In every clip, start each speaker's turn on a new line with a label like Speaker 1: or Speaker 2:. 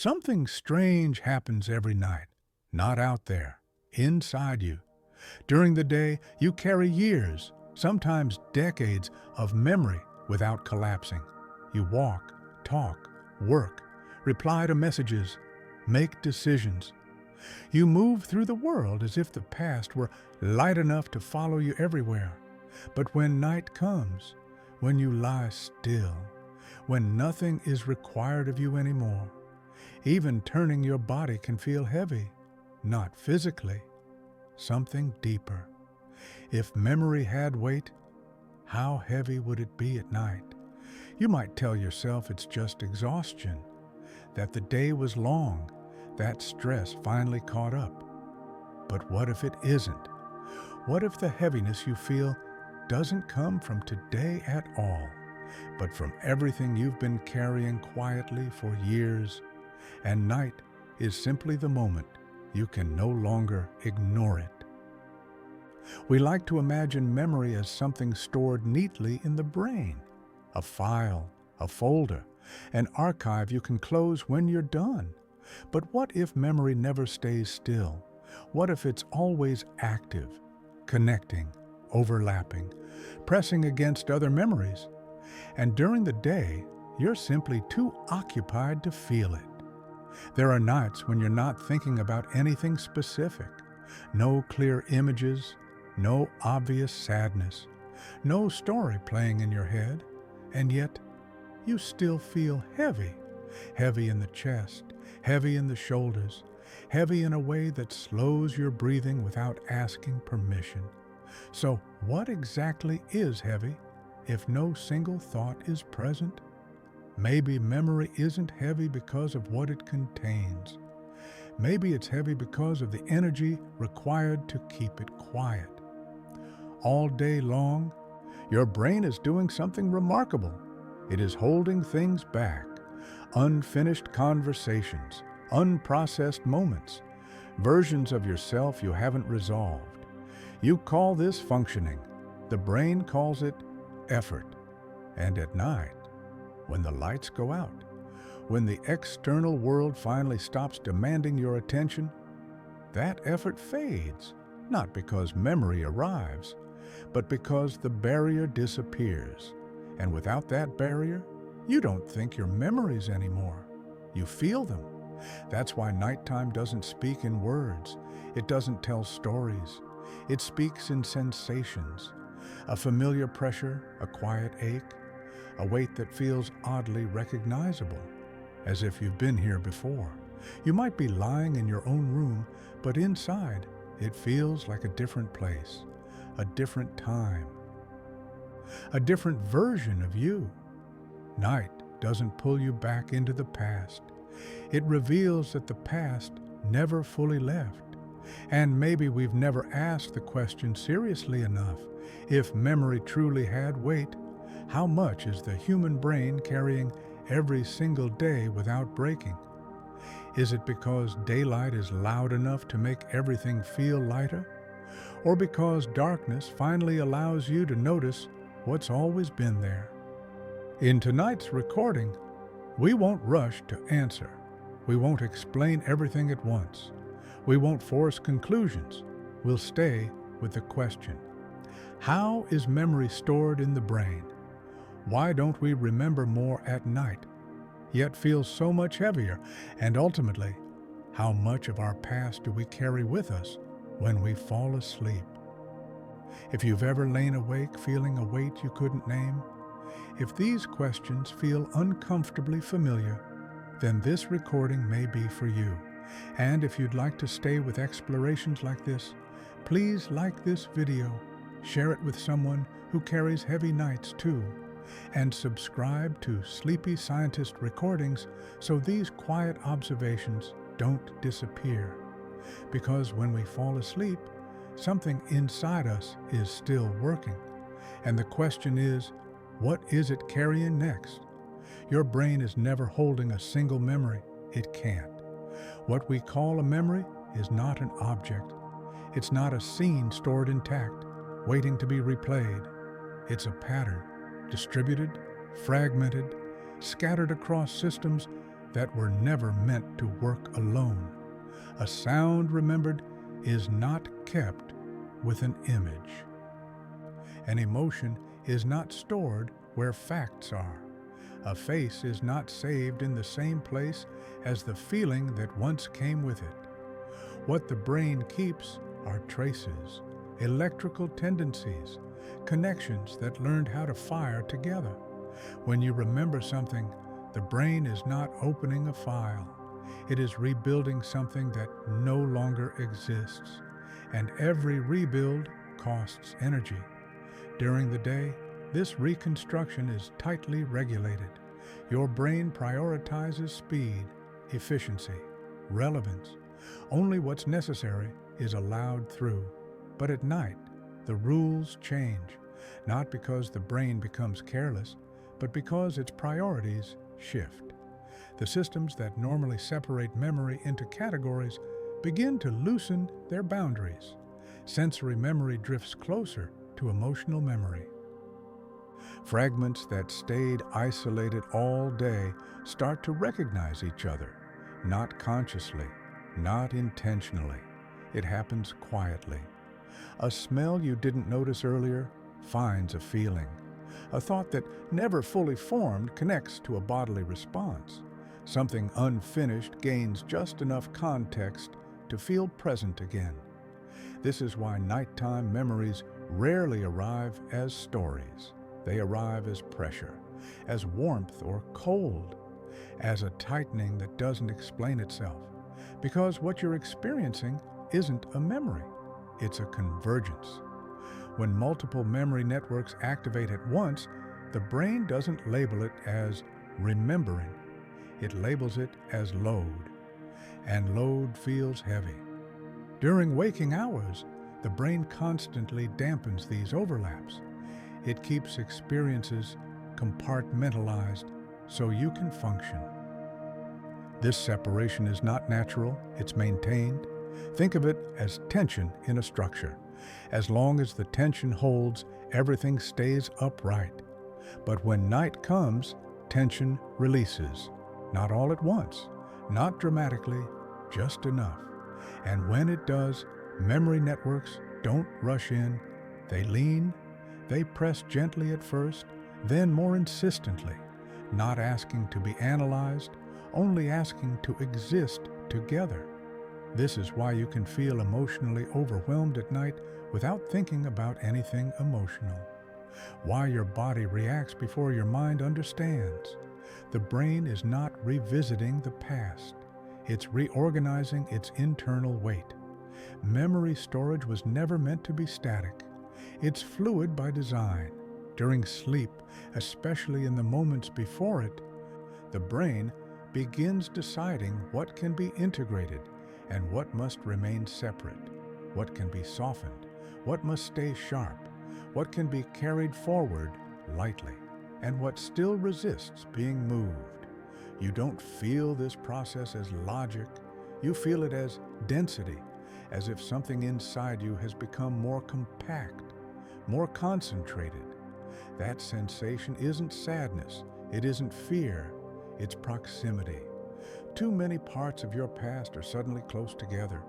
Speaker 1: Something strange happens every night, not out there, inside you. During the day, you carry years, sometimes decades, of memory without collapsing. You walk, talk, work, reply to messages, make decisions. You move through the world as if the past were light enough to follow you everywhere. But when night comes, when you lie still, when nothing is required of you anymore, even turning your body can feel heavy, not physically, something deeper. If memory had weight, how heavy would it be at night? You might tell yourself it's just exhaustion, that the day was long, that stress finally caught up. But what if it isn't? What if the heaviness you feel doesn't come from today at all, but from everything you've been carrying quietly for years, and night is simply the moment you can no longer ignore it? We like to imagine memory as something stored neatly in the brain, a file, a folder, an archive you can close when you're done. But what if memory never stays still? What if it's always active, connecting, overlapping, pressing against other memories? And during the day, you're simply too occupied to feel it. There are nights when you're not thinking about anything specific, no clear images, no obvious sadness, no story playing in your head, and yet you still feel heavy, heavy in the chest, heavy in the shoulders, heavy in a way that slows your breathing without asking permission. So what exactly is heavy if no single thought is present? Maybe memory isn't heavy because of what it contains. Maybe it's heavy because of the energy required to keep it quiet. All day long, your brain is doing something remarkable. It is holding things back, unfinished conversations, unprocessed moments, versions of yourself you haven't resolved. You call this functioning. The brain calls it effort. And at night, when the lights go out, when the external world finally stops demanding your attention, that effort fades, not because memory arrives, but because the barrier disappears. And without that barrier, you don't think your memories anymore. You feel them. That's why nighttime doesn't speak in words. It doesn't tell stories. It speaks in sensations. A familiar pressure, a quiet ache, a weight that feels oddly recognizable, as if you've been here before. You might be lying in your own room, but inside, it feels like a different place, a different time, a different version of you. Night doesn't pull you back into the past. It reveals that the past never fully left. And maybe we've never asked the question seriously enough. If memory truly had weight, how much is the human brain carrying every single day without breaking? Is it because daylight is loud enough to make everything feel lighter? Or because darkness finally allows you to notice what's always been there? In tonight's recording, we won't rush to answer. We won't explain everything at once. We won't force conclusions. We'll stay with the question. How is memory stored in the brain? Why don't we remember more at night, yet feel so much heavier? And ultimately, how much of our past do we carry with us when we fall asleep? If you've ever lain awake feeling a weight you couldn't name, if these questions feel uncomfortably familiar, then this recording may be for you. And if you'd like to stay with explorations like this, please like this video, share it with someone who carries heavy nights too, and subscribe to Sleepy Scientist Recordings so these quiet observations don't disappear. Because when we fall asleep, something inside us is still working. And the question is, what is it carrying next? Your brain is never holding a single memory. It can't. What we call a memory is not an object. It's not a scene stored intact, waiting to be replayed. It's a pattern, distributed, fragmented, scattered across systems that were never meant to work alone. A sound remembered is not kept with an image. An emotion is not stored where facts are. A face is not saved in the same place as the feeling that once came with it. What the brain keeps are traces, electrical tendencies, connections that learned how to fire together. When you remember something, the brain is not opening a file. It is rebuilding something that no longer exists. And every rebuild costs energy. During the day, this reconstruction is tightly regulated. Your brain prioritizes speed, efficiency, relevance. Only what's necessary is allowed through. But at night, the rules change, not because the brain becomes careless, but because its priorities shift. The systems that normally separate memory into categories begin to loosen their boundaries. Sensory memory drifts closer to emotional memory. Fragments that stayed isolated all day start to recognize each other, not consciously, not intentionally. It happens quietly. A smell you didn't notice earlier finds a feeling. A thought that never fully formed connects to a bodily response. Something unfinished gains just enough context to feel present again. This is why nighttime memories rarely arrive as stories. They arrive as pressure, as warmth or cold, as a tightening that doesn't explain itself. Because what you're experiencing isn't a memory, it's a convergence. When multiple memory networks activate at once, the brain doesn't label it as remembering. It labels it as load, and load feels heavy. During waking hours, the brain constantly dampens these overlaps. It keeps experiences compartmentalized so you can function. This separation is not natural, it's maintained. Think of it as tension in a structure. As long as the tension holds, everything stays upright. But when night comes, tension releases. Not all at once, not dramatically, just enough. And when it does, memory networks don't rush in. They lean, they press gently at first, then more insistently, not asking to be analyzed, only asking to exist together. This is why you can feel emotionally overwhelmed at night without thinking about anything emotional. Why your body reacts before your mind understands. The brain is not revisiting the past. It's reorganizing its internal weight. Memory storage was never meant to be static. It's fluid by design. During sleep, especially in the moments before it, the brain begins deciding what can be integrated and what must remain separate, what can be softened, what must stay sharp, what can be carried forward lightly, and what still resists being moved. You don't feel this process as logic, you feel it as density, as if something inside you has become more compact, more concentrated. That sensation isn't sadness, it isn't fear, it's proximity. Too many parts of your past are suddenly close together,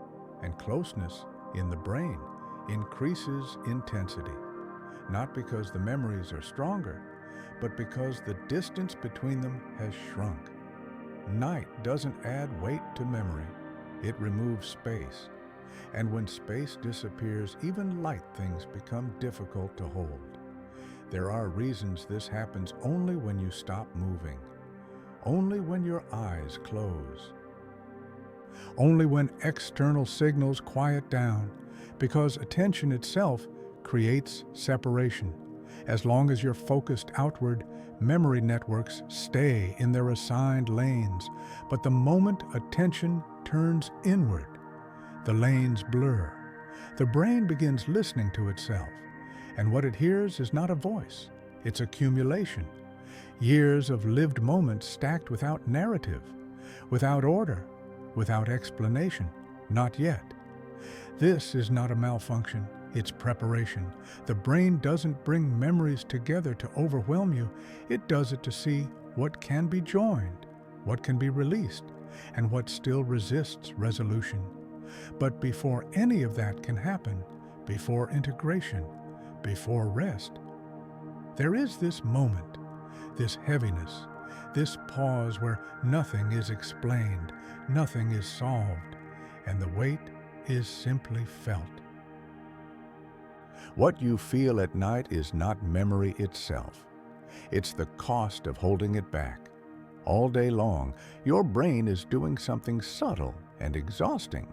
Speaker 1: and closeness in the brain increases intensity, not because the memories are stronger, but because the distance between them has shrunk. Night doesn't add weight to memory, it removes space. And when space disappears, even light things become difficult to hold. There are reasons this happens only when you stop moving, only when your eyes close, only when external signals quiet down, because attention itself creates separation. As long as you're focused outward, memory networks stay in their assigned lanes. But the moment attention turns inward, the lanes blur. The brain begins listening to itself, and what it hears is not a voice, it's accumulation. Years of lived moments stacked without narrative, without order, without explanation. Not yet. This is not a malfunction, it's preparation. The brain doesn't bring memories together to overwhelm you, it does it to see what can be joined, what can be released, and what still resists resolution. But before any of that can happen, before integration, before rest, there is this moment, this heaviness, this pause where nothing is explained, nothing is solved, and the weight is simply felt. What you feel at night is not memory itself. It's the cost of holding it back. All day long, your brain is doing something subtle and exhausting.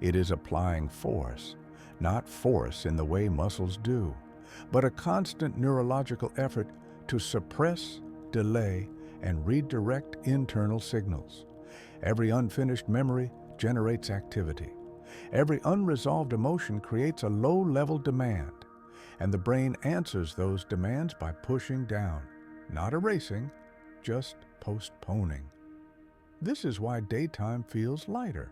Speaker 1: It is applying force, not force in the way muscles do, but a constant neurological effort to suppress, delay, and redirect internal signals. Every unfinished memory generates activity. Every unresolved emotion creates a low-level demand, and the brain answers those demands by pushing down, not erasing, just postponing. This is why daytime feels lighter,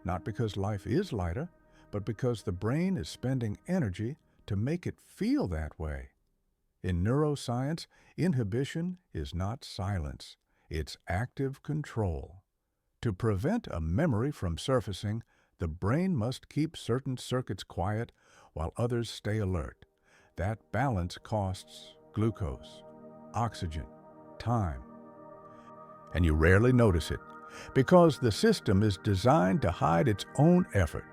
Speaker 1: not because life is lighter, but because the brain is spending energy to make it feel that way. In neuroscience, inhibition is not silence, it's active control. To prevent a memory from surfacing, the brain must keep certain circuits quiet while others stay alert. That balance costs glucose, oxygen, time. And you rarely notice it, because the system is designed to hide its own effort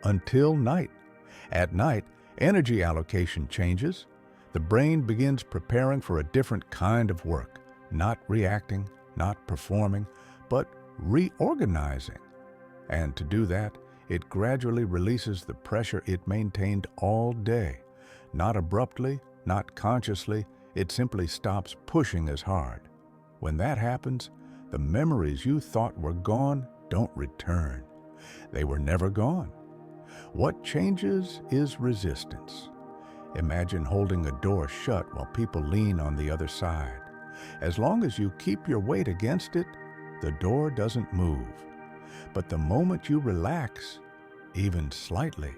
Speaker 1: until night. At night, energy allocation changes. The brain begins preparing for a different kind of work, not reacting, not performing, but reorganizing. And to do that, it gradually releases the pressure it maintained all day. Not abruptly, not consciously, it simply stops pushing as hard. When that happens, the memories you thought were gone don't return. They were never gone. What changes is resistance. Imagine holding a door shut while people lean on the other side. As long as you keep your weight against it, the door doesn't move. But the moment you relax, even slightly,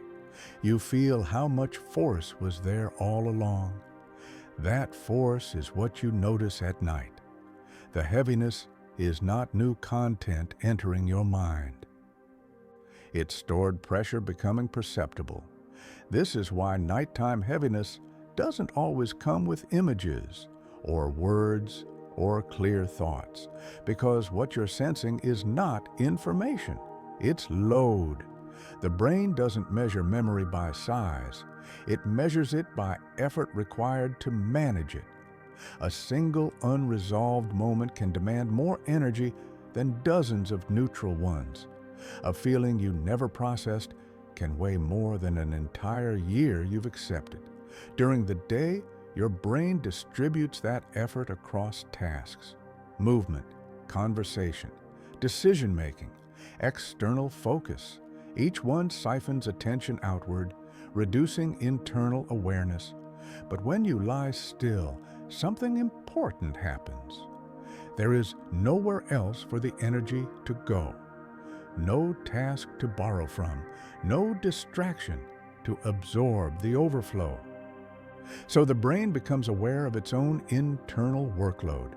Speaker 1: you feel how much force was there all along. That force is what you notice at night. The heaviness is not new content entering your mind. It's stored pressure becoming perceptible. This is why nighttime heaviness doesn't always come with images or words or clear thoughts, because what you're sensing is not information, it's load. The brain doesn't measure memory by size. It measures it by effort required to manage it. A single unresolved moment can demand more energy than dozens of neutral ones. A feeling you never processed can weigh more than an entire year you've accepted. During the day, your brain distributes that effort across tasks, movement, conversation, decision-making, external focus. Each one siphons attention outward, reducing internal awareness. But when you lie still, something important happens. There is nowhere else for the energy to go. No task to borrow from, no distraction to absorb the overflow. So the brain becomes aware of its own internal workload,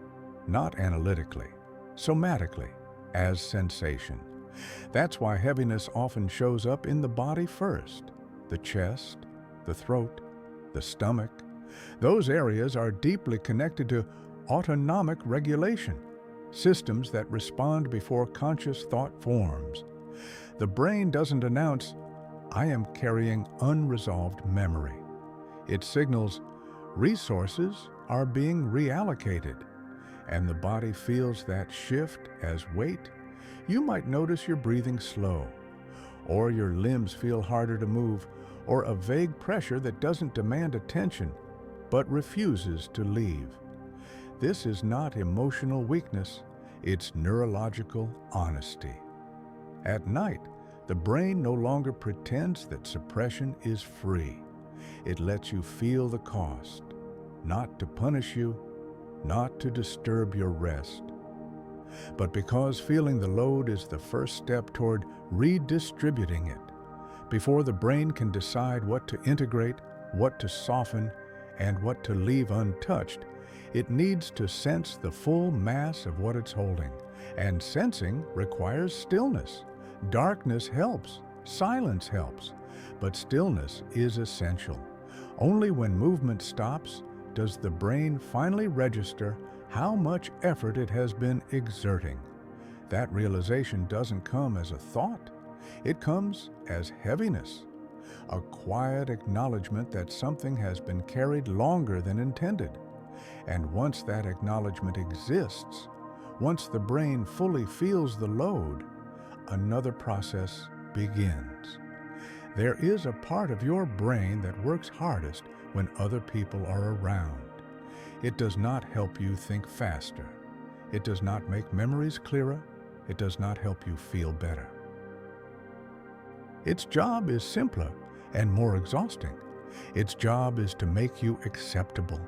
Speaker 1: not analytically, somatically, as sensation. That's why heaviness often shows up in the body first. The chest, the throat, the stomach. Those areas are deeply connected to autonomic regulation, systems that respond before conscious thought forms. The brain doesn't announce, "I am carrying unresolved memory." It signals, "Resources are being reallocated," and the body feels that shift as weight. You might notice your breathing slow, or your limbs feel harder to move, or a vague pressure that doesn't demand attention, but refuses to leave. This is not emotional weakness, it's neurological honesty. At night, the brain no longer pretends that suppression is free. It lets you feel the cost, not to punish you, not to disturb your rest. But because feeling the load is the first step toward redistributing it, before the brain can decide what to integrate, what to soften, and what to leave untouched, it needs to sense the full mass of what it's holding, And sensing requires stillness. Darkness helps, silence helps, but stillness is essential. Only when movement stops does the brain finally register how much effort it has been exerting. That realization doesn't come as a thought. It comes as heaviness, a quiet acknowledgement that something has been carried longer than intended. And once that acknowledgement exists, once the brain fully feels the load, another process begins. There is a part of your brain that works hardest when other people are around. It does not help you think faster. It does not make memories clearer. It does not help you feel better. Its job is simpler and more exhausting. Its job is to make you acceptable.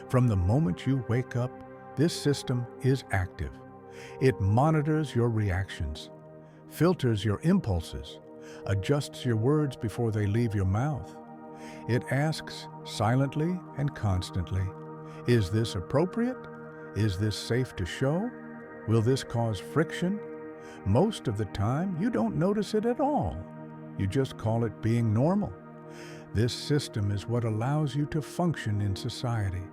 Speaker 1: From the moment you wake up, this system is active. It monitors your reactions, filters your impulses, adjusts your words before they leave your mouth. It asks silently and constantly, is this appropriate? Is this safe to show? Will this cause friction? Most of the time, you don't notice it at all. You just call it being normal. This system is what allows you to function in society.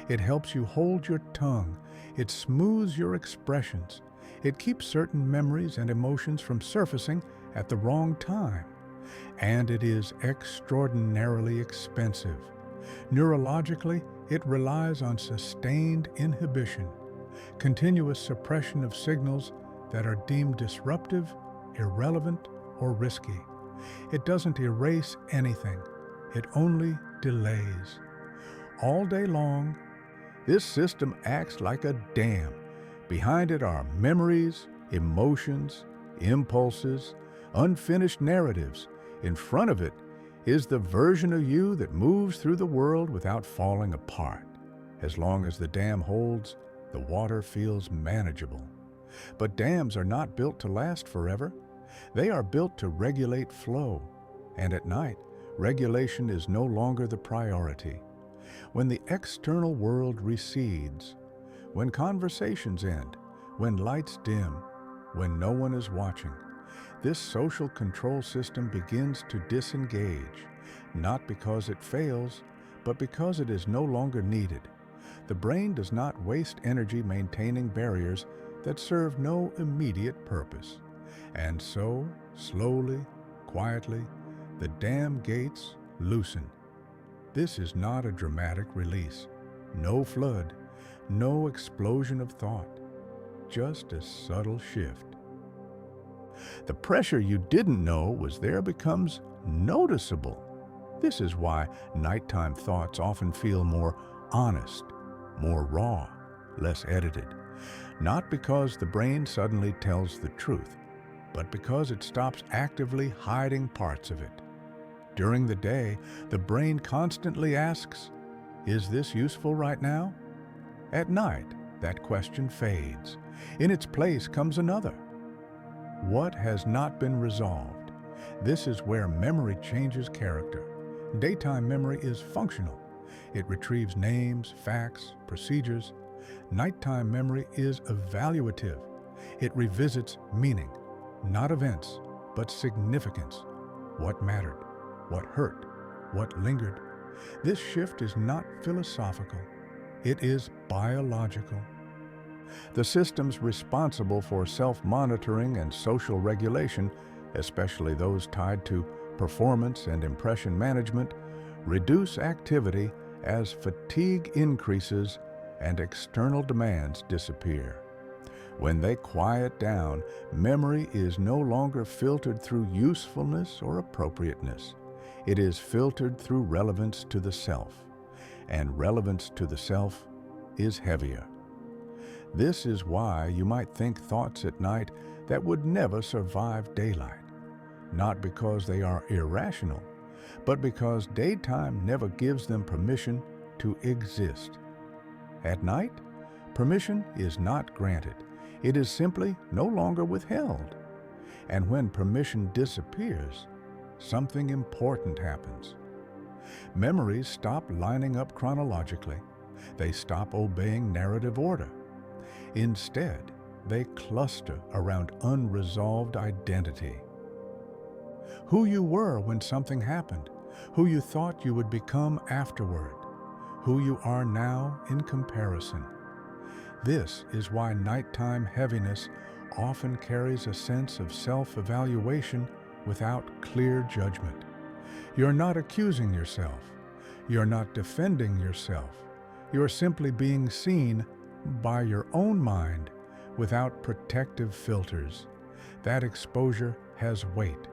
Speaker 1: It helps you hold your tongue. It smooths your expressions. It keeps certain memories and emotions from surfacing at the wrong time. And it is extraordinarily expensive. Neurologically, it relies on sustained inhibition, continuous suppression of signals that are deemed disruptive, irrelevant, or risky. It doesn't erase anything. It only delays. All day long, this system acts like a dam. Behind it are memories, emotions, impulses, unfinished narratives. In front of it is the version of you that moves through the world without falling apart. As long as the dam holds, the water feels manageable. But dams are not built to last forever. They are built to regulate flow. And at night, regulation is no longer the priority. When the external world recedes, when conversations end, when lights dim, when no one is watching, this social control system begins to disengage, not because it fails, but because it is no longer needed. The brain does not waste energy maintaining barriers that serve no immediate purpose. And so, slowly, quietly, the dam gates loosen. This is not a dramatic release, no flood, no explosion of thought, just a subtle shift. The pressure you didn't know was there becomes noticeable. This is why nighttime thoughts often feel more honest, more raw, less edited. Not because the brain suddenly tells the truth, but because it stops actively hiding parts of it. During the day, the brain constantly asks, is this useful right now? At night, that question fades. In its place comes another. What has not been resolved? This is where memory changes character. Daytime memory is functional. It retrieves names, facts, procedures. Nighttime memory is evaluative. It revisits meaning, not events, but significance. What mattered? What hurt? What lingered? This shift is not philosophical. It is biological. The systems responsible for self-monitoring and social regulation, especially those tied to performance and impression management, reduce activity as fatigue increases and external demands disappear. When they quiet down, memory is no longer filtered through usefulness or appropriateness. It is filtered through relevance to the self, and relevance to the self is heavier. This is why you might think thoughts at night that would never survive daylight, not because they are irrational, but because daytime never gives them permission to exist. At night, permission is not granted. It is simply no longer withheld. And when permission disappears, something important happens. Memories stop lining up chronologically. They stop obeying narrative order. Instead, they cluster around unresolved identity. Who you were when something happened, who you thought you would become afterward, who you are now in comparison. This is why nighttime heaviness often carries a sense of self-evaluation without clear judgment. You're not accusing yourself. You're not defending yourself. You're simply being seen by your own mind without protective filters. That exposure has weight.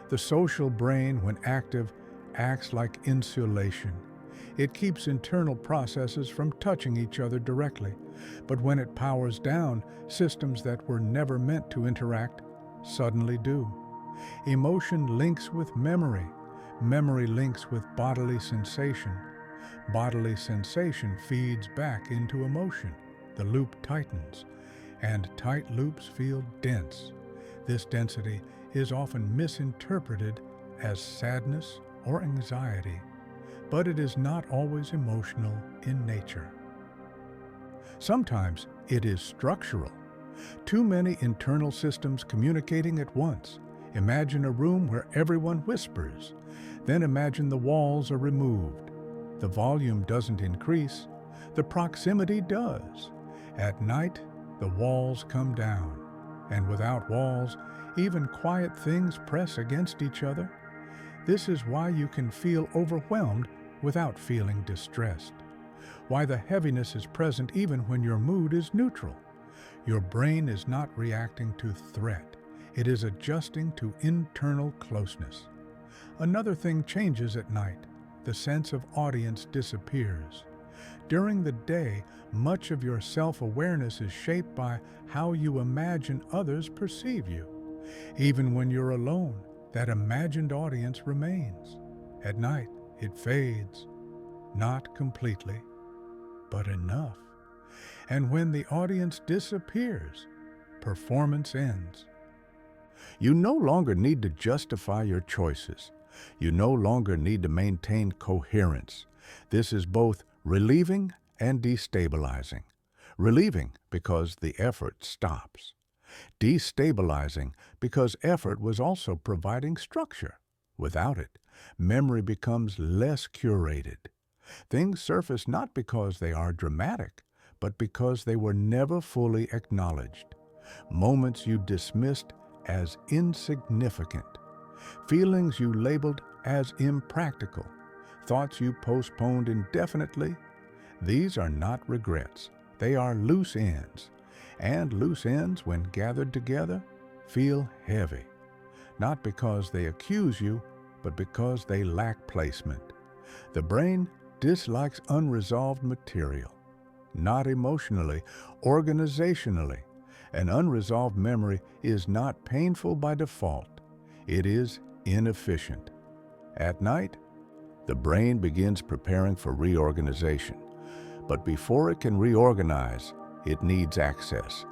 Speaker 1: The social brain, when active, acts like insulation. It keeps internal processes from touching each other directly, but when it powers down, systems that were never meant to interact suddenly do. Emotion links with memory. Memory links with bodily sensation. Bodily sensation feeds back into emotion. The loop tightens, and tight loops feel dense. This density is often misinterpreted as sadness or anxiety, but it is not always emotional in nature. Sometimes it is structural. Too many internal systems communicating at once. Imagine a room where everyone whispers. Then imagine the walls are removed. The volume doesn't increase, the proximity does. At night, the walls come down, and without walls, even quiet things press against each other. This is why you can feel overwhelmed without feeling distressed. Why the heaviness is present even when your mood is neutral. Your brain is not reacting to threat. It is adjusting to internal closeness. Another thing changes at night. The sense of audience disappears. During the day, much of your self-awareness is shaped by how you imagine others perceive you. Even when you're alone, that imagined audience remains. At night, it fades. Not completely, but enough. And when the audience disappears, performance ends. You no longer need to justify your choices. You no longer need to maintain coherence. This is both relieving and destabilizing. Relieving because the effort stops. Destabilizing because effort was also providing structure. Without it, memory becomes less curated. Things surface not because they are dramatic, but because they were never fully acknowledged. Moments you dismissed as insignificant. Feelings you labeled as impractical. Thoughts you postponed indefinitely. These are not regrets. They are loose ends. And loose ends, when gathered together, feel heavy. Not because they accuse you, but because they lack placement. The brain dislikes unresolved material. Not emotionally, organizationally. An unresolved memory is not painful by default. It is inefficient. At night, the brain begins preparing for reorganization. But before it can reorganize, it needs access.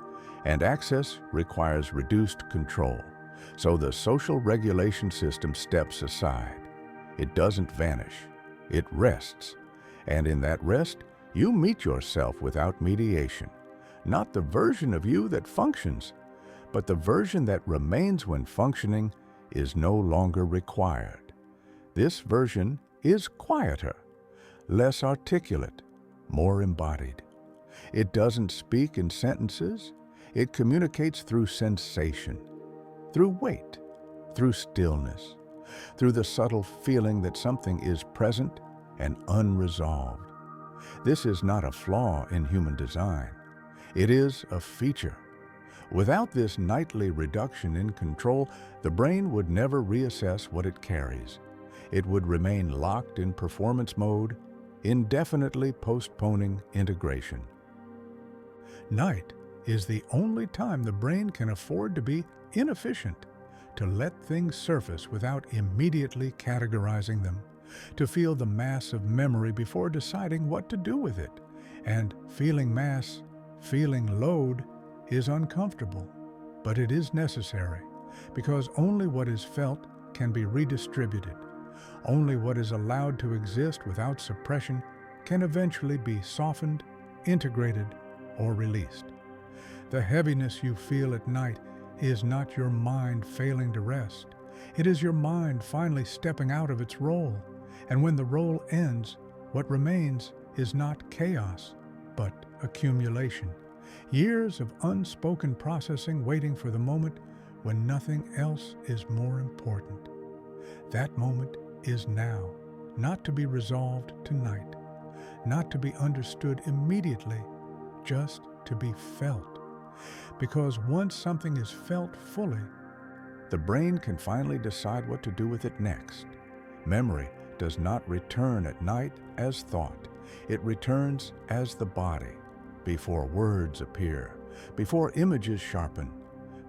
Speaker 1: And access requires reduced control. So the social regulation system steps aside. It doesn't vanish. It rests. And in that rest, you meet yourself without mediation. Not the version of you that functions, but the version that remains when functioning is no longer required. This version is quieter, less articulate, more embodied. It doesn't speak in sentences. It communicates through sensation, through weight, through stillness, through the subtle feeling that something is present and unresolved. This is not a flaw in human design. It is a feature. Without this nightly reduction in control, the brain would never reassess what it carries. It would remain locked in performance mode, indefinitely postponing integration. Night is the only time the brain can afford to be inefficient, to let things surface without immediately categorizing them, to feel the mass of memory before deciding what to do with it. And feeling mass, feeling load, is uncomfortable, but it is necessary, because only what is felt can be redistributed. Only what is allowed to exist without suppression can eventually be softened, integrated, or released. The heaviness you feel at night is not your mind failing to rest. It is your mind finally stepping out of its role. And when the role ends, what remains is not chaos, but accumulation. Years of unspoken processing waiting for the moment when nothing else is more important. That moment is now, not to be resolved tonight, not to be understood immediately, just to be felt. Because once something is felt fully, the brain can finally decide what to do with it next. Memory does not return at night as thought. It returns as the body, before words appear, before images sharpen,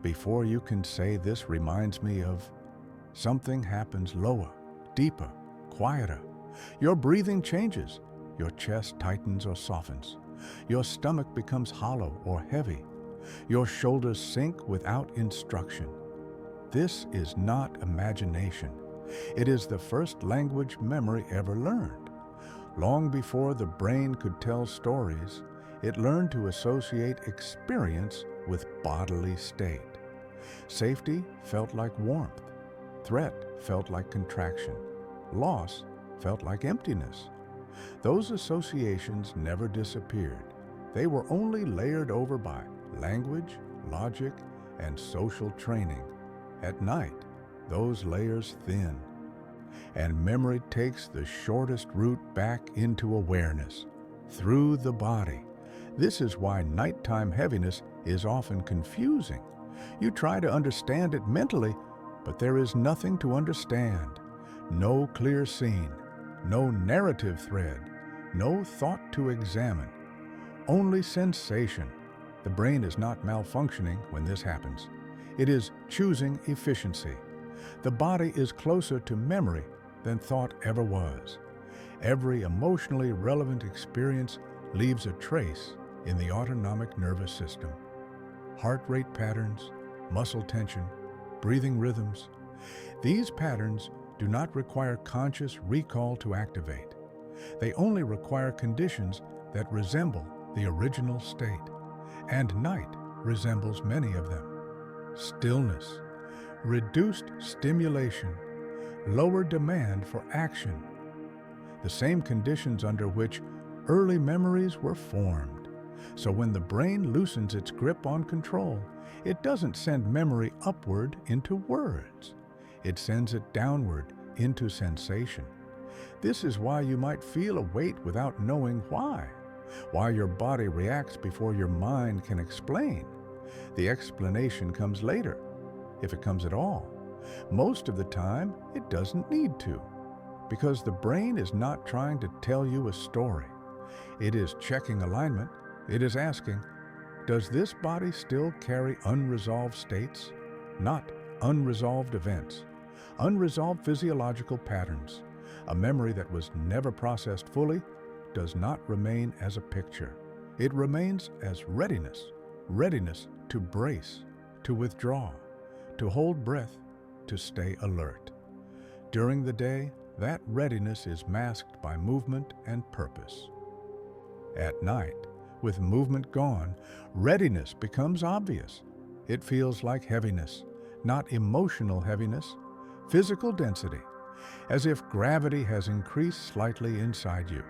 Speaker 1: before you can say, "This reminds me of," something happens lower, deeper, quieter. Your breathing changes. Your chest tightens or softens. Your stomach becomes hollow or heavy. Your shoulders sink without instruction. This is not imagination. It is the first language memory ever learned. Long before the brain could tell stories, it learned to associate experience with bodily state. Safety felt like warmth. Threat felt like contraction. Loss felt like emptiness. Those associations never disappeared. They were only layered over by language, logic, and social training. At night, those layers thin, and memory takes the shortest route back into awareness, through the body. This is why nighttime heaviness is often confusing. You try to understand it mentally, but there is nothing to understand. No clear scene, no narrative thread, no thought to examine. Only sensation. The brain is not malfunctioning when this happens. It is choosing efficiency. The body is closer to memory than thought ever was. Every emotionally relevant experience leaves a trace in the autonomic nervous system. Heart rate patterns, muscle tension, breathing rhythms. These patterns do not require conscious recall to activate. They only require conditions that resemble the original state, and night resembles many of them. Stillness, reduced stimulation, lower demand for action. The same conditions under which early memories were formed. So when the brain loosens its grip on control, it doesn't send memory upward into words. It sends it downward into sensation. This is why you might feel a weight without knowing why your body reacts before your mind can explain. The explanation comes later, if it comes at all. Most of the time, it doesn't need to, because the brain is not trying to tell you a story. It is checking alignment. It is asking, does this body still carry unresolved states? Not unresolved events. Unresolved physiological patterns. A memory that was never processed fully does not remain as a picture. It remains as readiness. Readiness to brace, to withdraw, to hold breath, to stay alert. During the day, that readiness is masked by movement and purpose. At night, with movement gone, readiness becomes obvious. It feels like heaviness, not emotional heaviness, physical density, as if gravity has increased slightly inside you.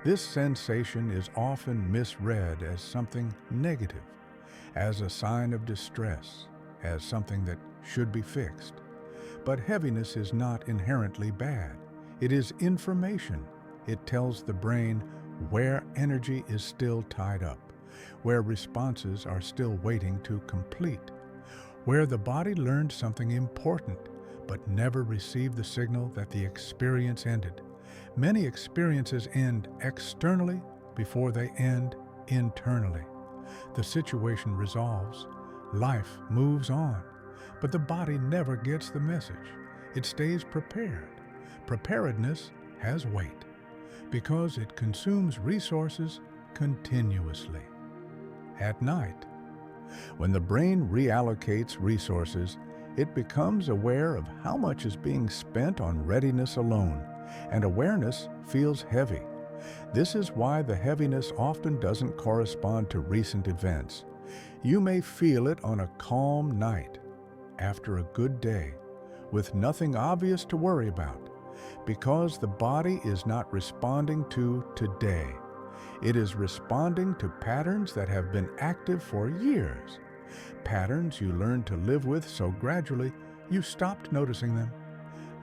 Speaker 1: This sensation is often misread as something negative, as a sign of distress, as something that should be fixed. But heaviness is not inherently bad. It is information. It tells the brain where energy is still tied up, where responses are still waiting to complete, where the body learned something important but never received the signal that the experience ended. Many experiences end externally before they end internally. The situation resolves, life moves on, but the body never gets the message. It stays prepared. Preparedness has weight because it consumes resources continuously. At night, when the brain reallocates resources, it becomes aware of how much is being spent on readiness alone, and awareness feels heavy. This is why the heaviness often doesn't correspond to recent events. You may feel it on a calm night, after a good day, with nothing obvious to worry about, because the body is not responding to today. It is responding to patterns that have been active for years. Patterns you learned to live with so gradually you stopped noticing them.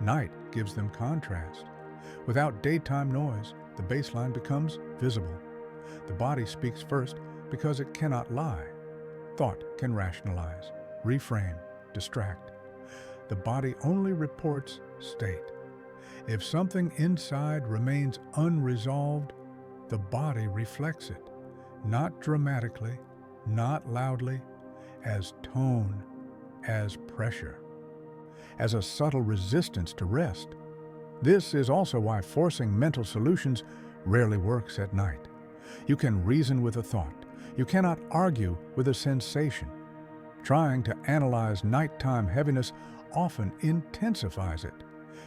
Speaker 1: Night gives them contrast. Without daytime noise, the baseline becomes visible. The body speaks first because it cannot lie. Thought can rationalize, reframe, distract. The body only reports state. If something inside remains unresolved, the body reflects it, not dramatically, not loudly, as tone, as pressure, as a subtle resistance to rest. This is also why forcing mental solutions rarely works at night. You can reason with a thought. You cannot argue with a sensation. Trying to analyze nighttime heaviness often intensifies it,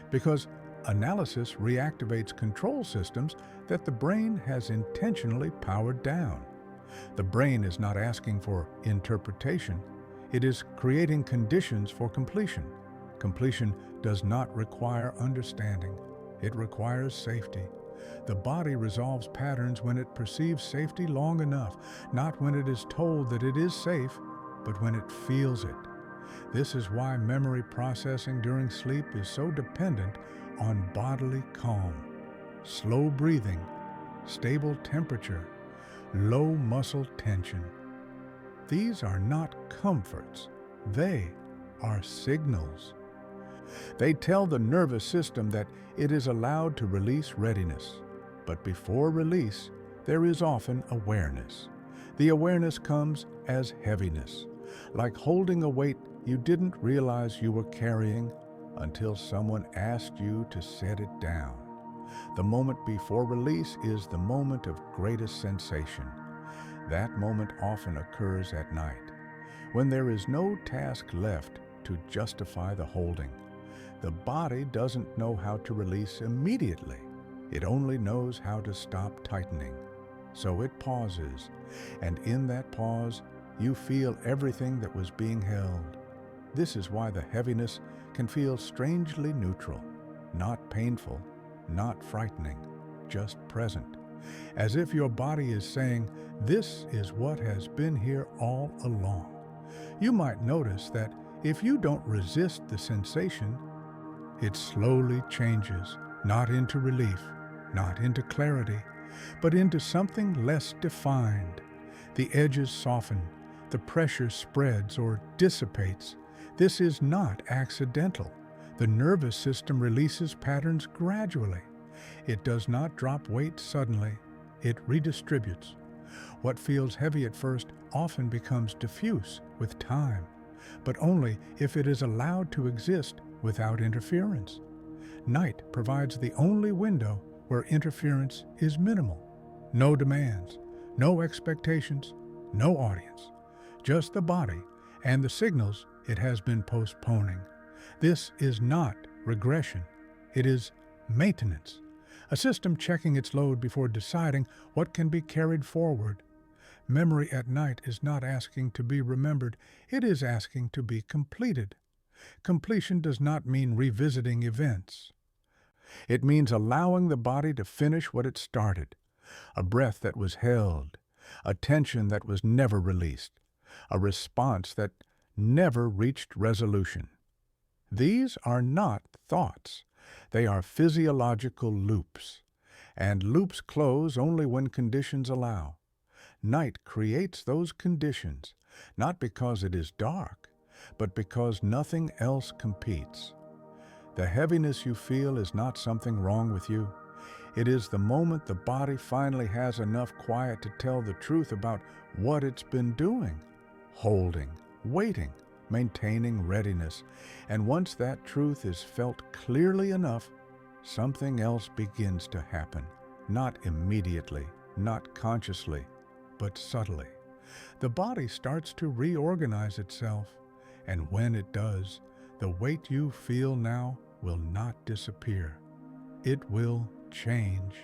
Speaker 1: because analysis reactivates control systems that the brain has intentionally powered down. The brain is not asking for interpretation. It is creating conditions for completion. Completion does not require understanding. It requires safety. The body resolves patterns when it perceives safety long enough, not when it is told that it is safe, but when it feels it. This is why memory processing during sleep is so dependent on bodily calm, slow breathing, stable temperature, low muscle tension. These are not comforts. They are signals. They tell the nervous system that it is allowed to release readiness. But before release, there is often awareness. The awareness comes as heaviness, like holding a weight you didn't realize you were carrying until someone asked you to set it down. The moment before release is the moment of greatest sensation. That moment often occurs at night, when there is no task left to justify the holding. The body doesn't know how to release immediately. It only knows how to stop tightening. So it pauses, and in that pause, you feel everything that was being held. This is why the heaviness can feel strangely neutral, not painful, not frightening, just present, as if your body is saying, "This is what has been here all along." You might notice that if you don't resist the sensation, it slowly changes, not into relief, not into clarity, but into something less defined. The edges soften, the pressure spreads or dissipates. This is not accidental. The nervous system releases patterns gradually. It does not drop weight suddenly. It redistributes. What feels heavy at first often becomes diffuse with time, but only if it is allowed to exist without interference. Night provides the only window where interference is minimal. No demands, no expectations, no audience. Just the body and the signals it has been postponing. This is not regression. It is maintenance, a system checking its load before deciding what can be carried forward. Memory at night is not asking to be remembered. It is asking to be completed. Completion does not mean revisiting events. It means allowing the body to finish what it started, a breath that was held, a tension that was never released, a response that never reached resolution. These are not thoughts. They are physiological loops, and loops close only when conditions allow. Night creates those conditions, not because it is dark, but because nothing else competes. The heaviness you feel is not something wrong with you. It is the moment the body finally has enough quiet to tell the truth about what it's been doing, holding, waiting, maintaining readiness. And once that truth is felt clearly enough, something else begins to happen. Not immediately, not consciously, but subtly. The body starts to reorganize itself, and when it does, the weight you feel now will not disappear. It will change.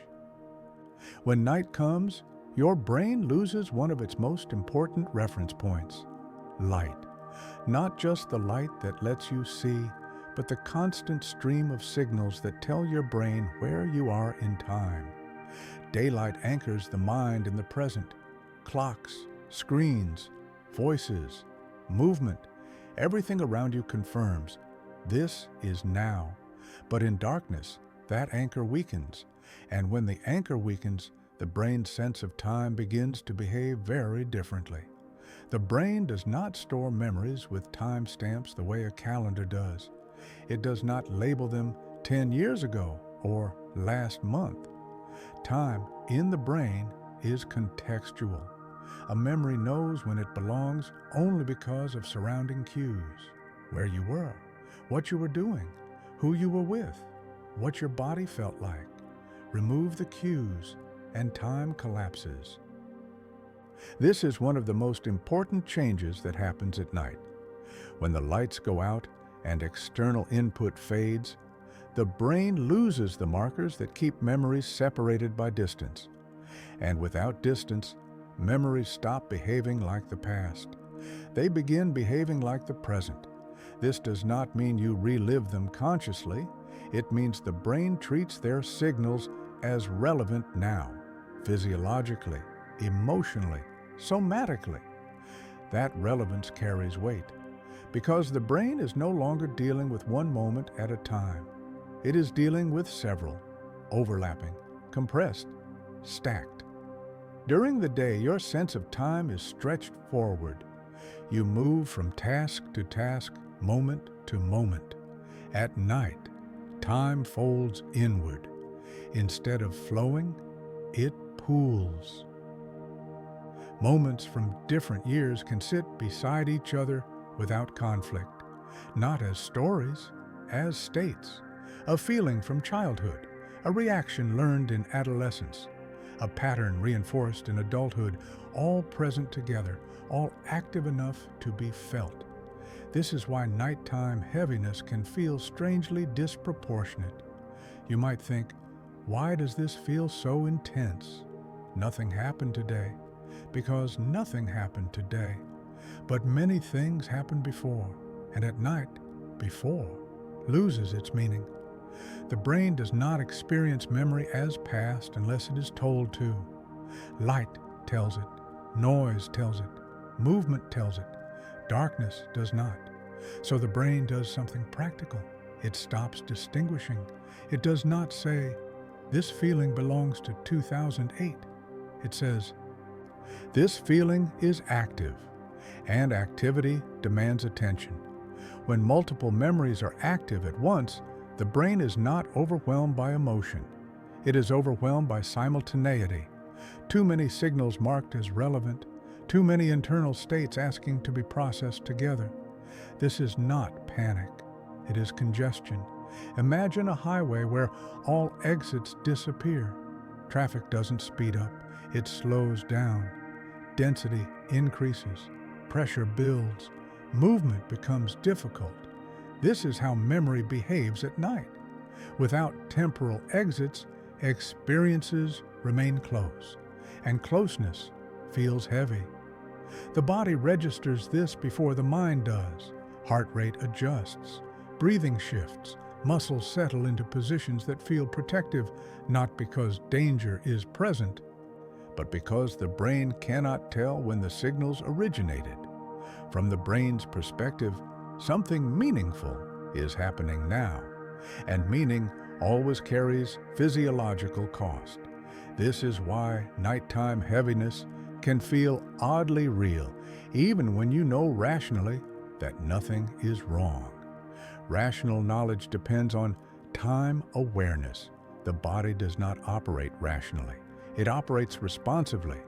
Speaker 1: When night comes, your brain loses one of its most important reference points: light. Not just the light that lets you see, but the constant stream of signals that tell your brain where you are in time. Daylight anchors the mind in the present. Clocks, screens, voices, movement, everything around you confirms this is now. But in darkness, that anchor weakens, and when the anchor weakens, the brain's sense of time begins to behave very differently. The brain does not store memories with time stamps the way a calendar does. It does not label them 10 years ago or last month. Time in the brain is contextual. A memory knows when it belongs only because of surrounding cues: where you were, what you were doing, who you were with, what your body felt like. Remove the cues, and time collapses. This is one of the most important changes that happens at night. When the lights go out and external input fades, the brain loses the markers that keep memories separated by distance. And without distance, memories stop behaving like the past. They begin behaving like the present. This does not mean you relive them consciously. It means the brain treats their signals as relevant now, physiologically, emotionally, somatically. That relevance carries weight, because the brain is no longer dealing with one moment at a time. It is dealing with several, overlapping, compressed, stacked. During the day, your sense of time is stretched forward. You move from task to task, moment to moment. At night, time folds inward. Instead of flowing, it pools. Moments from different years can sit beside each other without conflict, not as stories, as states. A feeling from childhood, a reaction learned in adolescence, a pattern reinforced in adulthood, all present together, all active enough to be felt. This is why nighttime heaviness can feel strangely disproportionate. You might think, why does this feel so intense? Nothing happened today, because nothing happened today. But many things happened before, and at night, before loses its meaning. The brain does not experience memory as past unless it is told to. Light tells it, noise tells it, movement tells it. Darkness does not. So the brain does something practical. It stops distinguishing. It does not say, this feeling belongs to 2008. It says, this feeling is active, and activity demands attention. When multiple memories are active at once, the brain is not overwhelmed by emotion. It is overwhelmed by simultaneity. Too many signals marked as relevant, too many internal states asking to be processed together. This is not panic. It is congestion. Imagine a highway where all exits disappear. Traffic doesn't speed up. It slows down. Density increases. Pressure builds. Movement becomes difficult. This is how memory behaves at night. Without temporal exits, experiences remain close, and closeness feels heavy. The body registers this before the mind does. Heart rate adjusts, breathing shifts, muscles settle into positions that feel protective, not because danger is present, but because the brain cannot tell when the signals originated. From the brain's perspective, something meaningful is happening now, and meaning always carries physiological cost. This is why nighttime heaviness can feel oddly real, even when you know rationally that nothing is wrong. Rational knowledge depends on time awareness. The body does not operate rationally. It operates responsively.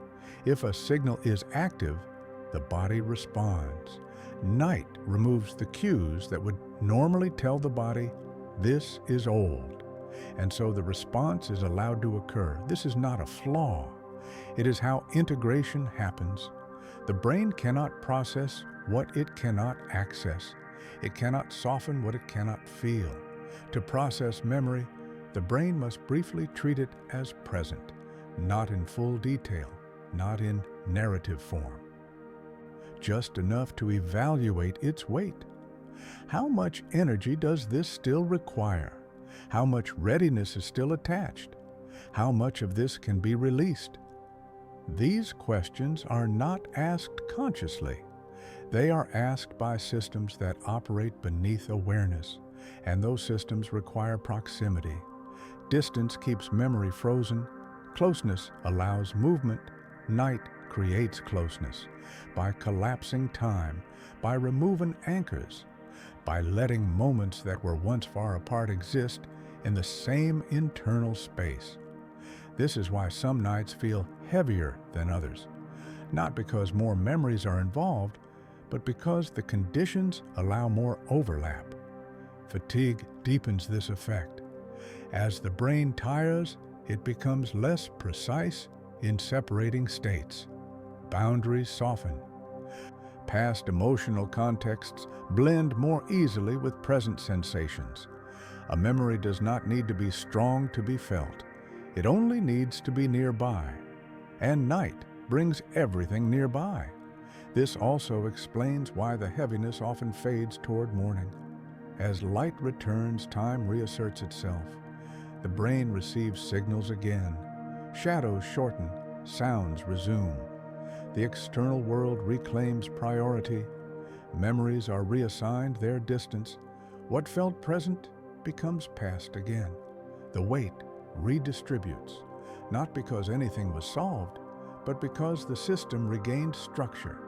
Speaker 1: If a signal is active, the body responds. Night removes the cues that would normally tell the body, this is old. And so the response is allowed to occur. This is not a flaw. It is how integration happens. The brain cannot process what it cannot access. It cannot soften what it cannot feel. To process memory, the brain must briefly treat it as present, not in full detail. not in narrative form. Just enough to evaluate its weight. How much energy does this still require? How much readiness is still attached? How much of this can be released? These questions are not asked consciously. They are asked by systems that operate beneath awareness, and those systems require proximity. Distance keeps memory frozen. Closeness allows movement. Night creates closeness by collapsing time, by removing anchors, by letting moments that were once far apart exist in the same internal space. This is why some nights feel heavier than others, not because more memories are involved, but because the conditions allow more overlap. Fatigue deepens this effect. As the brain tires, it becomes less precise in separating states. Boundaries soften. Past emotional contexts blend more easily with present sensations. A memory does not need to be strong to be felt. It only needs to be nearby. And night brings everything nearby. This also explains why the heaviness often fades toward morning. As light returns, time reasserts itself. The brain receives signals again. Shadows shorten, sounds resume. The external world reclaims priority. Memories are reassigned their distance. What felt present becomes past again. The weight redistributes, not because anything was solved, but because the system regained structure.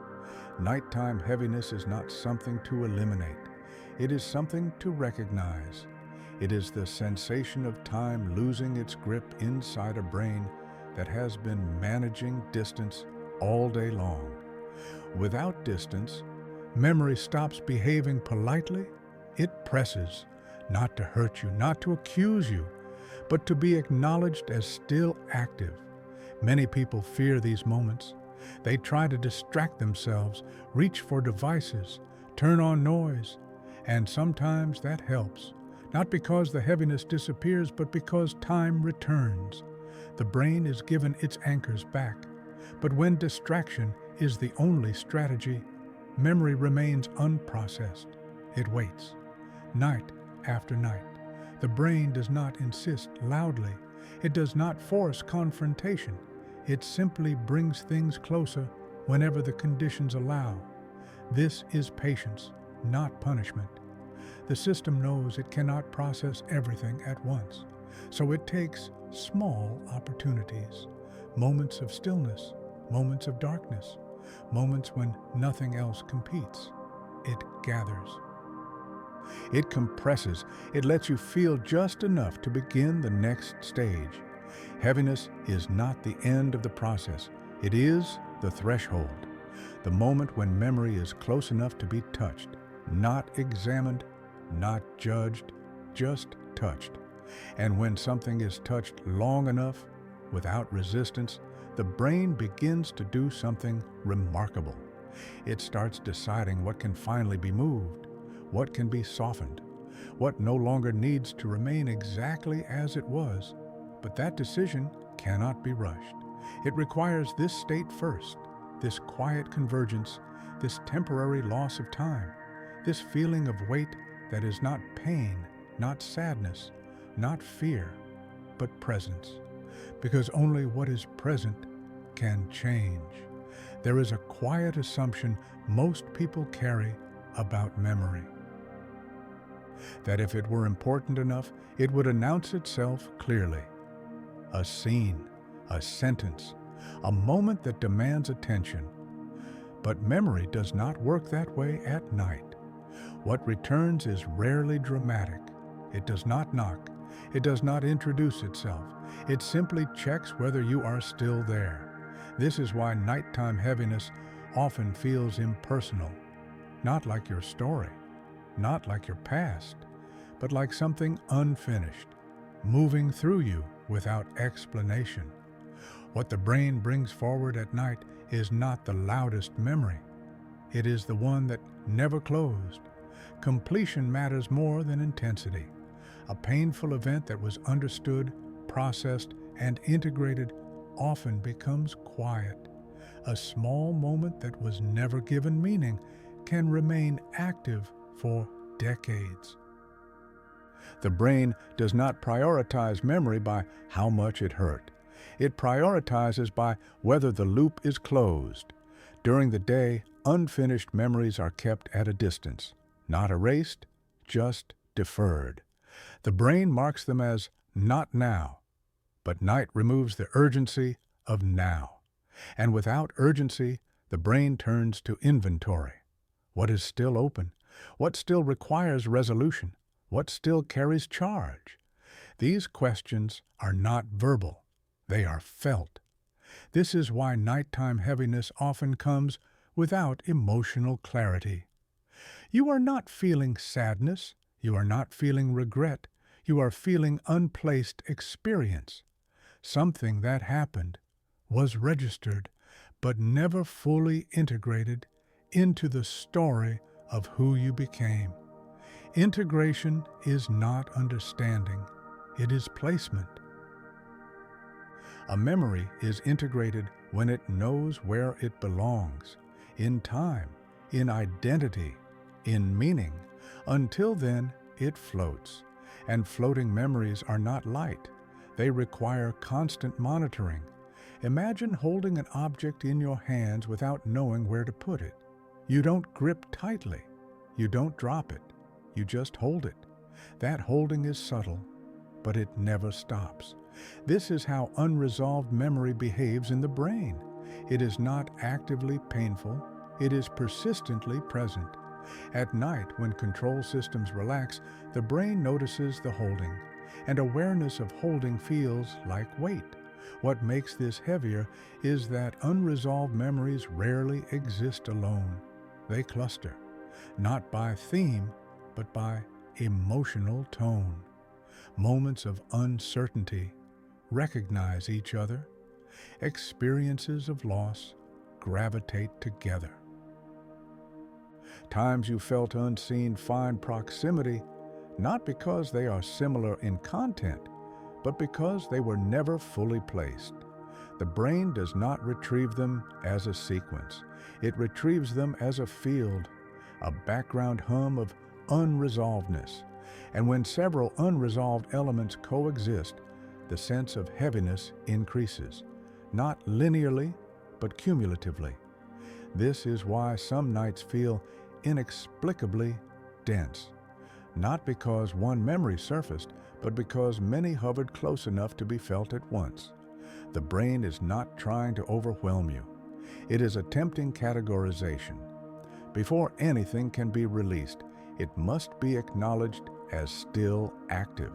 Speaker 1: Nighttime heaviness is not something to eliminate. It is something to recognize. It is the sensation of time losing its grip inside a brain that has been managing distance all day long. Without distance, memory stops behaving politely. It presses, not to hurt you, not to accuse you, but to be acknowledged as still active. Many people fear these moments. They try to distract themselves, reach for devices, turn on noise, and sometimes that helps. Not because the heaviness disappears, but because time returns. The brain is given its anchors back. But when distraction is the only strategy, memory remains unprocessed. It waits, night after night. The brain does not insist loudly. It does not force confrontation. It simply brings things closer whenever the conditions allow. This is patience, not punishment. The system knows it cannot process everything at once, so it takes small opportunities, moments of stillness, moments of darkness, moments when nothing else competes. It gathers. It compresses. It lets you feel just enough to begin the next stage. Heaviness is not the end of the process. It is the threshold, the moment when memory is close enough to be touched, not examined, not judged, just touched. And when something is touched long enough, without resistance, the brain begins to do something remarkable. It starts deciding what can finally be moved, what can be softened, what no longer needs to remain exactly as it was. But that decision cannot be rushed. It requires this state first, this quiet convergence, this temporary loss of time, this feeling of weight that is not pain, not sadness, not fear, but presence. Because only what is present can change. There is a quiet assumption most people carry about memory. That if it were important enough, it would announce itself clearly. A scene, a sentence, a moment that demands attention. But memory does not work that way at night. What returns is rarely dramatic. It does not knock. It does not introduce itself. It simply checks whether you are still there. This is why nighttime heaviness often feels impersonal, not like your story, not like your past, but like something unfinished, moving through you without explanation. What the brain brings forward at night is not the loudest memory. It is the one that never closed. Completion matters more than intensity. A painful event that was understood, processed, and integrated often becomes quiet. A small moment that was never given meaning can remain active for decades. The brain does not prioritize memory by how much it hurt. It prioritizes by whether the loop is closed. During the day, unfinished memories are kept at a distance, not erased, just deferred. The brain marks them as not now, but night removes the urgency of now. And without urgency, the brain turns to inventory. What is still open? What still requires resolution? What still carries charge? These questions are not verbal. They are felt. This is why nighttime heaviness often comes without emotional clarity. You are not feeling sadness. You are not feeling regret. You are feeling unplaced experience. Something that happened, was registered, but never fully integrated into the story of who you became. Integration is not understanding. It is placement. A memory is integrated when it knows where it belongs, in time, in identity, in meaning. Until then, it floats. And floating memories are not light. They require constant monitoring. Imagine holding an object in your hands without knowing where to put it. You don't grip tightly. You don't drop it. You just hold it. That holding is subtle, but it never stops. This is how unresolved memory behaves in the brain. It is not actively painful. It is persistently present. At night, when control systems relax, the brain notices the holding, and awareness of holding feels like weight. What makes this heavier is that unresolved memories rarely exist alone. They cluster, not by theme, but by emotional tone. Moments of uncertainty recognize each other. Experiences of loss gravitate together. Times you felt unseen find proximity, not because they are similar in content, but because they were never fully placed. The brain does not retrieve them as a sequence. It retrieves them as a field, a background hum of unresolvedness. And when several unresolved elements coexist, the sense of heaviness increases, not linearly, but cumulatively. This is why some nights feel inexplicably dense, not because one memory surfaced, but because many hovered close enough to be felt at once. The brain is not trying to overwhelm you. It is attempting categorization. Before anything can be released, it must be acknowledged as still active.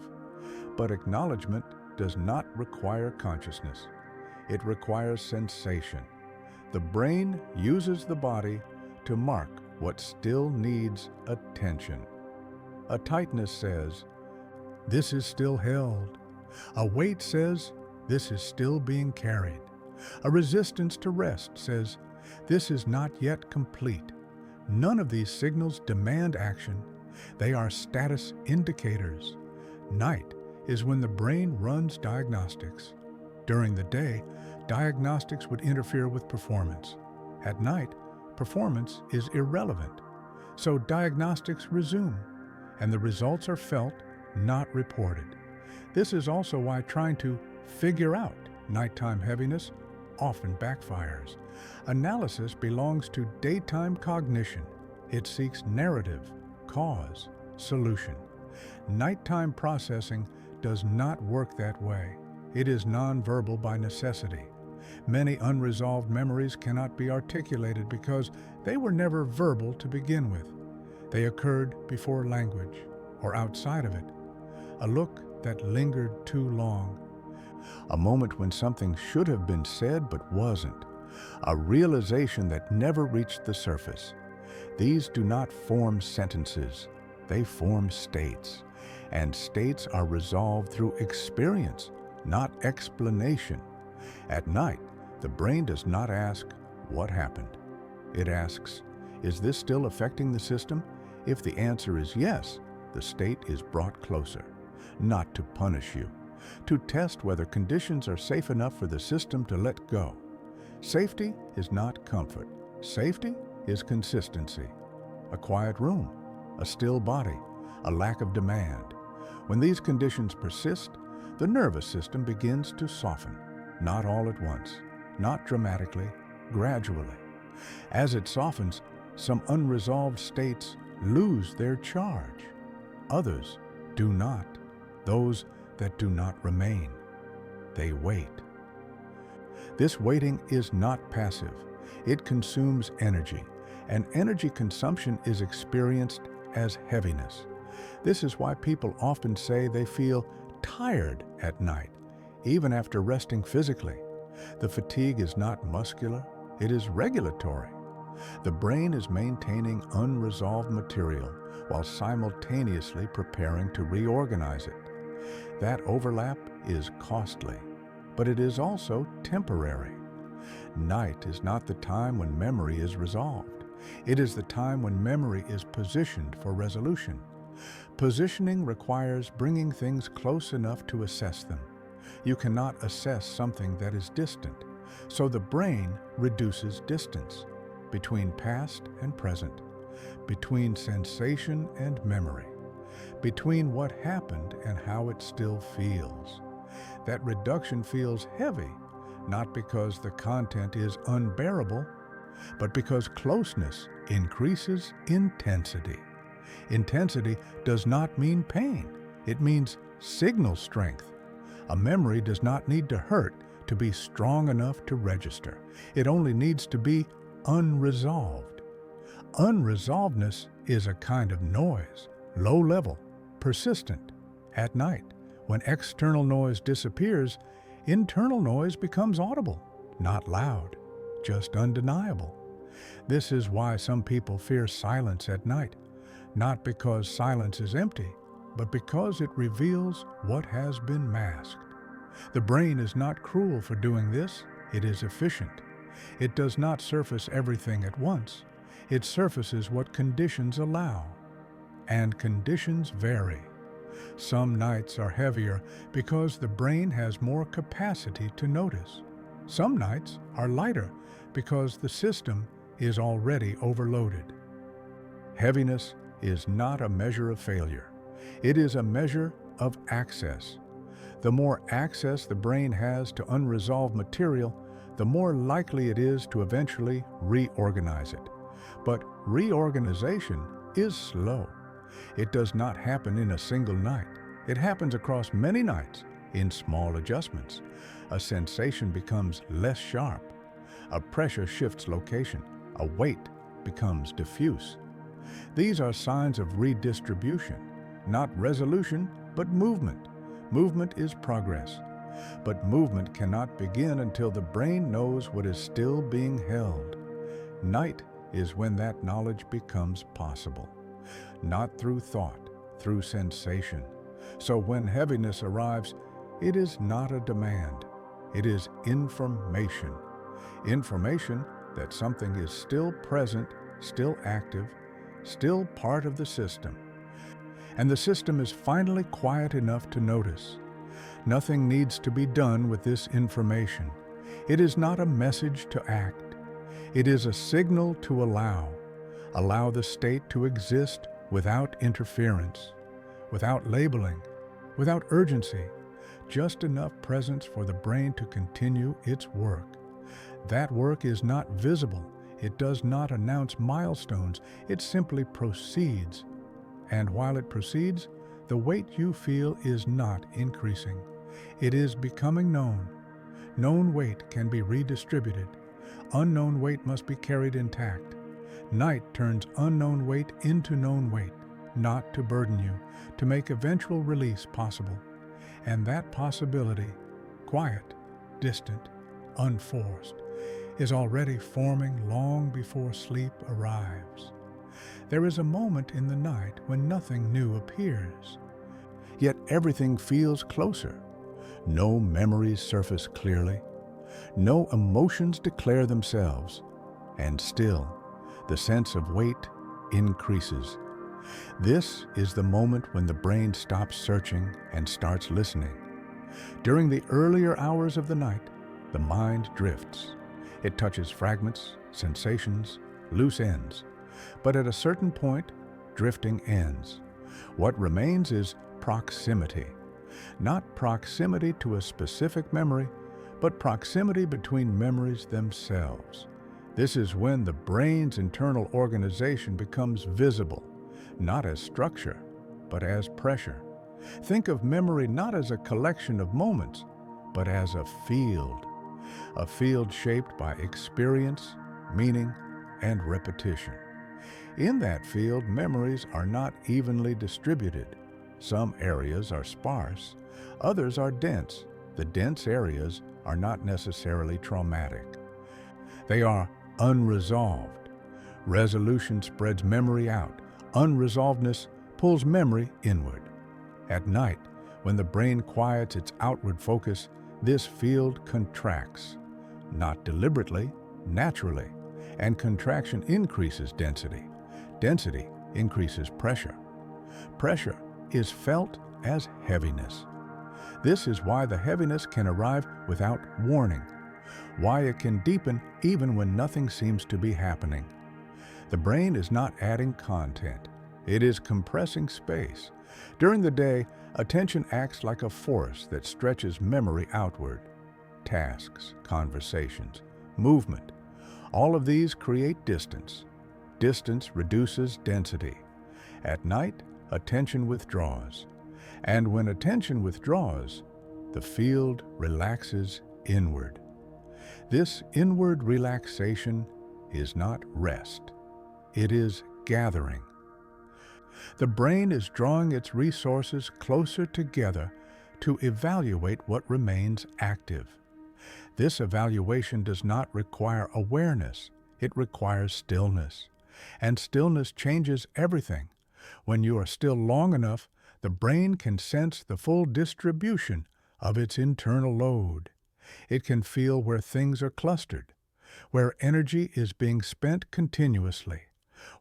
Speaker 1: But acknowledgement does not require consciousness. It requires sensation. The brain uses the body to mark what still needs attention. A tightness says, "This is still held." A weight says, "This is still being carried." A resistance to rest says, "This is not yet complete." None of these signals demand action. They are status indicators. Night is when the brain runs diagnostics. During the day, diagnostics would interfere with performance. At night, performance is irrelevant. So diagnostics resume, and the results are felt, not reported. This is also why trying to figure out nighttime heaviness often backfires. Analysis belongs to daytime cognition. It seeks narrative, cause, solution. Nighttime processing does not work that way. It is nonverbal by necessity. Many unresolved memories cannot be articulated because they were never verbal to begin with. They occurred before language, or outside of it. A look that lingered too long. A moment when something should have been said but wasn't. A realization that never reached the surface. These do not form sentences. They form states. And states are resolved through experience, not explanation. At night, the brain does not ask, "What happened?" It asks, "Is this still affecting the system?" If the answer is yes, the state is brought closer, not to punish you, to test whether conditions are safe enough for the system to let go. Safety is not comfort. Safety is consistency. A quiet room, a still body, a lack of demand. When these conditions persist, the nervous system begins to soften, not all at once, not dramatically, gradually. As it softens, some unresolved states lose their charge. Others do not. Those that do not remain, they wait. This waiting is not passive. It consumes energy, and energy consumption is experienced as heaviness. This is why people often say they feel tired at night, even after resting physically. The fatigue is not muscular, it is regulatory. The brain is maintaining unresolved material while simultaneously preparing to reorganize it. That overlap is costly, but it is also temporary. Night is not the time when memory is resolved. It is the time when memory is positioned for resolution. Positioning requires bringing things close enough to assess them. You cannot assess something that is distant, so the brain reduces distance between past and present, between sensation and memory, between what happened and how it still feels. That reduction feels heavy, not because the content is unbearable, but because closeness increases intensity. Intensity does not mean pain. It means signal strength. A memory does not need to hurt to be strong enough to register. It only needs to be unresolved. Unresolvedness is a kind of noise, low level, persistent. At night, when external noise disappears, internal noise becomes audible, not loud, just undeniable. This is why some people fear silence at night, not because silence is empty, but because it reveals what has been masked. The brain is not cruel for doing this, it is efficient. It does not surface everything at once. It surfaces what conditions allow. And conditions vary. Some nights are heavier because the brain has more capacity to notice. Some nights are lighter because the system is already overloaded. Heaviness is not a measure of failure. It is a measure of access. The more access the brain has to unresolved material, the more likely it is to eventually reorganize it. But reorganization is slow. It does not happen in a single night. It happens across many nights in small adjustments. A sensation becomes less sharp. A pressure shifts location. A weight becomes diffuse. These are signs of redistribution, not resolution, but movement. Movement is progress. But movement cannot begin until the brain knows what is still being held. Night is when that knowledge becomes possible. Not through thought, through sensation. So when heaviness arrives, it is not a demand. It is information. Information that something is still present, still active, still part of the system. And the system is finally quiet enough to notice. Nothing needs to be done with this information. It is not a message to act. It is a signal to allow the state to exist without interference, without labeling, without urgency, just enough presence for the brain to continue its work. That work is not visible. It does not announce milestones. It simply proceeds. And while it proceeds, the weight you feel is not increasing. It is becoming known. Known weight can be redistributed. Unknown weight must be carried intact. Night turns unknown weight into known weight, not to burden you, to make eventual release possible. And that possibility, quiet, distant, unforced, is already forming long before sleep arrives. There is a moment in the night when nothing new appears. Yet everything feels closer. No memories surface clearly. No emotions declare themselves. And still, the sense of weight increases. This is the moment when the brain stops searching and starts listening. During the earlier hours of the night, the mind drifts. It touches fragments, sensations, loose ends. But at a certain point, drifting ends. What remains is proximity. Not proximity to a specific memory, but proximity between memories themselves. This is when the brain's internal organization becomes visible, not as structure, but as pressure. Think of memory not as a collection of moments, but as a field shaped by experience, meaning, and repetition. In that field, memories are not evenly distributed. Some areas are sparse, others are dense. The dense areas are not necessarily traumatic. They are unresolved. Resolution spreads memory out. Unresolvedness pulls memory inward. At night, when the brain quiets its outward focus, this field contracts. Not deliberately, naturally. And contraction increases density. Density increases pressure. Pressure is felt as heaviness. This is why the heaviness can arrive without warning, why it can deepen even when nothing seems to be happening. The brain is not adding content, it is compressing space. During the day, attention acts like a force that stretches memory outward. Tasks, conversations, movement, all of these create distance. Distance reduces density. At night, attention withdraws. And when attention withdraws, the field relaxes inward. This inward relaxation is not rest. It is gathering. The brain is drawing its resources closer together to evaluate what remains active. This evaluation does not require awareness. It requires stillness. And stillness changes everything. When you are still long enough, the brain can sense the full distribution of its internal load. It can feel where things are clustered, where energy is being spent continuously,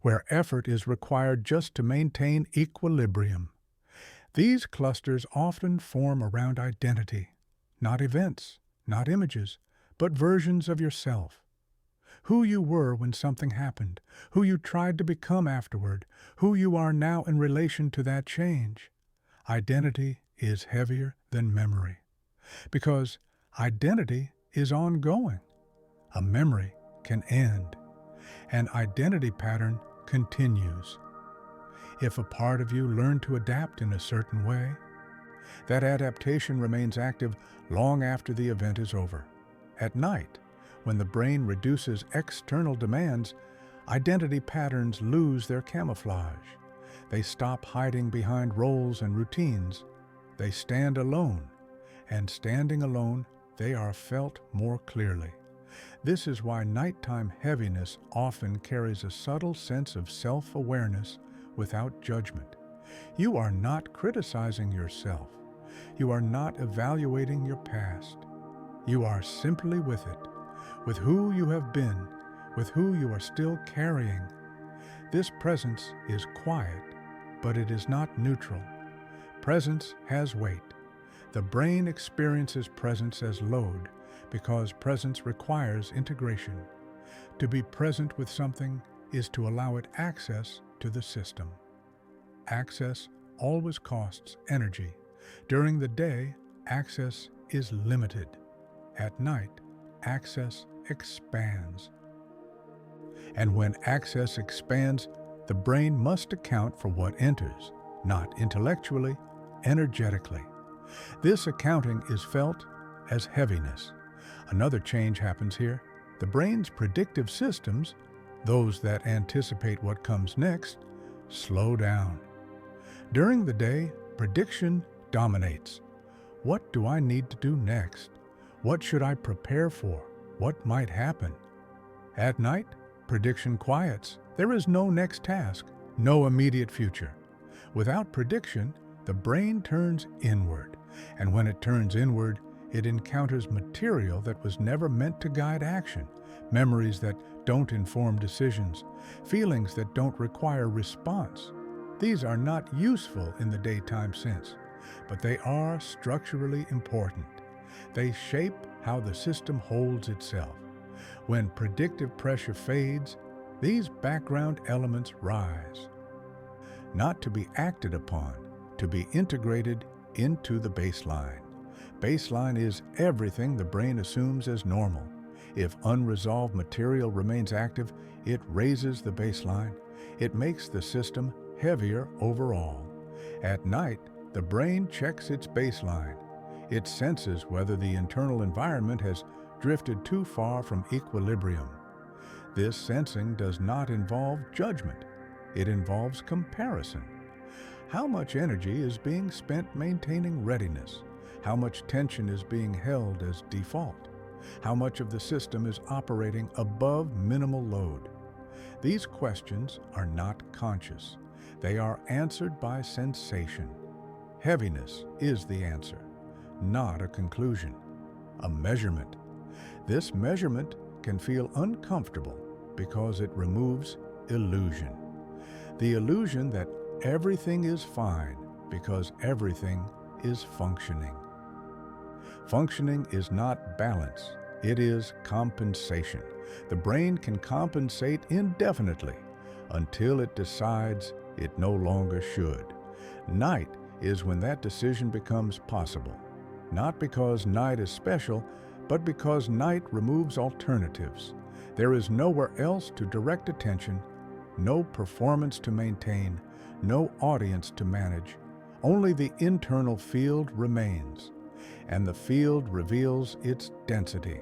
Speaker 1: where effort is required just to maintain equilibrium. These clusters often form around identity, not events, not images, but versions of yourself. Who you were when something happened, who you tried to become afterward, who you are now in relation to that change. Identity is heavier than memory, because identity is ongoing. A memory can end. An identity pattern continues. If a part of you learned to adapt in a certain way, that adaptation remains active long after the event is over. At night, when the brain reduces external demands, identity patterns lose their camouflage. They stop hiding behind roles and routines. They stand alone, and standing alone, they are felt more clearly. This is why nighttime heaviness often carries a subtle sense of self-awareness without judgment. You are not criticizing yourself. You are not evaluating your past. You are simply with it, with who you have been, with who you are still carrying. This presence is quiet, but it is not neutral. Presence has weight. The brain experiences presence as load because presence requires integration. To be present with something is to allow it access to the system. Access always costs energy. During the day, access is limited. At night, access expands. And when access expands, the brain must account for what enters, not intellectually, energetically. This accounting is felt as heaviness. Another change happens here. The brain's predictive systems, those that anticipate what comes next, slow down. During the day, prediction dominates. What do I need to do next? What should I prepare for? What might happen? At night, prediction quiets. There is no next task, no immediate future. Without prediction, the brain turns inward, and when it turns inward, it encounters material that was never meant to guide action, memories that don't inform decisions, feelings that don't require response. These are not useful in the daytime sense, but they are structurally important. They shape how the system holds itself. When predictive pressure fades, these background elements rise, not to be acted upon, to be integrated into the baseline. Baseline is everything the brain assumes as normal. If unresolved material remains active, it raises the baseline. It makes the system heavier overall. At night, the brain checks its baseline. It senses whether the internal environment has drifted too far from equilibrium. This sensing does not involve judgment. It involves comparison. How much energy is being spent maintaining readiness? How much tension is being held as default? How much of the system is operating above minimal load? These questions are not conscious. They are answered by sensation. Heaviness is the answer, not a conclusion, a measurement. This measurement can feel uncomfortable because it removes illusion. The illusion that everything is fine because everything is functioning. Functioning is not balance, it is compensation. The brain can compensate indefinitely until it decides it no longer should. Night is when that decision becomes possible, not because night is special, but because night removes alternatives. There is nowhere else to direct attention, no performance to maintain, no audience to manage. Only the internal field remains, and the field reveals its density.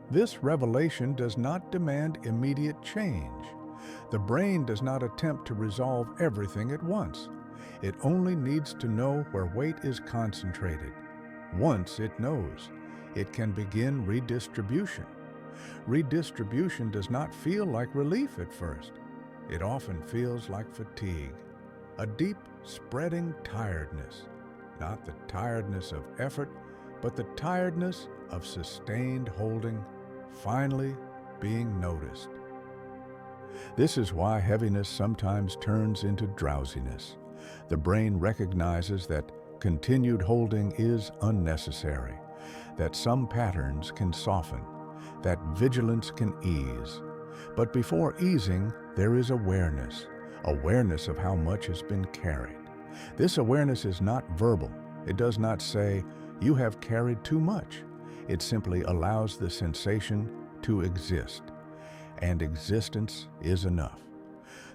Speaker 1: This revelation does not demand immediate change. The brain does not attempt to resolve everything at once. It only needs to know where weight is concentrated. Once it knows, it can begin redistribution. Redistribution does not feel like relief at first. It often feels like fatigue, a deep, spreading tiredness. Not the tiredness of effort, but the tiredness of sustained holding, finally being noticed. This is why heaviness sometimes turns into drowsiness. The brain recognizes that continued holding is unnecessary, that some patterns can soften, that vigilance can ease. But before easing, there is awareness, awareness of how much has been carried. This awareness is not verbal. It does not say, "You have carried too much." It simply allows the sensation to exist, and existence is enough.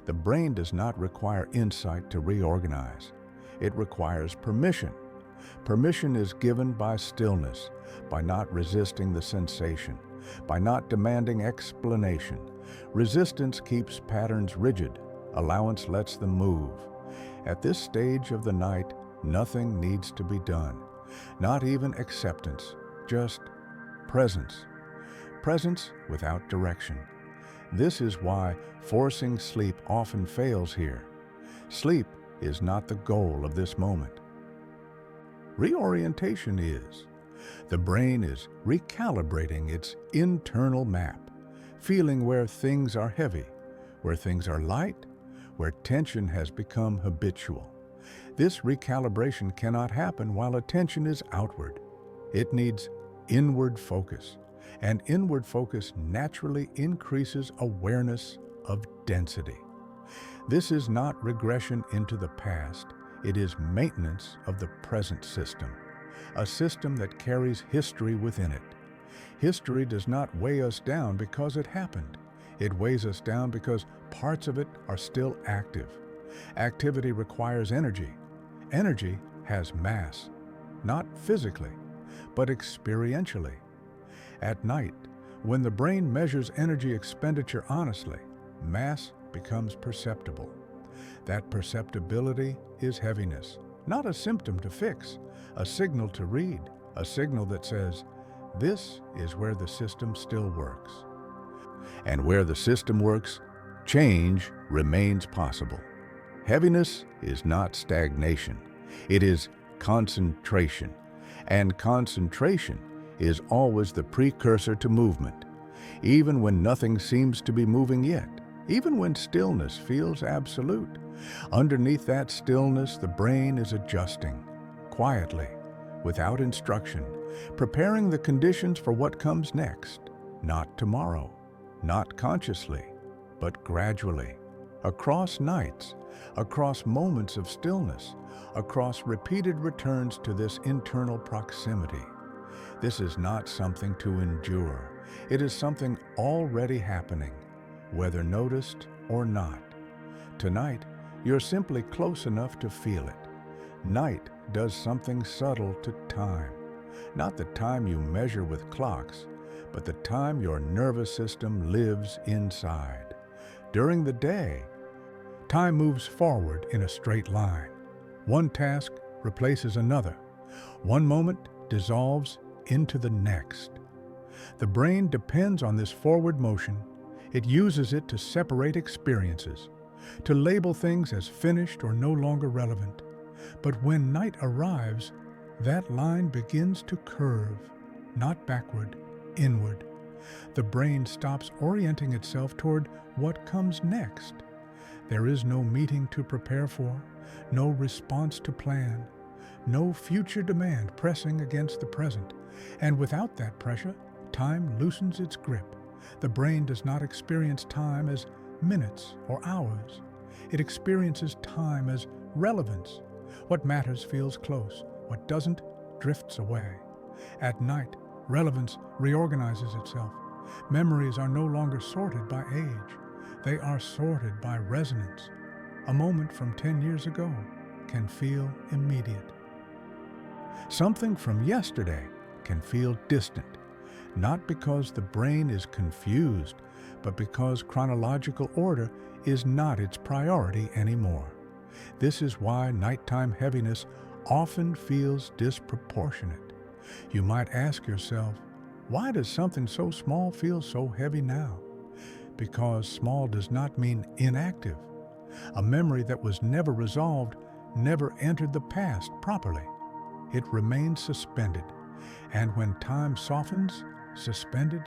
Speaker 1: The brain does not require insight to reorganize. It requires permission. Permission is given by stillness, by not resisting the sensation, by not demanding explanation. Resistance keeps patterns rigid. Allowance lets them move. At this stage of the night, nothing needs to be done. Not even acceptance, just presence. Presence without direction. This is why forcing sleep often fails here. Sleep is not the goal of this moment. Reorientation is. The brain is recalibrating its internal map, feeling where things are heavy, where things are light, where tension has become habitual. This recalibration cannot happen while attention is outward. It needs inward focus, and inward focus naturally increases awareness of density. This is not regression into the past, it is maintenance of the present system, a system that carries history within it. History does not weigh us down because it happened. It weighs us down because parts of it are still active. Activity requires energy. Energy has mass, not physically, but experientially. At night, when the brain measures energy expenditure honestly, mass becomes perceptible. That perceptibility is heaviness, not a symptom to fix, a signal to read, a signal that says, this is where the system still works. And where the system works, change remains possible. Heaviness is not stagnation, it is concentration. And concentration is always the precursor to movement. Even when nothing seems to be moving yet, even when stillness feels absolute, underneath that stillness the brain is adjusting, quietly, without instruction, preparing the conditions for what comes next. Not tomorrow, not consciously, but gradually, across nights, across moments of stillness, across repeated returns to this internal proximity. This is not something to endure. It is something already happening, whether noticed or not. Tonight, you're simply close enough to feel it. Night does something subtle to time. Not the time you measure with clocks, but the time your nervous system lives inside. During the day, time moves forward in a straight line. One task replaces another. One moment dissolves into the next. The brain depends on this forward motion. It uses it to separate experiences, to label things as finished or no longer relevant. But when night arrives, that line begins to curve, not backward, inward. The brain stops orienting itself toward what comes next. There is no meeting to prepare for, no response to plan, no future demand pressing against the present. And without that pressure, time loosens its grip. The brain does not experience time as minutes or hours. It experiences time as relevance. What matters feels close. What doesn't drifts away. At night, relevance reorganizes itself. Memories are no longer sorted by age. They are sorted by resonance. A moment from 10 years ago can feel immediate. Something from yesterday can feel distant, not because the brain is confused, but because chronological order is not its priority anymore. This is why nighttime heaviness often feels disproportionate. You might ask yourself, why does something so small feel so heavy now? Because small does not mean inactive. A memory that was never resolved never entered the past properly. It remains suspended. And when time softens, suspended,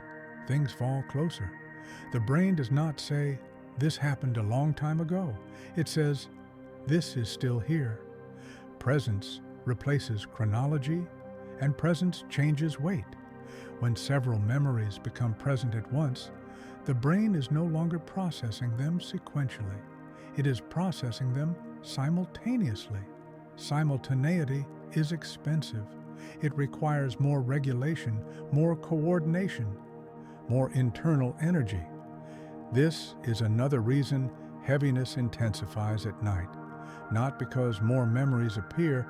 Speaker 1: things fall closer. The brain does not say, this happened a long time ago. It says, this is still here. Presence replaces chronology, and presence changes weight. When several memories become present at once, the brain is no longer processing them sequentially. It is processing them simultaneously. Simultaneity is expensive. It requires more regulation, more coordination, more internal energy. This is another reason heaviness intensifies at night, not because more memories appear,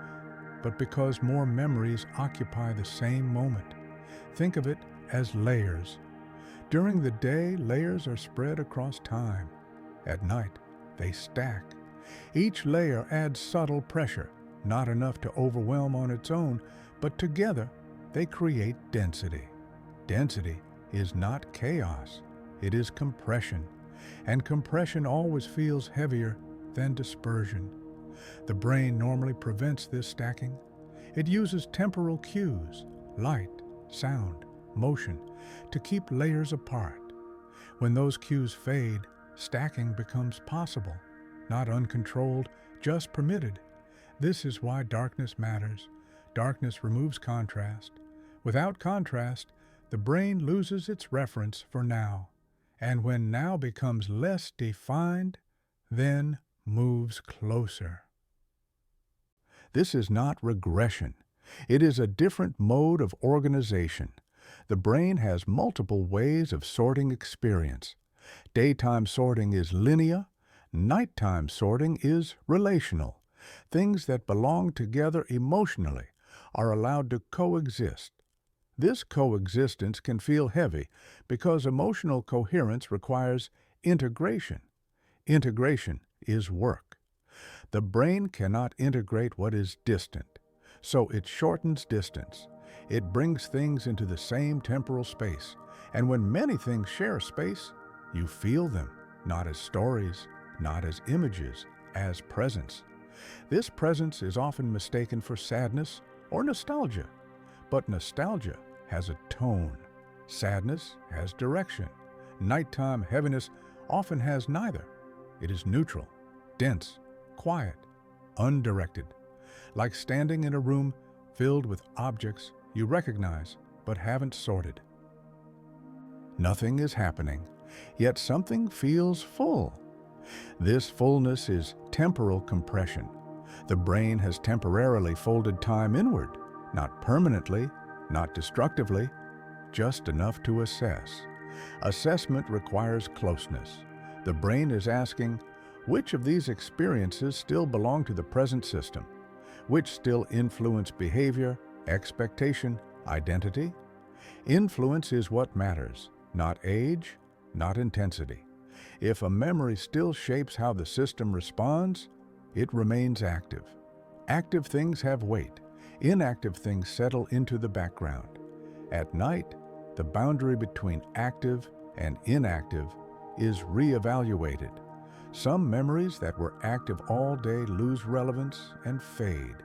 Speaker 1: but because more memories occupy the same moment. Think of it as layers. During the day, layers are spread across time. At night, they stack. Each layer adds subtle pressure, not enough to overwhelm on its own, but together they create density. Density is not chaos, it is compression, and compression always feels heavier than dispersion. The brain normally prevents this stacking. It uses temporal cues, light, sound, motion, to keep layers apart. When those cues fade, stacking becomes possible, not uncontrolled, just permitted. This is why darkness matters. Darkness removes contrast. Without contrast, the brain loses its reference for now. And when now becomes less defined, then moves closer. This is not regression. It is a different mode of organization. The brain has multiple ways of sorting experience. Daytime sorting is linear. Nighttime sorting is relational. Things that belong together emotionally are allowed to coexist. This coexistence can feel heavy because emotional coherence requires integration. Integration is work. The brain cannot integrate what is distant, so it shortens distance. It brings things into the same temporal space, and when many things share space, you feel them, not as stories, not as images, as presence. This presence is often mistaken for sadness or nostalgia, but nostalgia has a tone. Sadness has direction. Nighttime heaviness often has neither. It is neutral, dense, quiet, undirected, like standing in a room filled with objects you recognize but haven't sorted. Nothing is happening, yet something feels full. This fullness is temporal compression. The brain has temporarily folded time inward, not permanently, not destructively, just enough to assess. Assessment requires closeness. The brain is asking, which of these experiences still belong to the present system? Which still influence behavior, expectation, identity? Influence is what matters, not age, not intensity. If a memory still shapes how the system responds, it remains active. Active things have weight. Inactive things settle into the background. At night, the boundary between active and inactive is reevaluated. Some memories that were active all day lose relevance and fade.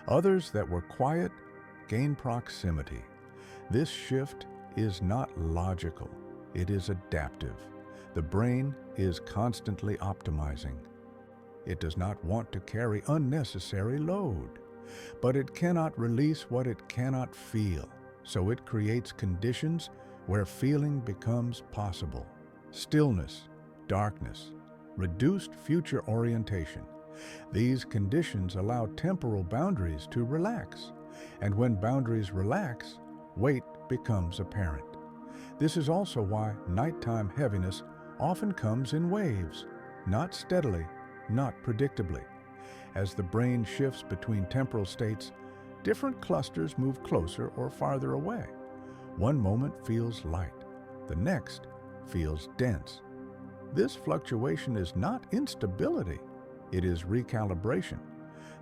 Speaker 1: Others that were quiet gain proximity. This shift is not logical, it is adaptive. The brain is constantly optimizing. It does not want to carry unnecessary load, but it cannot release what it cannot feel, so it creates conditions where feeling becomes possible. Stillness, darkness, reduced future orientation. These conditions allow temporal boundaries to relax, and when boundaries relax, weight becomes apparent. This is also why nighttime heaviness often comes in waves, not steadily, not predictably. As the brain shifts between temporal states, different clusters move closer or farther away. One moment feels light, the next feels dense. This fluctuation is not instability, it is recalibration.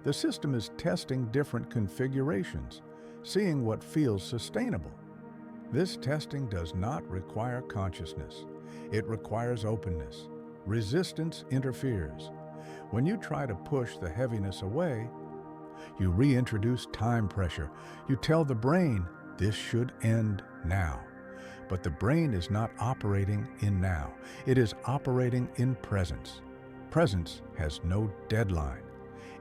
Speaker 1: The system is testing different configurations, seeing what feels sustainable. This testing does not require consciousness. It requires openness. Resistance interferes. When you try to push the heaviness away, you reintroduce time pressure. You tell the brain, this should end now. But the brain is not operating in now. It is operating in presence. Presence has no deadline.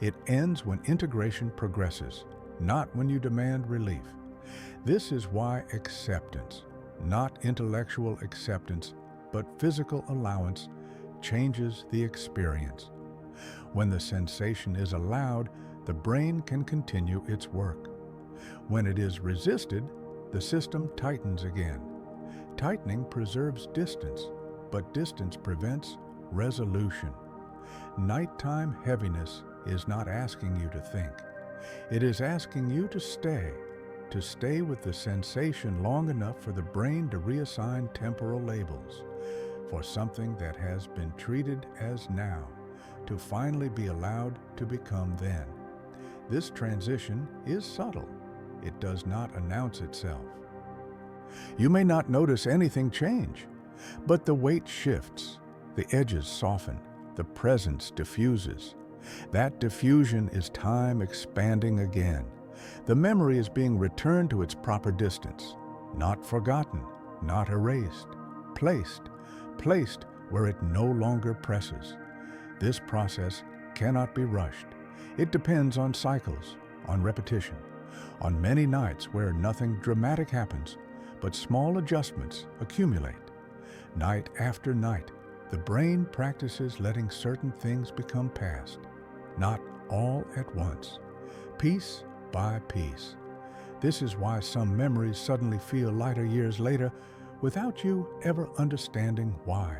Speaker 1: It ends when integration progresses, not when you demand relief. This is why acceptance, not intellectual acceptance, but physical allowance, changes the experience. When the sensation is allowed, the brain can continue its work. When it is resisted, the system tightens again. Tightening preserves distance, but distance prevents resolution. Nighttime heaviness is not asking you to think. It is asking you to stay with the sensation long enough for the brain to reassign temporal labels, for something that has been treated as now to finally be allowed to become then. This transition is subtle. It does not announce itself. You may not notice anything change, but the weight shifts, the edges soften, the presence diffuses. That diffusion is time expanding again. The memory is being returned to its proper distance, not forgotten, not erased, placed where it no longer presses. This process cannot be rushed. It depends on cycles, on repetition, on many nights where nothing dramatic happens, but small adjustments accumulate. Night after night, the brain practices letting certain things become past, not all at once, piece by piece. This is why some memories suddenly feel lighter years later without you ever understanding why.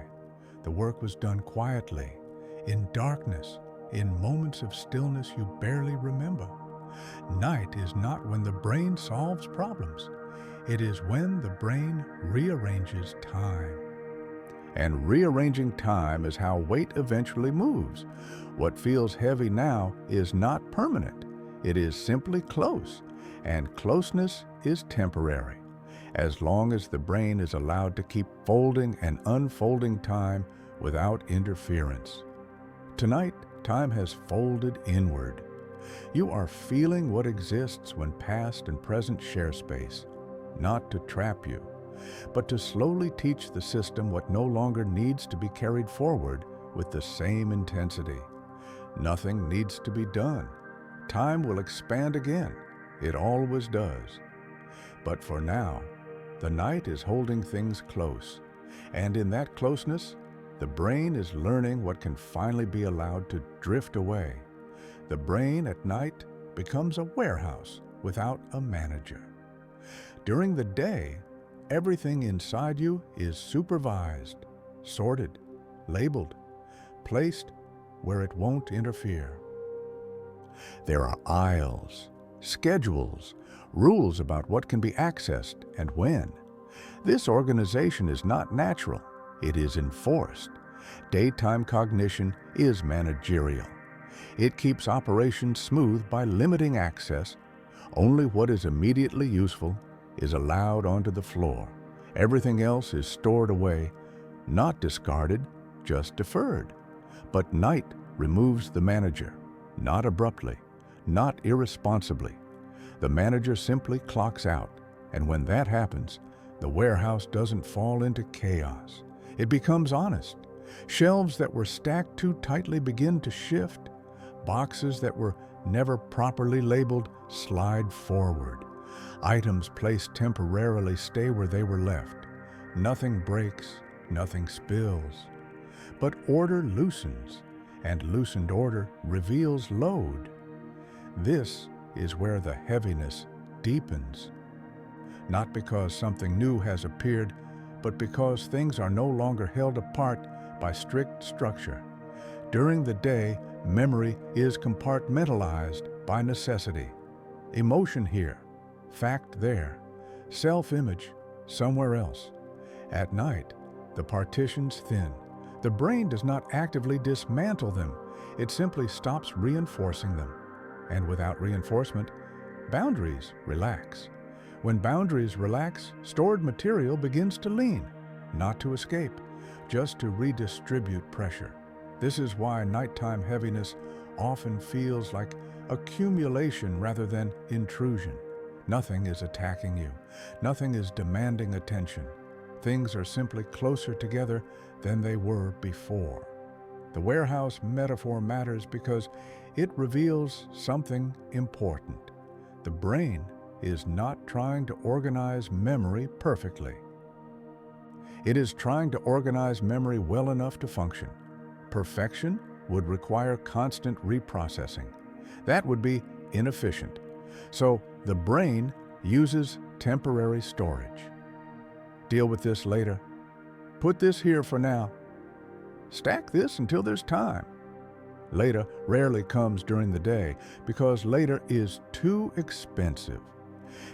Speaker 1: The work was done quietly, in darkness, in moments of stillness you barely remember. Night is not when the brain solves problems. It is when the brain rearranges time. And rearranging time is how weight eventually moves. What feels heavy now is not permanent. It is simply close, and closeness is temporary. As long as the brain is allowed to keep folding and unfolding time without interference. Tonight, time has folded inward. You are feeling what exists when past and present share space, not to trap you, but to slowly teach the system what no longer needs to be carried forward with the same intensity. Nothing needs to be done. Time will expand again. It always does. But for now, The night is holding things close, and in that closeness, the brain is learning what can finally be allowed to drift away. The brain at night becomes a warehouse without a manager. During the day, everything inside you is supervised, sorted, labeled, placed where it won't interfere. There are aisles, schedules, rules about what can be accessed and when. This organization is not natural, it is enforced. Daytime cognition is managerial. It keeps operations smooth by limiting access. Only what is immediately useful is allowed onto the floor. Everything else is stored away, not discarded, just deferred. But night removes the manager, not abruptly, not irresponsibly. The manager simply clocks out, and when that happens, the warehouse doesn't fall into chaos. It becomes honest. Shelves that were stacked too tightly begin to shift. Boxes that were never properly labeled slide forward. Items placed temporarily stay where they were left. Nothing breaks, nothing spills. But order loosens, and loosened order reveals load. This is where the heaviness deepens. Not because something new has appeared, but because things are no longer held apart by strict structure. During the day, memory is compartmentalized by necessity. Emotion here, fact there, self-image somewhere else. At night, the partitions thin. The brain does not actively dismantle them. It simply stops reinforcing them. And without reinforcement, boundaries relax. When boundaries relax, stored material begins to lean, not to escape, just to redistribute pressure. This is why nighttime heaviness often feels like accumulation rather than intrusion. Nothing is attacking you. Nothing is demanding attention. Things are simply closer together than they were before. The warehouse metaphor matters because it reveals something important. The brain is not trying to organize memory perfectly. It is trying to organize memory well enough to function. Perfection would require constant reprocessing. That would be inefficient. So the brain uses temporary storage. Deal with this later. Put this here for now. Stack this until there's time. Later rarely comes during the day because later is too expensive.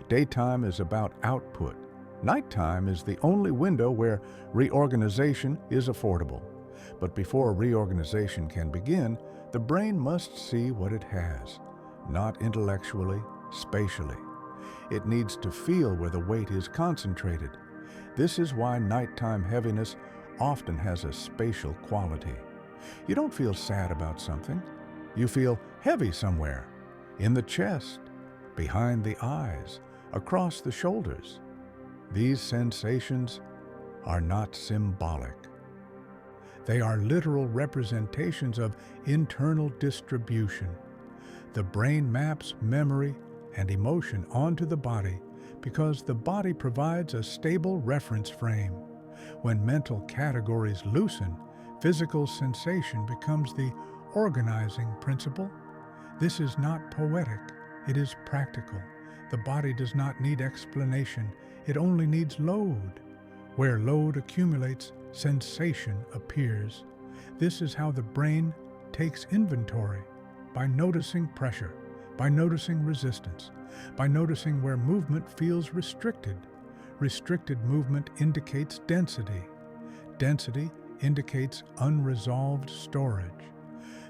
Speaker 1: Daytime is about output. Nighttime is the only window where reorganization is affordable. But before reorganization can begin, the brain must see what it has, not intellectually, spatially. It needs to feel where the weight is concentrated. This is why nighttime heaviness often has a spatial quality. You don't feel sad about something. You feel heavy somewhere, in the chest, behind the eyes, across the shoulders. These sensations are not symbolic. They are literal representations of internal distribution. The brain maps memory and emotion onto the body because the body provides a stable reference frame. When mental categories loosen, physical sensation becomes the organizing principle. This is not poetic, it is practical. The body does not need explanation, it only needs load. Where load accumulates, sensation appears. This is how the brain takes inventory, by noticing pressure, by noticing resistance, by noticing where movement feels restricted. Restricted movement indicates density. Density indicates unresolved storage.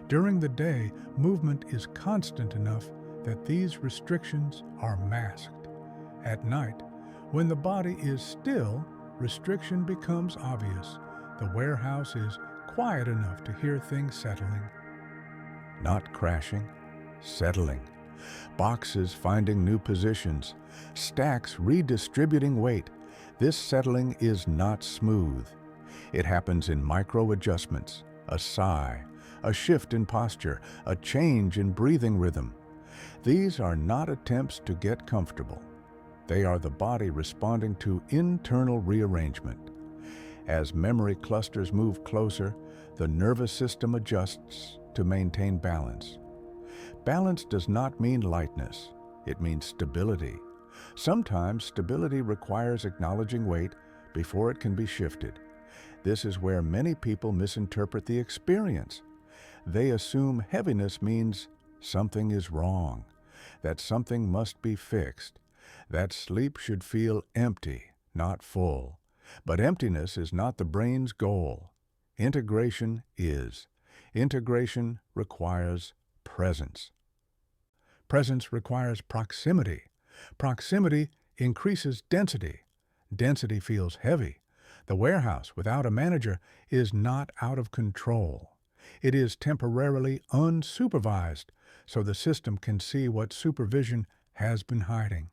Speaker 1: During the day, movement is constant enough that these restrictions are masked. At night, when the body is still, restriction becomes obvious. The warehouse is quiet enough to hear things settling. Not crashing, settling. Boxes finding new positions, stacks redistributing weight. This settling is not smooth. It happens in micro-adjustments, a sigh, a shift in posture, a change in breathing rhythm. These are not attempts to get comfortable. They are the body responding to internal rearrangement. As memory clusters move closer, the nervous system adjusts to maintain balance. Balance does not mean lightness. It means stability. Sometimes stability requires acknowledging weight before it can be shifted. This is where many people misinterpret the experience. They assume heaviness means something is wrong, that something must be fixed, that sleep should feel empty, not full. But emptiness is not the brain's goal. Integration is. Integration requires presence. Presence requires proximity. Proximity increases density. Density feels heavy. The warehouse without a manager is not out of control. It is temporarily unsupervised, so the system can see what supervision has been hiding.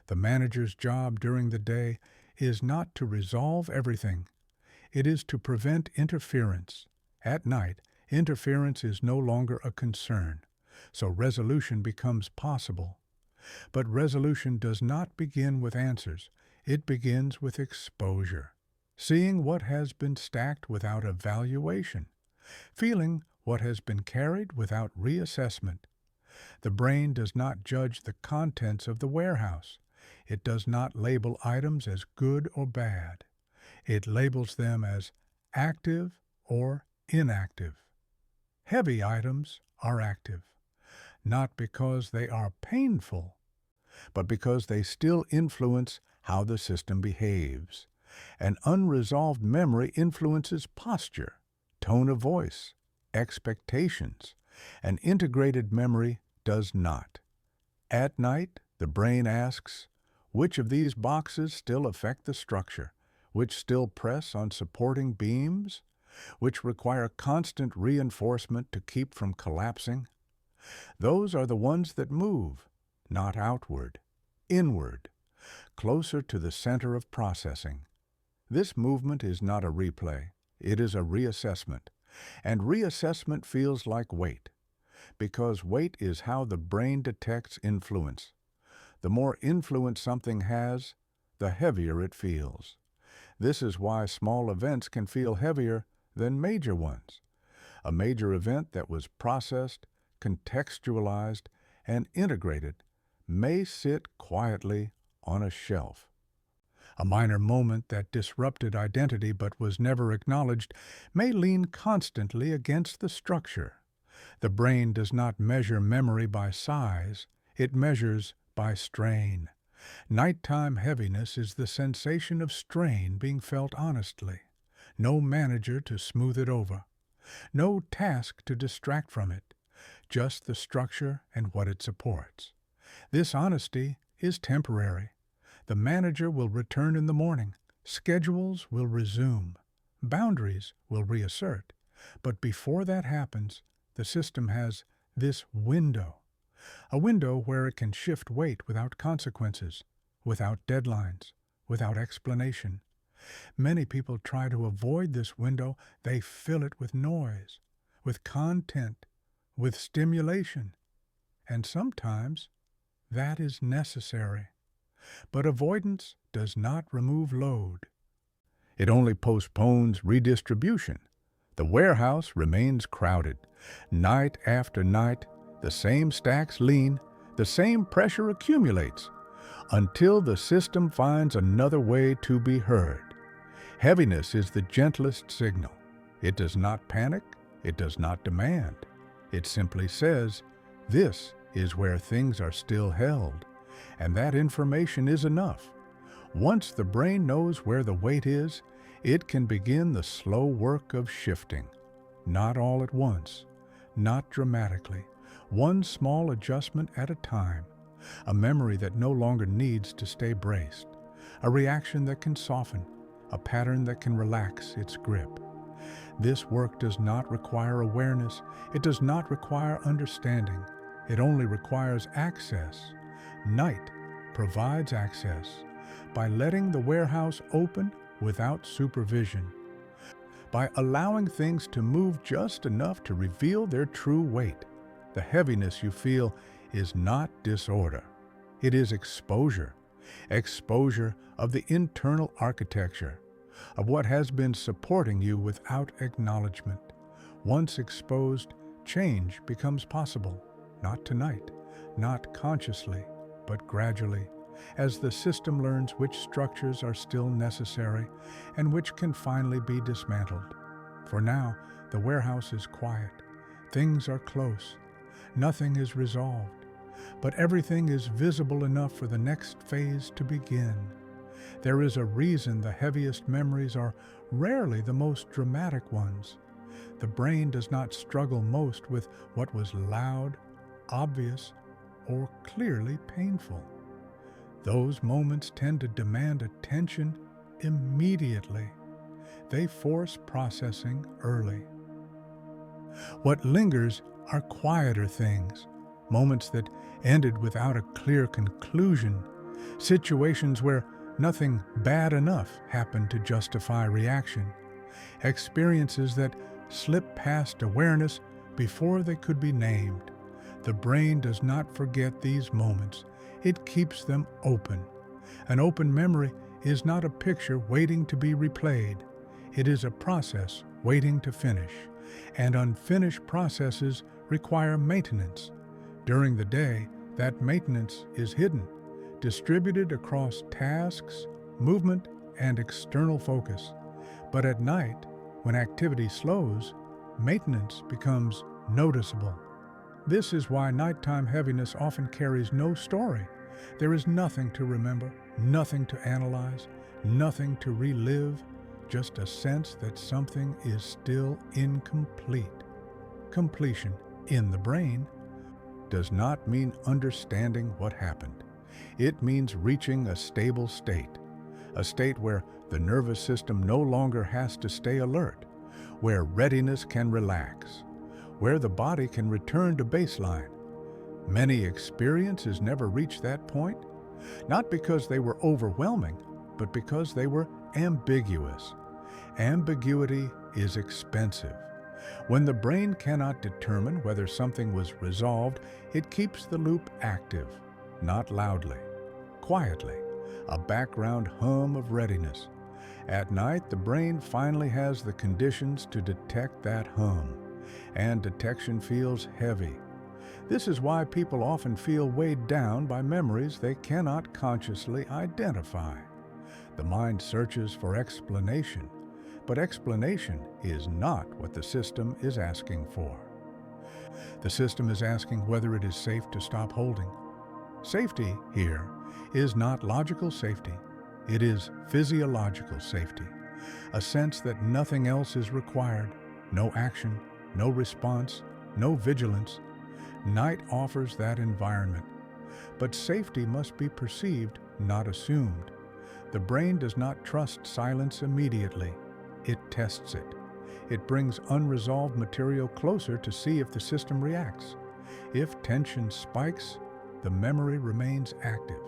Speaker 1: The manager's job during the day is not to resolve everything. It is to prevent interference. At night, interference is no longer a concern, so resolution becomes possible. But resolution does not begin with answers. It begins with exposure, seeing what has been stacked without evaluation, feeling what has been carried without reassessment. The brain does not judge the contents of the warehouse. It does not label items as good or bad. It labels them as active or inactive. Heavy items are active, not because they are painful, but because they still influence how the system behaves. An unresolved memory influences posture, tone of voice, expectations. An integrated memory does not. At night, the brain asks, which of these boxes still affect the structure? Which still press on supporting beams? Which require constant reinforcement to keep from collapsing? Those are the ones that move, not outward, inward, closer to the center of processing. This movement is not a replay, it is a reassessment. And reassessment feels like weight, because weight is how the brain detects influence. The more influence something has, the heavier it feels. This is why small events can feel heavier than major ones. A major event that was processed, contextualized, and integrated may sit quietly on a shelf. A minor moment that disrupted identity but was never acknowledged may lean constantly against the structure. The brain does not measure memory by size, it measures by strain. Nighttime heaviness is the sensation of strain being felt honestly. No manager to smooth it over. No task to distract from it. Just the structure and what it supports. This honesty is temporary. The manager will return in the morning. Schedules will resume. Boundaries will reassert. But before that happens, the system has this window. A window where it can shift weight without consequences, without deadlines, without explanation. Many people try to avoid this window. They fill it with noise, with content, with stimulation. And sometimes that is necessary. But avoidance does not remove load. It only postpones redistribution. The warehouse remains crowded. Night after night, the same stacks lean, the same pressure accumulates, until the system finds another way to be heard. Heaviness is the gentlest signal. It does not panic, it does not demand. It simply says, this is where things are still held. And that information is enough. Once the brain knows where the weight is, it can begin the slow work of shifting. Not all at once, not dramatically, one small adjustment at a time. A memory that no longer needs to stay braced. A reaction that can soften, a pattern that can relax its grip. This work does not require awareness. It does not require understanding. It only requires access. Night provides access by letting the warehouse open without supervision, by allowing things to move just enough to reveal their true weight. The heaviness you feel is not disorder. It is exposure. exposure of the internal architecture, of what has been supporting you without acknowledgement. Once exposed, change becomes possible, not tonight, not consciously, but gradually, as the system learns which structures are still necessary and which can finally be dismantled. For now, the warehouse is quiet. Things are close. Nothing is resolved, but everything is visible enough for the next phase to begin. There is a reason the heaviest memories are rarely the most dramatic ones. The brain does not struggle most with what was loud, obvious, or clearly painful. Those moments tend to demand attention immediately. They force processing early. What lingers are quieter things, moments that ended without a clear conclusion, situations where nothing bad enough happened to justify reaction, experiences that slip past awareness before they could be named. The brain does not forget these moments. It keeps them open. An open memory is not a picture waiting to be replayed. It is a process waiting to finish, and unfinished processes require maintenance. During the day, that maintenance is hidden, distributed across tasks, movement, and external focus. But at night, when activity slows, maintenance becomes noticeable. This is why nighttime heaviness often carries no story. There is nothing to remember, nothing to analyze, nothing to relive, just a sense that something is still incomplete. Completion in the brain does not mean understanding what happened. It means reaching a stable state, a state where the nervous system no longer has to stay alert, where readiness can relax, where the body can return to baseline. Many experiences never reach that point, not because they were overwhelming, but because they were ambiguous. Ambiguity is expensive. When the brain cannot determine whether something was resolved, it keeps the loop active, not loudly, quietly, a background hum of readiness. At night, the brain finally has the conditions to detect that hum, and detection feels heavy. This is why people often feel weighed down by memories they cannot consciously identify. The mind searches for explanation, but explanation is not what the system is asking for. The system is asking whether it is safe to stop holding. Safety here is not logical safety. It is physiological safety, a sense that nothing else is required, no action, no response, no vigilance. Night offers that environment. But safety must be perceived, not assumed. The brain does not trust silence immediately. It tests it. It brings unresolved material closer to see if the system reacts. If tension spikes, the memory remains active.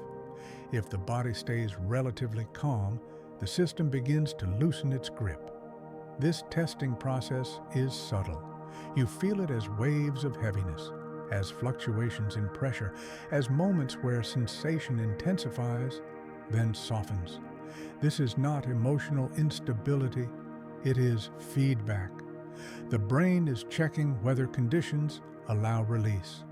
Speaker 1: If the body stays relatively calm, the system begins to loosen its grip. This testing process is subtle. You feel it as waves of heaviness, as fluctuations in pressure, as moments where sensation intensifies, then softens. This is not emotional instability, it is feedback. The brain is checking whether conditions allow release.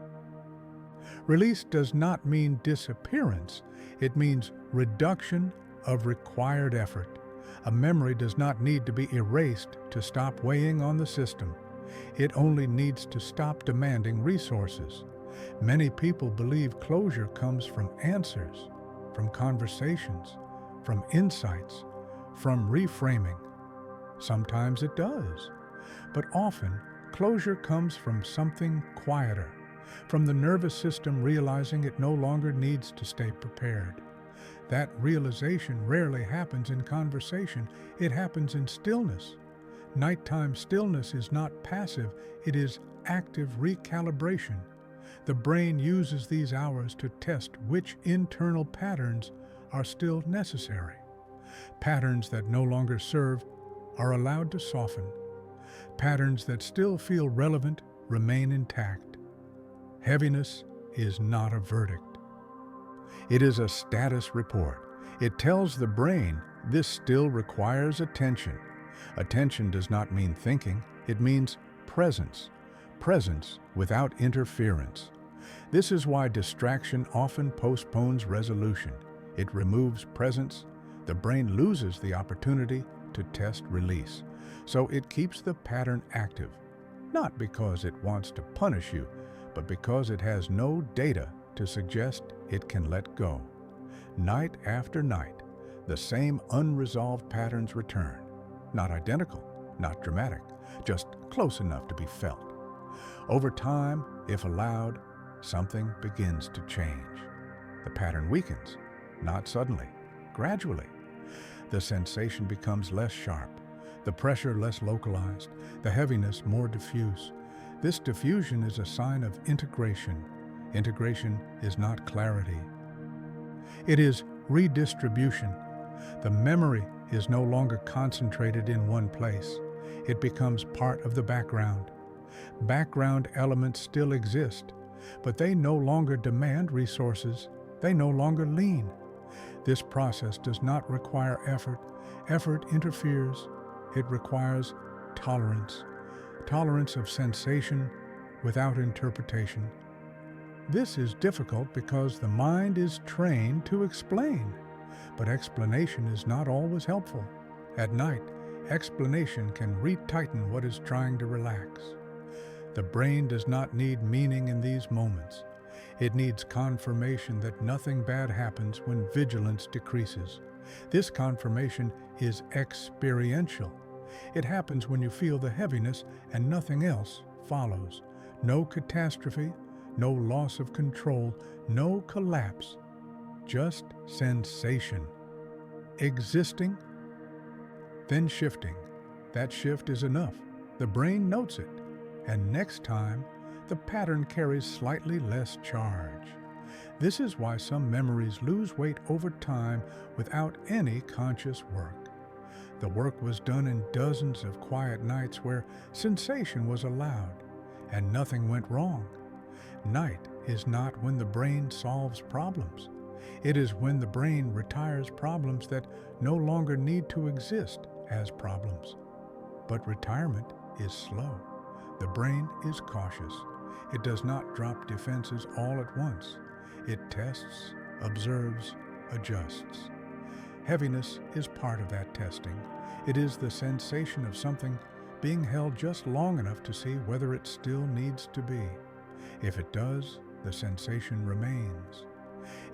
Speaker 1: Release does not mean disappearance, it means reduction of required effort. A memory does not need to be erased to stop weighing on the system. It only needs to stop demanding resources. Many people believe closure comes from answers, from conversations, from insights, from reframing. Sometimes it does, but often closure comes from something quieter, from the nervous system realizing it no longer needs to stay prepared. That realization rarely happens in conversation, it happens in stillness. Nighttime stillness is not passive, it is active recalibration. The brain uses these hours to test which internal patterns are still necessary. Patterns that no longer serve are allowed to soften. Patterns that still feel relevant remain intact. Heaviness is not a verdict. It is a status report. It tells the brain this still requires attention. Attention does not mean thinking, it means presence. Presence without interference. This is why distraction often postpones resolution. It removes presence. The brain loses the opportunity to test release. So it keeps the pattern active, not because it wants to punish you, but because it has no data to suggest it can let go. Night after night, the same unresolved patterns return. Not identical, not dramatic, just close enough to be felt. Over time, if allowed, something begins to change. The pattern weakens, not suddenly, gradually. The sensation becomes less sharp, the pressure less localized, the heaviness more diffuse. This diffusion is a sign of integration. Integration is not clarity. It is redistribution. The memory is no longer concentrated in one place. It becomes part of the background. Background elements still exist, but they no longer demand resources. They no longer lean. This process does not require effort. Effort interferes. It requires tolerance. Tolerance of sensation without interpretation. This is difficult because the mind is trained to explain, but explanation is not always helpful. At night, explanation can retighten what is trying to relax. The brain does not need meaning in these moments. It needs confirmation that nothing bad happens when vigilance decreases. This confirmation is experiential. It happens when you feel the heaviness and nothing else follows. No catastrophe, no loss of control, no collapse. Just sensation. Existing, then shifting. That shift is enough. The brain notes it, and next time, the pattern carries slightly less charge. This is why some memories lose weight over time without any conscious work. The work was done in dozens of quiet nights where sensation was allowed and nothing went wrong. Night is not when the brain solves problems. It is when the brain retires problems that no longer need to exist as problems. But retirement is slow. The brain is cautious. It does not drop defenses all at once. It tests, observes, adjusts. Heaviness is part of that testing. It is the sensation of something being held just long enough to see whether it still needs to be. If it does, the sensation remains.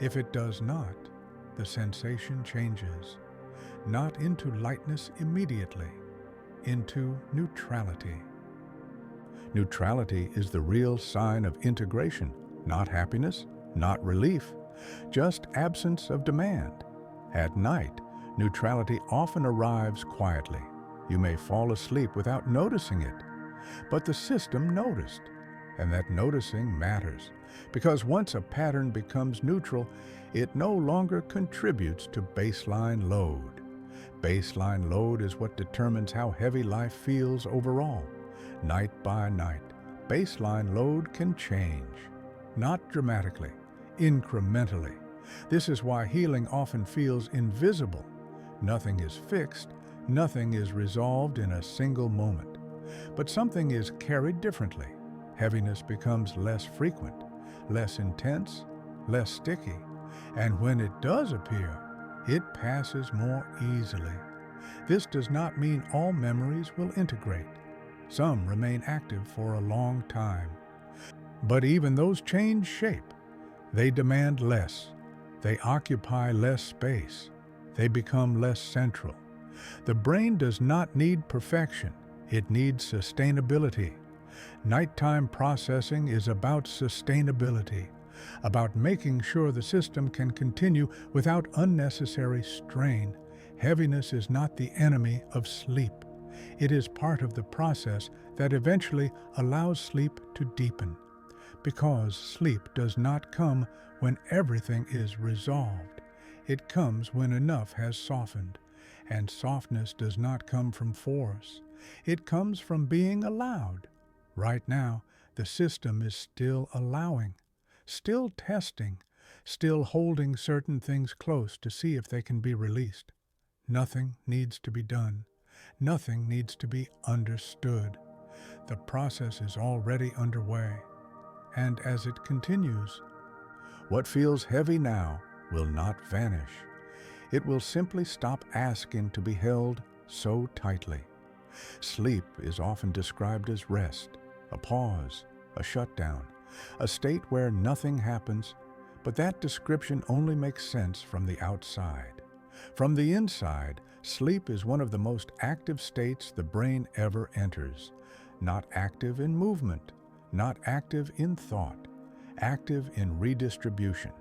Speaker 1: If it does not, the sensation changes, not into lightness immediately, into neutrality. Neutrality is the real sign of integration, not happiness, not relief, just absence of demand. At night, neutrality often arrives quietly. You may fall asleep without noticing it, but the system noticed, and that noticing matters, because once a pattern becomes neutral, it no longer contributes to baseline load. Baseline load is what determines how heavy life feels overall. Night by night, baseline load can change, not dramatically, incrementally. This is why healing often feels invisible. Nothing is fixed, nothing is resolved in a single moment. But something is carried differently. Heaviness becomes less frequent, less intense, less sticky. And when it does appear, it passes more easily. This does not mean all memories will integrate. Some remain active for a long time. But even those change shape. They demand less. They occupy less space. They become less central. The brain does not need perfection. It needs sustainability. Nighttime processing is about sustainability, about making sure the system can continue without unnecessary strain. Heaviness is not the enemy of sleep. It is part of the process that eventually allows sleep to deepen. Because sleep does not come when everything is resolved. It comes when enough has softened. And softness does not come from force. It comes from being allowed. Right now, the system is still allowing, still testing, still holding certain things close to see if they can be released. Nothing needs to be done. Nothing needs to be understood. The process is already underway. And as it continues, what feels heavy now will not vanish. It will simply stop asking to be held so tightly. Sleep is often described as rest, a pause, a shutdown, a state where nothing happens, but that description only makes sense from the outside. From the inside, sleep is one of the most active states the brain ever enters. Not active in movement, not active in thought, active in redistribution.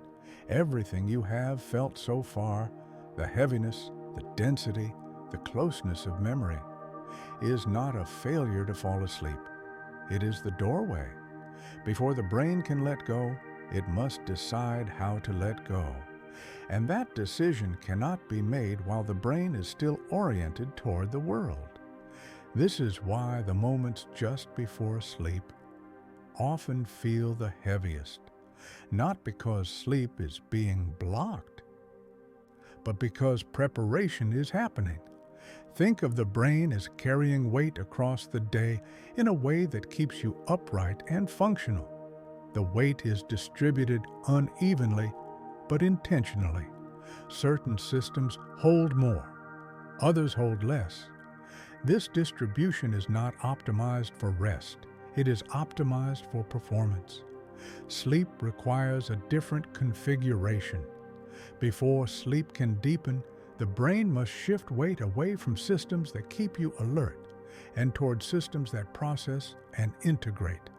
Speaker 1: Everything you have felt so far, the heaviness, the density, the closeness of memory, is not a failure to fall asleep. It is the doorway. Before the brain can let go, it must decide how to let go. And that decision cannot be made while the brain is still oriented toward the world. This is why the moments just before sleep often feel the heaviest, not because sleep is being blocked, but because preparation is happening. Think of the brain as carrying weight across the day in a way that keeps you upright and functional. The weight is distributed unevenly, but intentionally. Certain systems hold more, others hold less. This distribution is not optimized for rest. It is optimized for performance. Sleep requires a different configuration. Before sleep can deepen, the brain must shift weight away from systems that keep you alert and toward systems that process and integrate.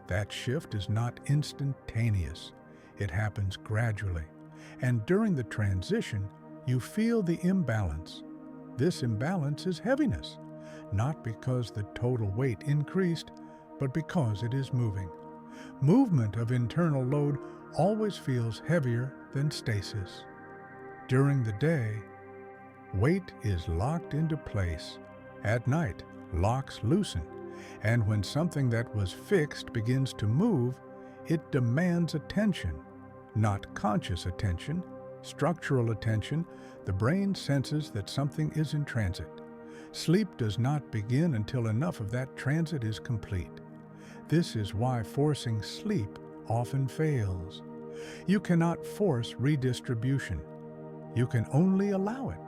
Speaker 1: That shift is not instantaneous. It happens gradually. And during the transition, you feel the imbalance. This imbalance is heaviness, not because the total weight increased, but because it is moving. Movement of internal load always feels heavier than stasis. During the day, weight is locked into place. At night, locks loosen. And when something that was fixed begins to move, it demands attention, not conscious attention, structural attention. The brain senses that something is in transit. Sleep does not begin until enough of that transit is complete. This is why forcing sleep often fails. You cannot force redistribution. You can only allow it.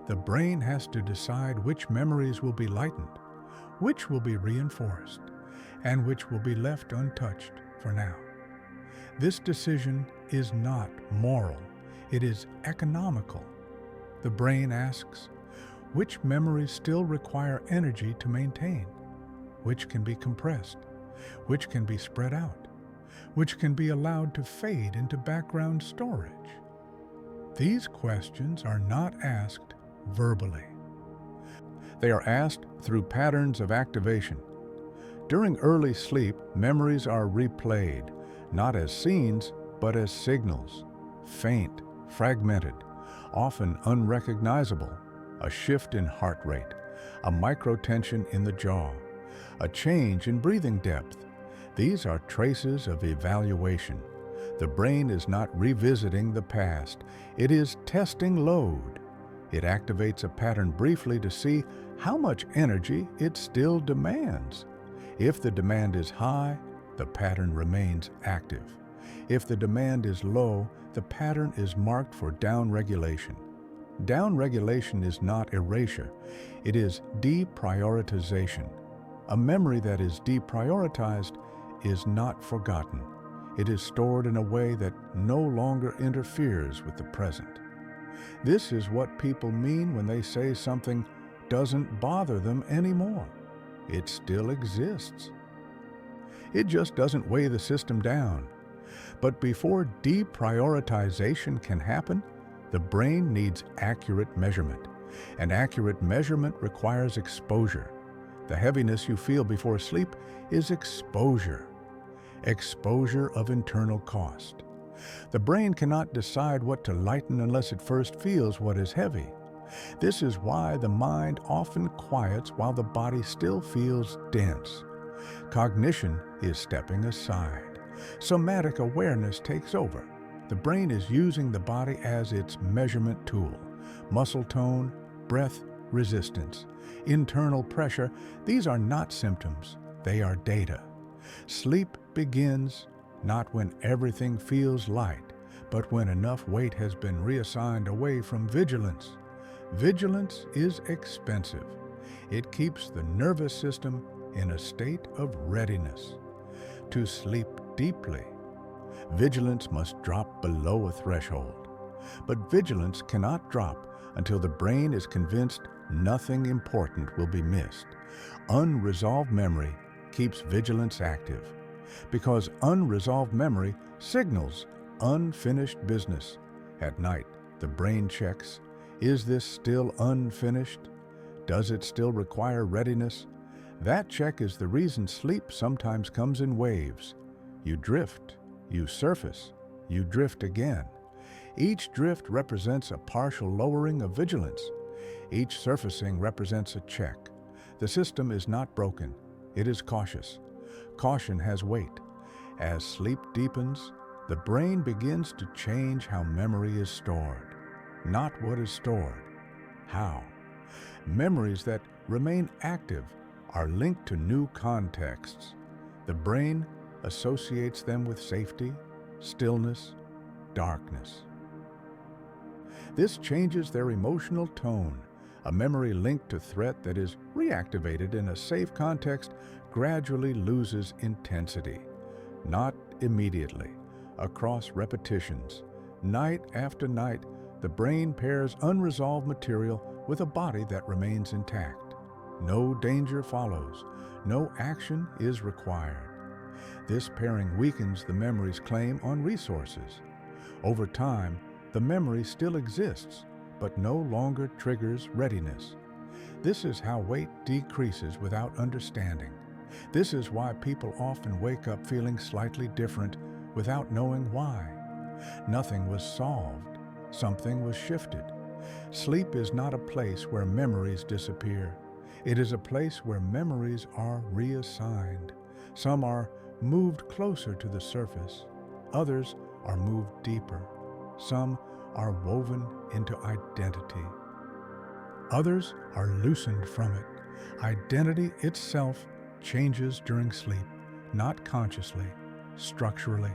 Speaker 1: The brain has to decide which memories will be lightened, which will be reinforced, and which will be left untouched for now. This decision is not moral. It is economical. The brain asks, which memories still require energy to maintain? Which can be compressed? Which can be spread out? Which can be allowed to fade into background storage? These questions are not asked verbally. They are asked through patterns of activation. During early sleep, memories are replayed, not as scenes, but as signals, faint, fragmented, often unrecognizable, a shift in heart rate, a microtension in the jaw, a change in breathing depth. These are traces of evaluation. The brain is not revisiting the past, it is testing load. It activates a pattern briefly to see how much energy it still demands. If the demand is high, the pattern remains active. If the demand is low, the pattern is marked for downregulation. Downregulation is not erasure, it is deprioritization. A memory that is deprioritized is not forgotten. It is stored in a way that no longer interferes with the present. This is what people mean when they say something doesn't bother them anymore. It still exists. It just doesn't weigh the system down. But before deprioritization can happen, the brain needs accurate measurement. And accurate measurement requires exposure. The heaviness you feel before sleep is exposure. Exposure of internal cost. The brain cannot decide what to lighten unless it first feels what is heavy. This is why the mind often quiets while the body still feels dense. Cognition is stepping aside. Somatic awareness takes over. The brain is using the body as its measurement tool. Muscle tone, breath, resistance, internal pressure, these are not symptoms, they are data. Sleep begins not when everything feels light, but when enough weight has been reassigned away from vigilance. Vigilance is expensive. It keeps the nervous system in a state of readiness. To sleep deeply, vigilance must drop below a threshold. But vigilance cannot drop until the brain is convinced nothing important will be missed. Unresolved memory keeps vigilance active, because unresolved memory signals unfinished business. At night, the brain checks, is this still unfinished? Does it still require readiness? That check is the reason sleep sometimes comes in waves. You drift, you surface, you drift again. Each drift represents a partial lowering of vigilance. Each surfacing represents a check. The system is not broken, it is cautious. Caution has weight. As sleep deepens, the brain begins to change how memory is stored. Not what is stored, how. Memories that remain active are linked to new contexts. The brain associates them with safety, stillness, darkness. This changes their emotional tone. A memory linked to threat that is reactivated in a safe context gradually loses intensity. Not immediately, across repetitions. Night after night, the brain pairs unresolved material with a body that remains intact. No danger follows. No action is required. This pairing weakens the memory's claim on resources. Over time, the memory still exists, but no longer triggers readiness. This is how weight decreases without understanding. This is why people often wake up feeling slightly different without knowing why. Nothing was solved. Something was shifted. Sleep is not a place where memories disappear. It is a place where memories are reassigned. Some are moved closer to the surface. Others are moved deeper. Some are woven into identity. Others are loosened from it. Identity itself changes during sleep, not consciously, structurally.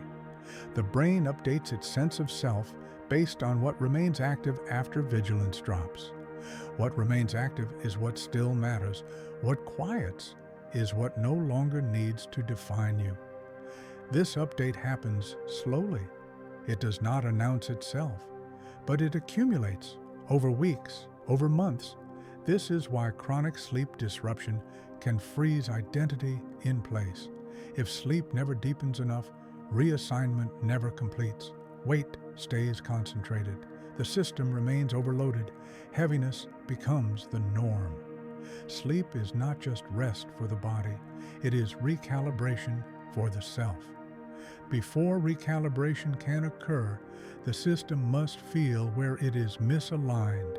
Speaker 1: The brain updates its sense of self based on what remains active after vigilance drops. What remains active is what still matters. What quiets is what no longer needs to define you. This update happens slowly. It does not announce itself, but it accumulates over weeks, over months. This is why chronic sleep disruption can freeze identity in place. If sleep never deepens enough, reassignment never completes. Weight stays concentrated. The system remains overloaded. Heaviness becomes the norm. Sleep is not just rest for the body, it is recalibration for the self. Before recalibration can occur, the system must feel where it is misaligned.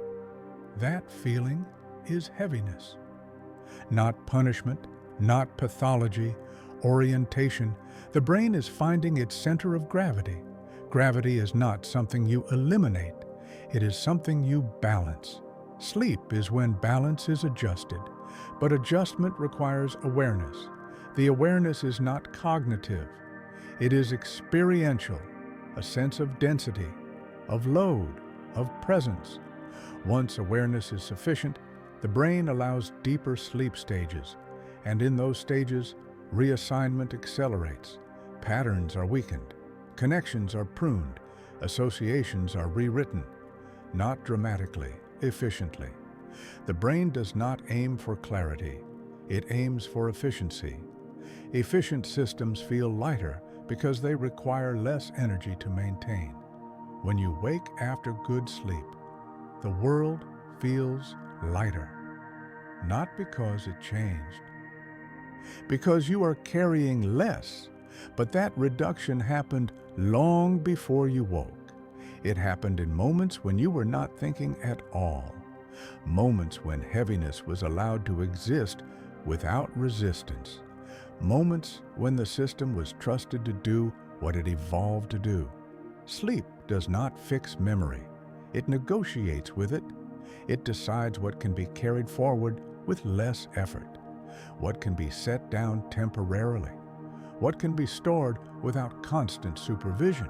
Speaker 1: That feeling is heaviness. Not punishment, not pathology, orientation. The brain is finding its center of gravity. Gravity is not something you eliminate. It is something you balance. Sleep is when balance is adjusted, but adjustment requires awareness. The awareness is not cognitive. It is experiential, a sense of density, of load, of presence. Once awareness is sufficient, the brain allows deeper sleep stages, and in those stages, reassignment accelerates. Patterns are weakened, connections are pruned, associations are rewritten, not dramatically, efficiently. The brain does not aim for clarity, it aims for efficiency. Efficient systems feel lighter because they require less energy to maintain. When you wake after good sleep, the world feels lighter, not because it changed, because you are carrying less, but that reduction happened long before you woke. It happened in moments when you were not thinking at all, moments when heaviness was allowed to exist without resistance, moments when the system was trusted to do what it evolved to do, Sleep does not fix memory. It negotiates with it. It decides what can be carried forward with less effort, what can be set down temporarily, what can be stored without constant supervision.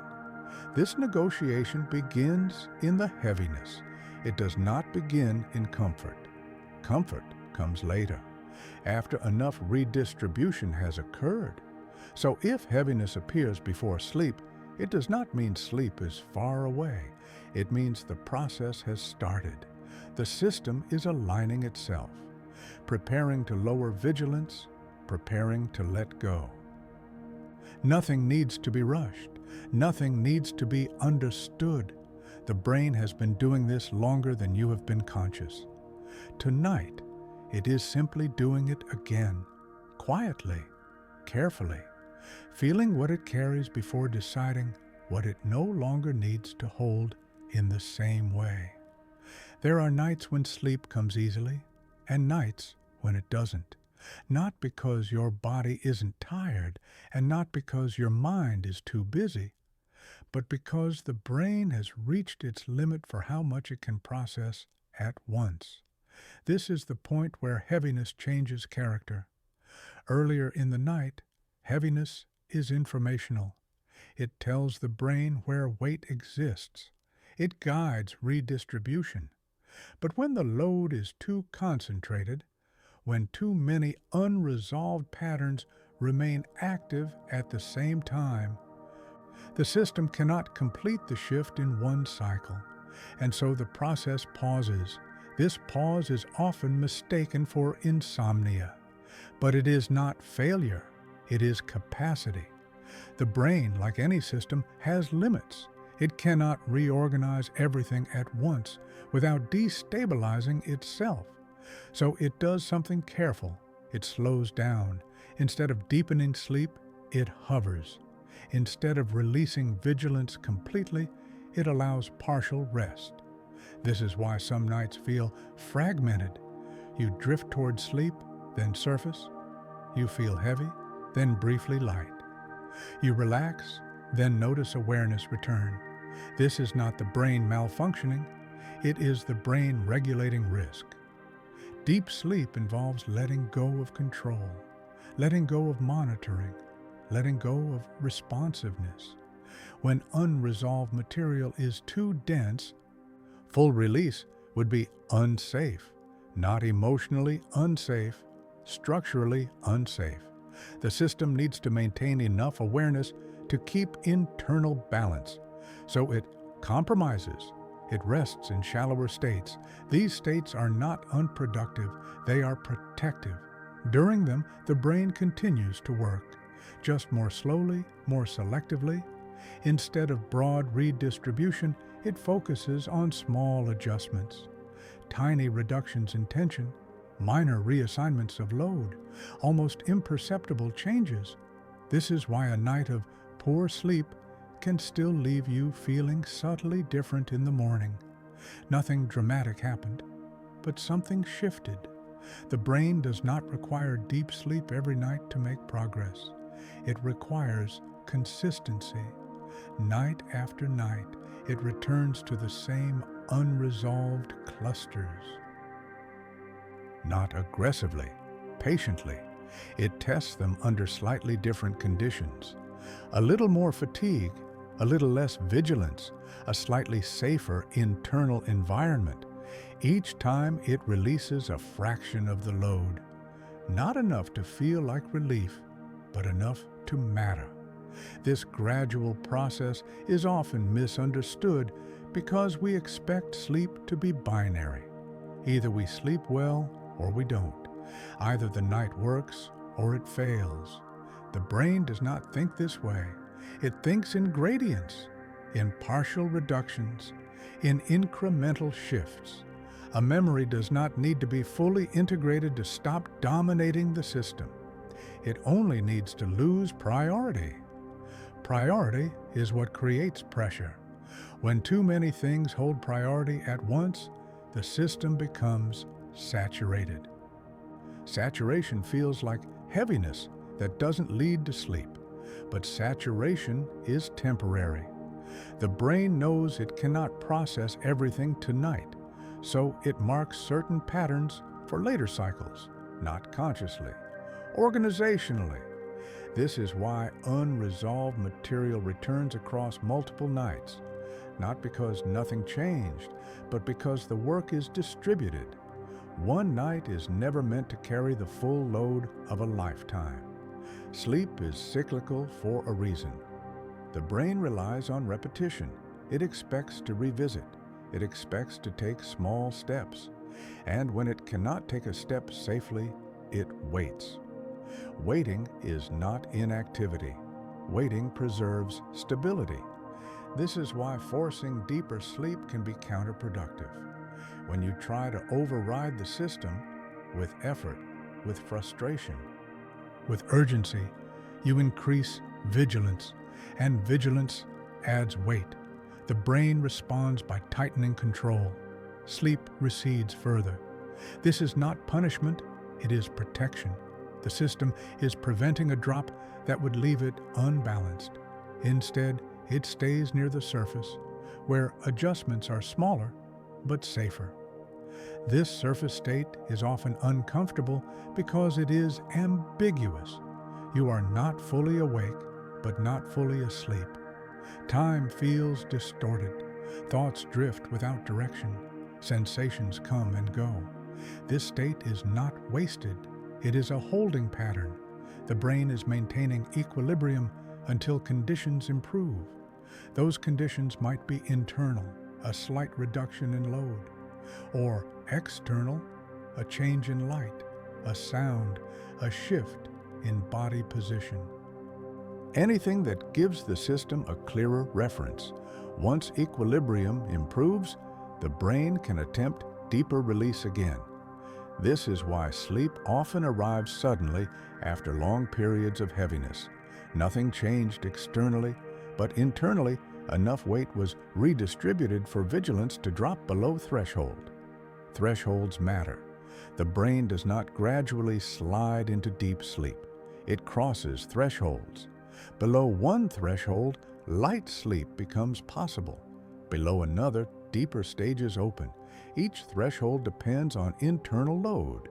Speaker 1: This negotiation begins in the heaviness. It does not begin in comfort. Comfort comes later, after enough redistribution has occurred. So if heaviness appears before sleep, it does not mean sleep is far away. It means the process has started. The system is aligning itself, preparing to lower vigilance, preparing to let go. Nothing needs to be rushed. Nothing needs to be understood. The brain has been doing this longer than you have been conscious. Tonight, it is simply doing it again, quietly, carefully, feeling what it carries before deciding what it no longer needs to hold in the same way. There are nights when sleep comes easily, and nights when it doesn't. Not because your body isn't tired, and not because your mind is too busy, but because the brain has reached its limit for how much it can process at once. This is the point where heaviness changes character. Earlier in the night, heaviness is informational. It tells the brain where weight exists. It guides redistribution. But when the load is too concentrated, when too many unresolved patterns remain active at the same time, the system cannot complete the shift in one cycle, and so the process pauses. This pause is often mistaken for insomnia, but it is not failure, it is capacity. The brain, like any system, has limits. It cannot reorganize everything at once without destabilizing itself. So it does something careful. It slows down. Instead of deepening sleep, it hovers. Instead of releasing vigilance completely, it allows partial rest. This is why some nights feel fragmented. You drift toward sleep, then surface. You feel heavy, then briefly light. You relax, then notice awareness return. This is not the brain malfunctioning. It is the brain regulating risk. Deep sleep involves letting go of control, letting go of monitoring, letting go of responsiveness. When unresolved material is too dense, full release would be unsafe, not emotionally unsafe, structurally unsafe. The system needs to maintain enough awareness to keep internal balance, so it compromises. It rests in shallower states. These states are not unproductive, they are protective. During them, the brain continues to work, just more slowly, more selectively. Instead of broad redistribution, it focuses on small adjustments, tiny reductions in tension, minor reassignments of load, almost imperceptible changes. This is why a night of poor sleep can still leave you feeling subtly different in the morning. Nothing dramatic happened, but something shifted. The brain does not require deep sleep every night to make progress. It requires consistency. Night after night, it returns to the same unresolved clusters. Not aggressively, patiently. It tests them under slightly different conditions. A little more fatigue, a little less vigilance, a slightly safer internal environment. Each time it releases a fraction of the load. Not enough to feel like relief, but enough to matter. This gradual process is often misunderstood because we expect sleep to be binary. Either we sleep well or we don't. Either the night works or it fails. The brain does not think this way. It thinks in gradients, in partial reductions, in incremental shifts. A memory does not need to be fully integrated to stop dominating the system. It only needs to lose priority. Priority is what creates pressure. When too many things hold priority at once, the system becomes saturated. Saturation feels like heaviness that doesn't lead to sleep, but saturation is temporary. The brain knows it cannot process everything tonight, so it marks certain patterns for later cycles, not consciously. Organizationally, this is why unresolved material returns across multiple nights, not because nothing changed, but because the work is distributed. One night is never meant to carry the full load of a lifetime. Sleep is cyclical for a reason. The brain relies on repetition. It expects to revisit. It expects to take small steps. And when it cannot take a step safely, it waits. Waiting is not inactivity. Waiting preserves stability. This is why forcing deeper sleep can be counterproductive. When you try to override the system with effort, with frustration, with urgency, you increase vigilance, and vigilance adds weight. The brain responds by tightening control. Sleep recedes further. This is not punishment, it is protection. The system is preventing a drop that would leave it unbalanced. Instead, it stays near the surface, where adjustments are smaller but safer. This surface state is often uncomfortable because it is ambiguous. You are not fully awake, but not fully asleep. Time feels distorted. Thoughts drift without direction. Sensations come and go. This state is not wasted. It is a holding pattern. The brain is maintaining equilibrium until conditions improve. Those conditions might be internal, a slight reduction in load, or external, a change in light, a sound, a shift in body position. Anything that gives the system a clearer reference. Once equilibrium improves, the brain can attempt deeper release again. This is why sleep often arrives suddenly after long periods of heaviness. Nothing changed externally, but internally, enough weight was redistributed for vigilance to drop below threshold. Thresholds matter. The brain does not gradually slide into deep sleep. It crosses thresholds. Below one threshold, light sleep becomes possible. Below another, deeper stages open. Each threshold depends on internal load.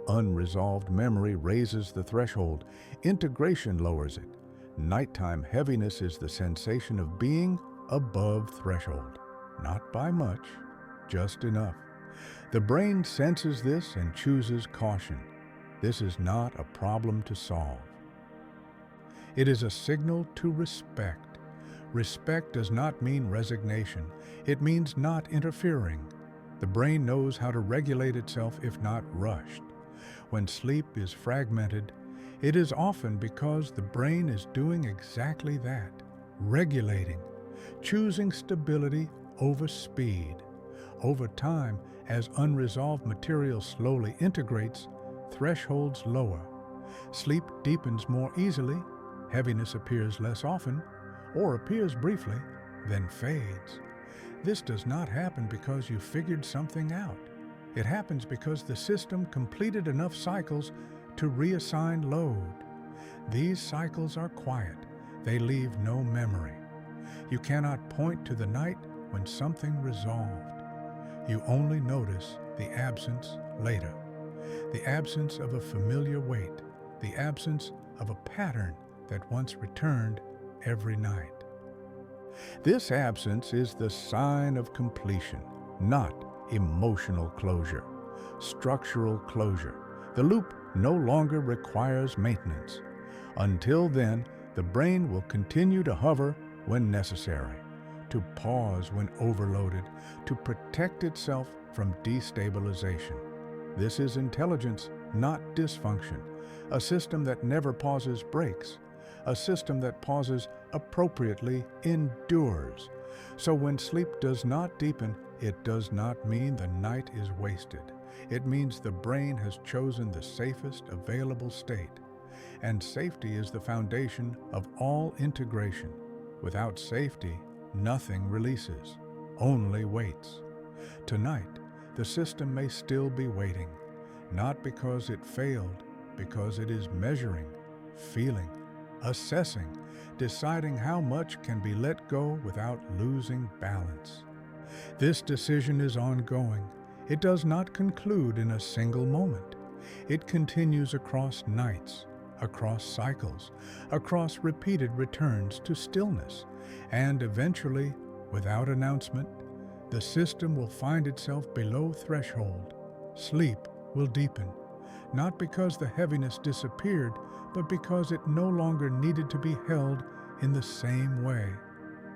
Speaker 1: Unresolved memory raises the threshold. Integration lowers it. Nighttime heaviness is the sensation of being above threshold. Not by much, just enough. The brain senses this and chooses caution. This is not a problem to solve. It is a signal to respect. Respect does not mean resignation. It means not interfering. The brain knows how to regulate itself if not rushed. When sleep is fragmented, it is often because the brain is doing exactly that, regulating, choosing stability over speed. Over time, as unresolved material slowly integrates, thresholds lower. Sleep deepens more easily, heaviness appears less often, or appears briefly, then fades. This does not happen because you figured something out. It happens because the system completed enough cycles to reassign load. These cycles are quiet. They leave no memory. You cannot point to the night when something resolved. You only notice the absence later. The absence of a familiar weight. The absence of a pattern that once returned every night. This absence is the sign of completion, not emotional closure, structural closure. The loop no longer requires maintenance. Until then, the brain will continue to hover when necessary, to pause when overloaded, to protect itself from destabilization. This is intelligence, not dysfunction. A system that never pauses breaks. A system that pauses appropriately endures. So when sleep does not deepen, it does not mean the night is wasted. It means the brain has chosen the safest available state. And safety is the foundation of all integration. Without safety, nothing releases, only waits. Tonight, the system may still be waiting, not because it failed, because it is measuring, feeling, assessing, deciding how much can be let go without losing balance. This decision is ongoing. It does not conclude in a single moment. It continues across nights, across cycles, across repeated returns to stillness, and eventually, without announcement, the system will find itself below threshold. Sleep will deepen, not because the heaviness disappeared, but because it no longer needed to be held in the same way.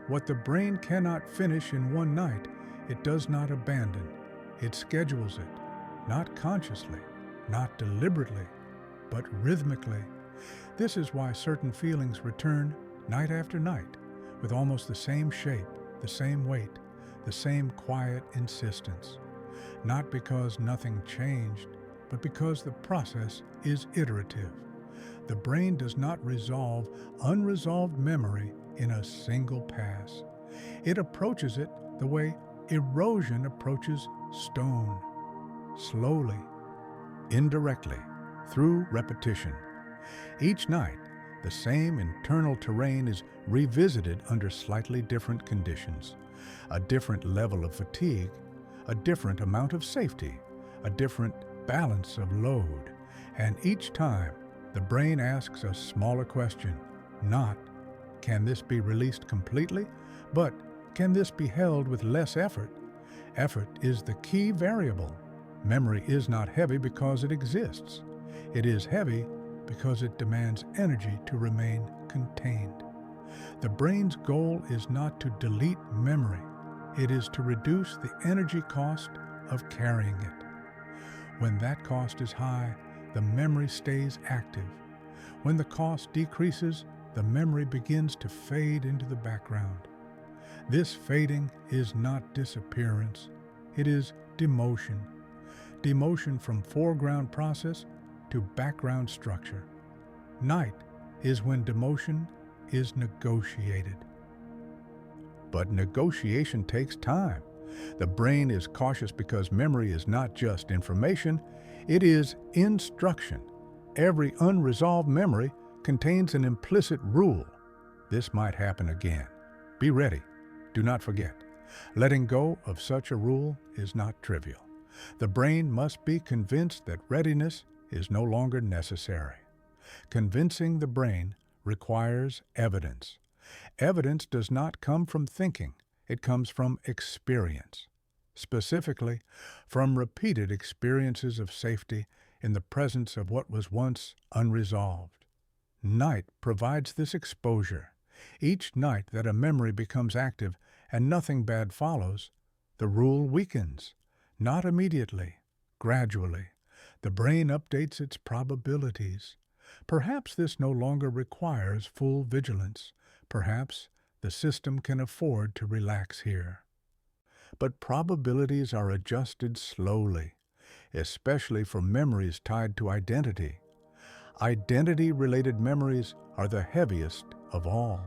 Speaker 1: What the brain cannot finish in one night, it does not abandon. It schedules it, not consciously, not deliberately, but rhythmically. This is why certain feelings return night after night, with almost the same shape, the same weight, the same quiet insistence. Not because nothing changed, but because the process is iterative. The brain does not resolve unresolved memory in a single pass. It approaches it the way erosion approaches stone, slowly, indirectly, through repetition. Each night, the same internal terrain is revisited under slightly different conditions, a different level of fatigue, a different amount of safety, a different balance of load, and each time the brain asks a smaller question, not, can this be released completely, but can this be held with less effort? Effort is the key variable. Memory is not heavy because it exists. It is heavy because it demands energy to remain contained. The brain's goal is not to delete memory. It is to reduce the energy cost of carrying it. When that cost is high, the memory stays active. When the cost decreases, the memory begins to fade into the background. This fading is not disappearance. It is demotion. Demotion from foreground process to background structure. Night is when demotion is negotiated. But negotiation takes time. The brain is cautious because memory is not just information, it is instruction. Every unresolved memory contains an implicit rule. This might happen again. Be ready. Do not forget. Letting go of such a rule is not trivial. The brain must be convinced that readiness is no longer necessary. Convincing the brain requires evidence. Evidence does not come from thinking. It comes from experience. Specifically, from repeated experiences of safety in the presence of what was once unresolved. Night provides this exposure. Each night that a memory becomes active and nothing bad follows, the rule weakens. Not immediately, gradually. The brain updates its probabilities. Perhaps this no longer requires full vigilance. Perhaps the system can afford to relax here. But probabilities are adjusted slowly, especially for memories tied to identity. Identity-related memories are the heaviest of all,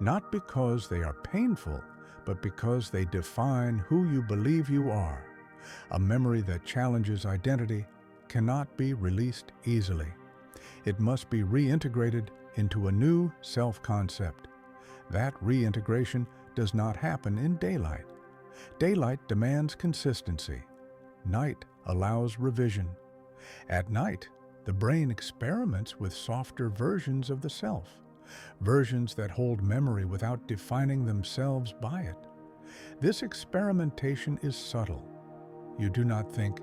Speaker 1: not because they are painful, but because they define who you believe you are. A memory that challenges identity cannot be released easily. It must be reintegrated into a new self-concept. That reintegration does not happen in daylight. Daylight demands consistency. Night allows revision. At night, the brain experiments with softer versions of the self, versions that hold memory without defining themselves by it. This experimentation is subtle. You do not think,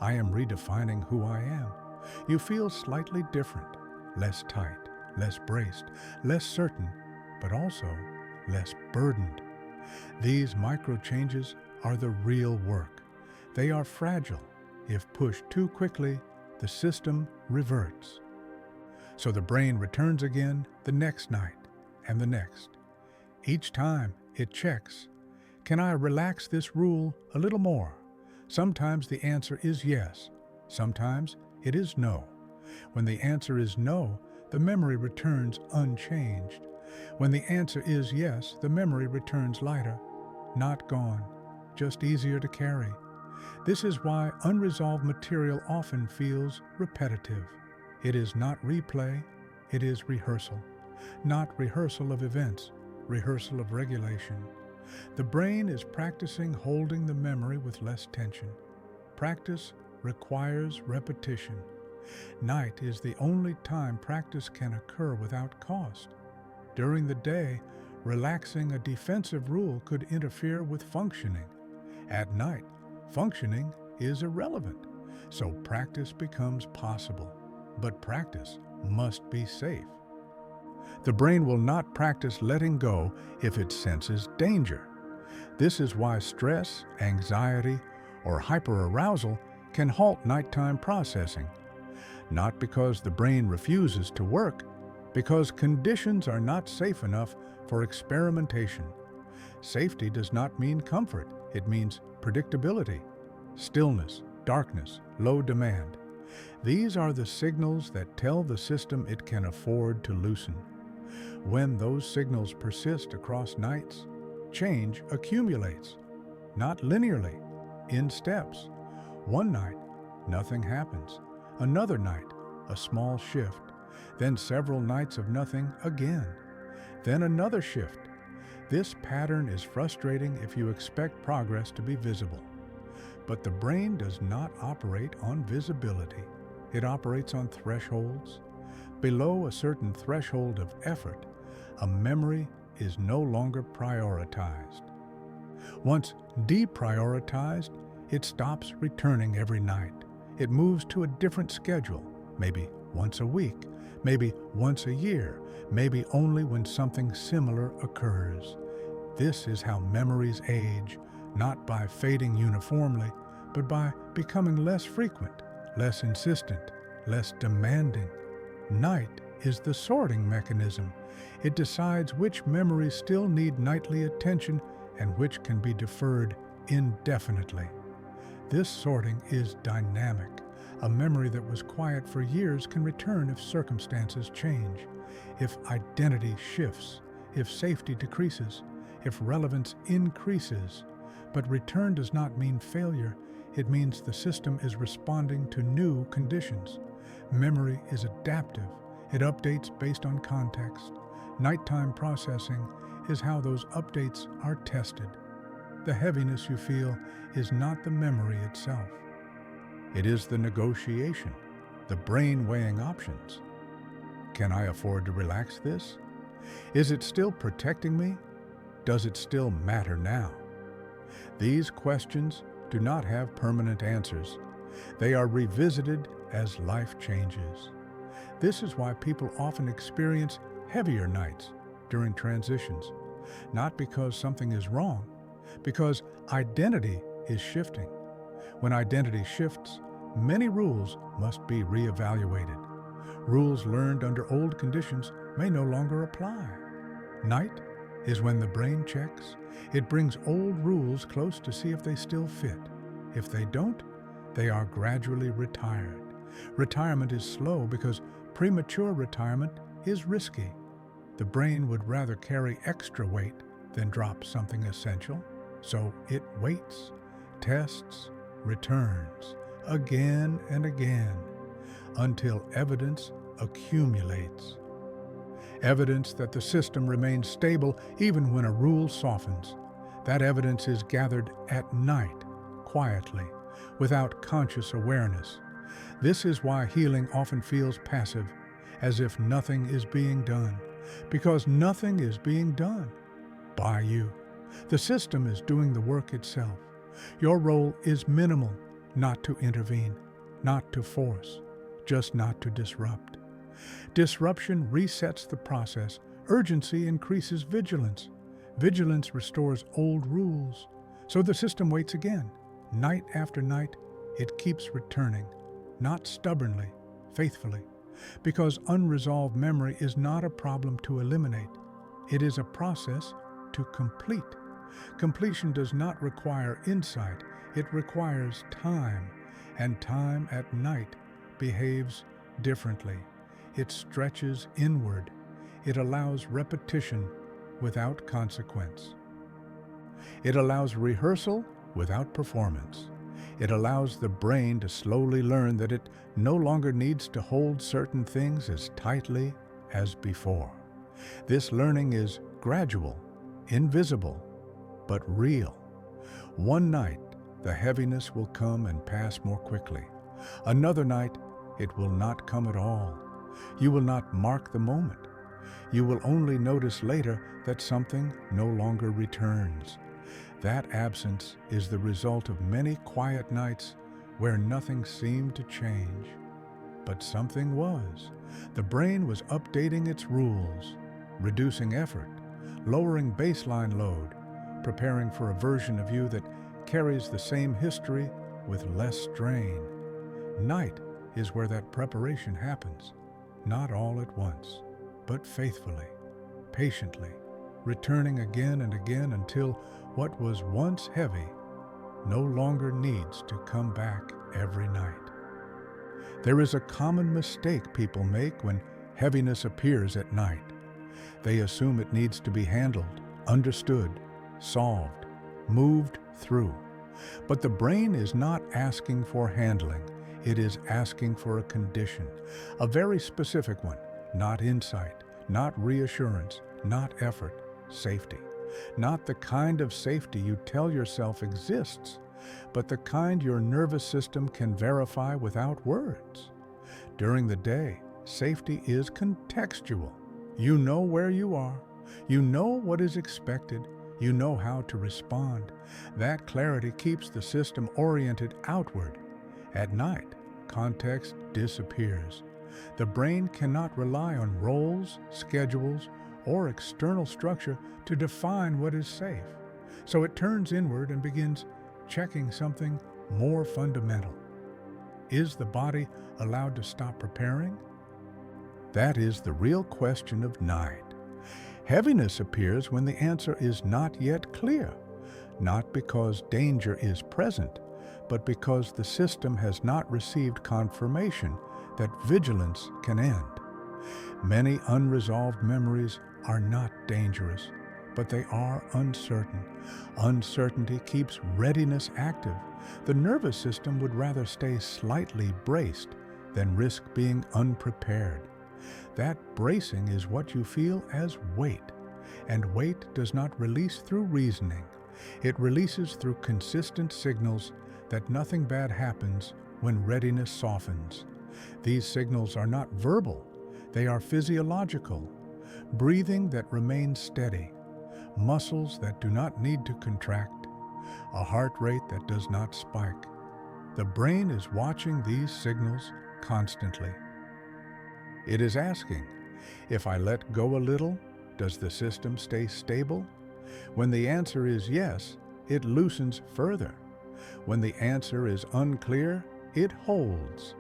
Speaker 1: I am redefining who I am. You feel slightly different, less tight, less braced, less certain, but also less burdened. These micro-changes are the real work. They are fragile. If pushed too quickly, the system reverts. So the brain returns again the next night and the next. Each time it checks, can I relax this rule a little more? Sometimes the answer is yes. Sometimes it is no. When the answer is no, the memory returns unchanged. When the answer is yes, the memory returns lighter, not gone, just easier to carry. This is why unresolved material often feels repetitive. It is not replay, it is rehearsal. not rehearsal of events, rehearsal of regulation. The brain is practicing holding the memory with less tension. Practice requires repetition. Night is the only time practice can occur without cost. During the day, relaxing a defensive rule could interfere with functioning. At night, functioning is irrelevant, so practice becomes possible. But practice must be safe. The brain will not practice letting go if it senses danger. This is why stress, anxiety, or hyperarousal can halt nighttime processing. Not because the brain refuses to work, because conditions are not safe enough for experimentation. Safety does not mean comfort, it means predictability, stillness, darkness, low demand. These are the signals that tell the system it can afford to loosen. When those signals persist across nights, change accumulates, not linearly, in steps. One night, nothing happens. Another night, a small shift. Then several nights of nothing again. Then another shift. This pattern is frustrating if you expect progress to be visible. But the brain does not operate on visibility. It operates on thresholds. Below a certain threshold of effort, a memory is no longer prioritized. Once deprioritized, it stops returning every night. It moves to a different schedule, maybe once a week, maybe once a year, maybe only when something similar occurs. This is how memories age, not by fading uniformly, but by becoming less frequent, less insistent, less demanding. Night is the sorting mechanism. It decides which memories still need nightly attention and which can be deferred indefinitely. This sorting is dynamic. A memory that was quiet for years can return if circumstances change, if identity shifts, if safety decreases, if relevance increases. But return does not mean failure. It means the system is responding to new conditions. Memory is adaptive. It updates based on context. Nighttime processing is how those updates are tested. The heaviness you feel is not the memory itself. It is the negotiation, the brain weighing options. Can I afford to relax this? Is it still protecting me? Does it still matter now? These questions do not have permanent answers. They are revisited as life changes. This is why people often experience heavier nights during transitions, not because something is wrong, because identity is shifting. When identity shifts, many rules must be reevaluated. Rules learned under old conditions may no longer apply. Night is when the brain checks. It brings old rules close to see if they still fit. If they don't, they are gradually retired. Retirement is slow because premature retirement is risky. The brain would rather carry extra weight than drop something essential, so it waits, tests, returns, again and again, until evidence accumulates. Evidence that the system remains stable even when a rule softens. That evidence is gathered at night, quietly, without conscious awareness. This is why healing often feels passive, as if nothing is being done, because nothing is being done by you. The system is doing the work itself. Your role is minimal, not to intervene, not to force, just not to disrupt. Disruption resets the process. Urgency increases vigilance. Vigilance restores old rules. So the system waits again. Night after night, it keeps returning, not stubbornly, faithfully, because unresolved memory is not a problem to eliminate. It is a process to complete. Completion does not require insight. It requires time, and time at night behaves differently. It stretches inward. It allows repetition without consequence. It allows rehearsal without performance. It allows the brain to slowly learn that it no longer needs to hold certain things as tightly as before. This learning is gradual, invisible, but real. One night, the heaviness will come and pass more quickly. Another night, it will not come at all. You will not mark the moment. You will only notice later that something no longer returns. That absence is the result of many quiet nights where nothing seemed to change. But something was. The brain was updating its rules, reducing effort, lowering baseline load, preparing for a version of you that carries the same history with less strain. Night is where that preparation happens, not all at once, but faithfully, patiently, returning again and again until what was once heavy no longer needs to come back every night. There is a common mistake people make when heaviness appears at night. They assume it needs to be handled, understood, solved, moved through. But the brain is not asking for handling. It is asking for a condition, a very specific one, not insight, not reassurance, not effort, safety. Not the kind of safety you tell yourself exists, but the kind your nervous system can verify without words. During the day, safety is contextual. You know where you are. You know what is expected. You know how to respond. That clarity keeps the system oriented outward. At night, context disappears. The brain cannot rely on roles, schedules, or external structure to define what is safe. So it turns inward and begins checking something more fundamental. Is the body allowed to stop preparing? That is the real question of night. Heaviness appears when the answer is not yet clear, not because danger is present, but because the system has not received confirmation that vigilance can end. Many unresolved memories are not dangerous, but they are uncertain. Uncertainty keeps readiness active. The nervous system would rather stay slightly braced than risk being unprepared. That bracing is what you feel as weight, and weight does not release through reasoning. It releases through consistent signals that nothing bad happens when readiness softens. These signals are not verbal, they are physiological. Breathing that remains steady, muscles that do not need to contract, a heart rate that does not spike. The brain is watching these signals constantly. It is asking, if I let go a little, does the system stay stable? When the answer is yes, it loosens further. When the answer is unclear, it holds.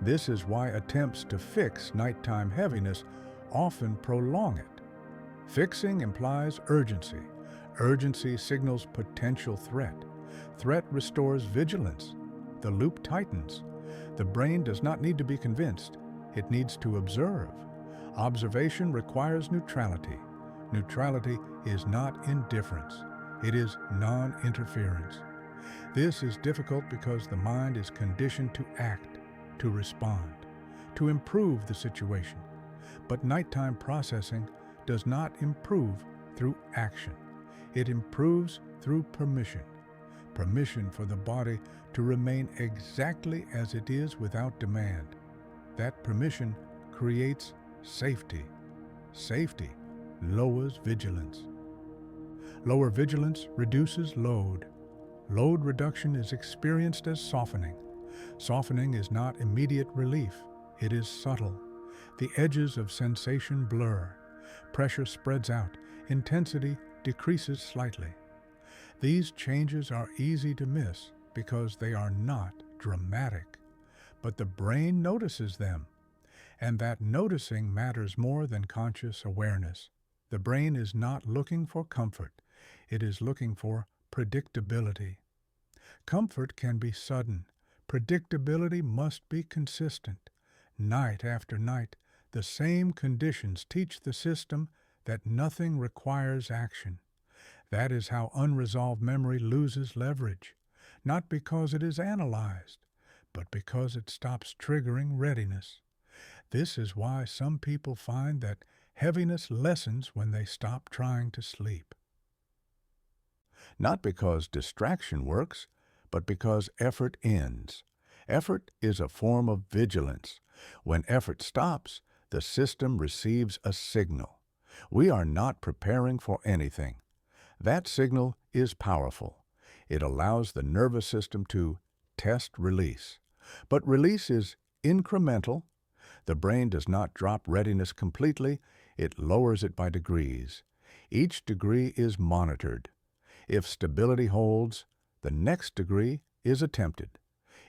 Speaker 1: This is why attempts to fix nighttime heaviness often prolong it. Fixing implies urgency. Urgency signals potential threat. Threat restores vigilance. The loop tightens. The brain does not need to be convinced. It needs to observe. Observation requires neutrality. Neutrality is not indifference. It is non-interference. This is difficult because the mind is conditioned to act, to respond, to improve the situation. But nighttime processing does not improve through action. It improves through permission. Permission for the body to remain exactly as it is without demand. That permission creates safety. Safety lowers vigilance. Lower vigilance reduces load. Load reduction is experienced as softening. Softening is not immediate relief. It is subtle. The edges of sensation blur. Pressure spreads out. Intensity decreases slightly. These changes are easy to miss because they are not dramatic. But the brain notices them. And that noticing matters more than conscious awareness. The brain is not looking for comfort. It is looking for predictability. Comfort can be sudden. Predictability must be consistent. Night after night, the same conditions teach the system that nothing requires action. That is how unresolved memory loses leverage, not because it is analyzed, but because it stops triggering readiness. This is why some people find that Heaviness lessens when they stop trying to sleep. Not because distraction works, but because effort ends. Effort is a form of vigilance. When effort stops, the system receives a signal. We are not preparing for anything. That signal is powerful. It allows the nervous system to test release. But release is incremental. The brain does not drop readiness completely, it lowers it by degrees. Each degree is monitored. If stability holds, the next degree is attempted.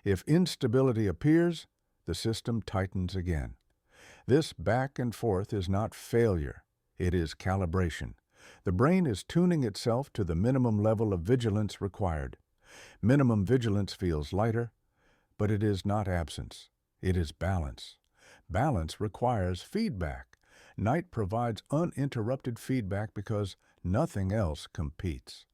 Speaker 1: If instability appears, the system tightens again. This back and forth is not failure, it is calibration. The brain is tuning itself to the minimum level of vigilance required. Minimum vigilance feels lighter, but it is not absence, it is balance. Balance requires feedback. Night provides uninterrupted feedback because nothing else competes.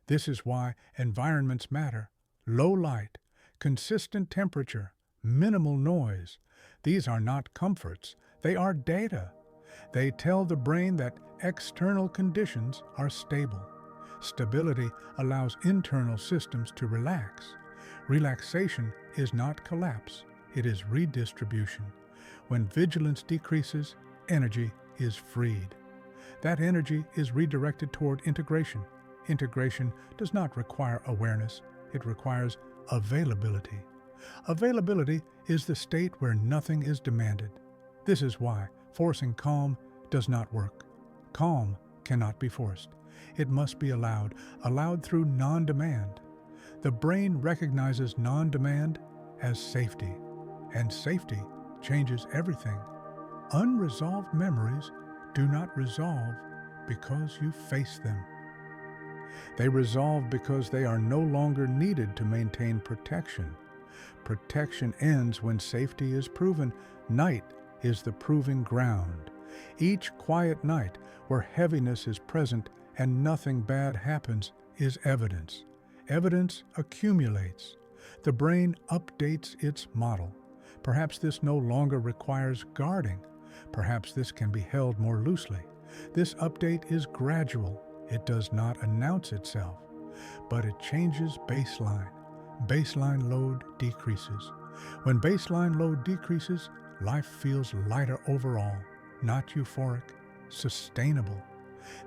Speaker 1: This is why environments matter. Low light, consistent temperature, minimal noise. These are not comforts, they are data. They tell the brain that external conditions are stable. Stability allows internal systems to relax. Relaxation is not collapse, it is redistribution. When vigilance decreases, energy is freed. That energy is redirected toward integration. Integration does not require awareness, it requires availability. Availability is the state where nothing is demanded. This is why forcing calm does not work. Calm cannot be forced. It must be allowed through non-demand. The brain recognizes non-demand as safety, and safety changes everything. Unresolved memories do not resolve because you face them. They resolve because they are no longer needed to maintain protection. Protection ends when safety is proven. Night is the proving ground. Each quiet night where heaviness is present and nothing bad happens is evidence. Evidence accumulates. The brain updates its model. Perhaps this no longer requires guarding. Perhaps this can be held more loosely. This update is gradual. It does not announce itself, but it changes baseline. Baseline load decreases. When baseline load decreases, life feels lighter overall, not euphoric, sustainable.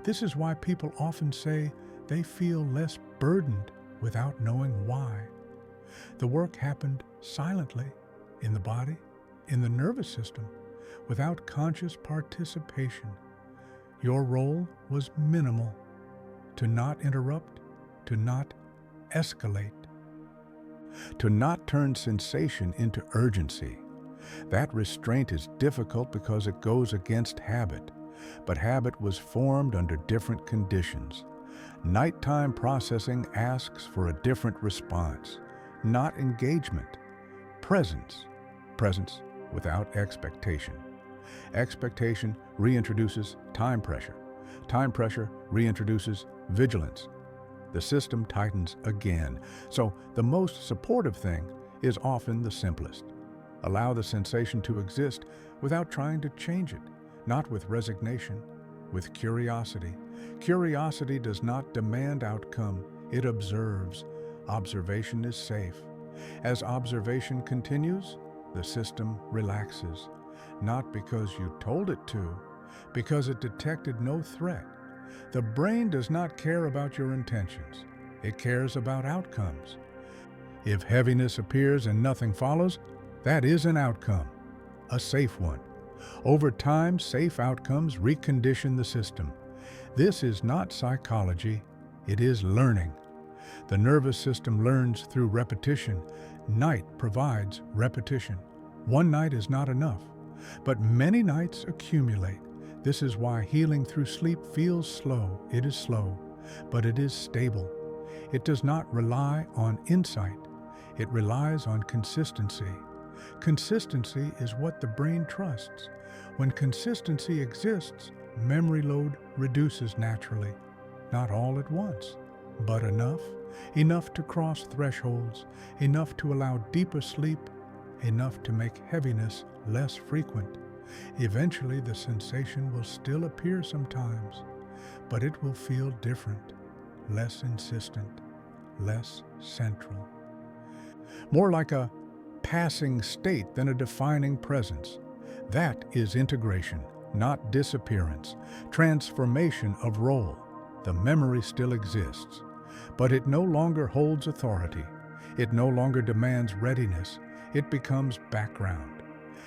Speaker 1: This is why people often say they feel less burdened without knowing why. The work happened silently, in the body, in the nervous system, without conscious participation. Your role was minimal: to not interrupt, to not escalate, to not turn sensation into urgency. That restraint is difficult because it goes against habit, but habit was formed under different conditions. Nighttime processing asks for a different response, not engagement. Presence. Presence without expectation. Expectation reintroduces time pressure. Time pressure reintroduces vigilance. The system tightens again. So the most supportive thing is often the simplest. Allow the sensation to exist without trying to change it, not with resignation, with curiosity. Curiosity does not demand outcome, it observes. Observation is safe. As observation continues, the system relaxes, not because you told it to, because it detected no threat. The brain does not care about your intentions. It cares about outcomes. If heaviness appears and nothing follows, that is an outcome, a safe one. Over time, safe outcomes recondition the system. This is not psychology, it is learning. The nervous system learns through repetition. Night provides repetition. One night is not enough, but many nights accumulate. This is why healing through sleep feels slow. It is slow, but it is stable. It does not rely on insight. It relies on consistency. Consistency is what the brain trusts. When consistency exists, memory load reduces naturally. Not all at once, but enough. Enough to cross thresholds, enough to allow deeper sleep, enough to make heaviness less frequent. Eventually, the sensation will still appear sometimes, but it will feel different, less insistent, less central. More like a passing state than a defining presence. That is integration, not disappearance, transformation of role. The memory still exists, but it no longer holds authority. It no longer demands readiness. It becomes background.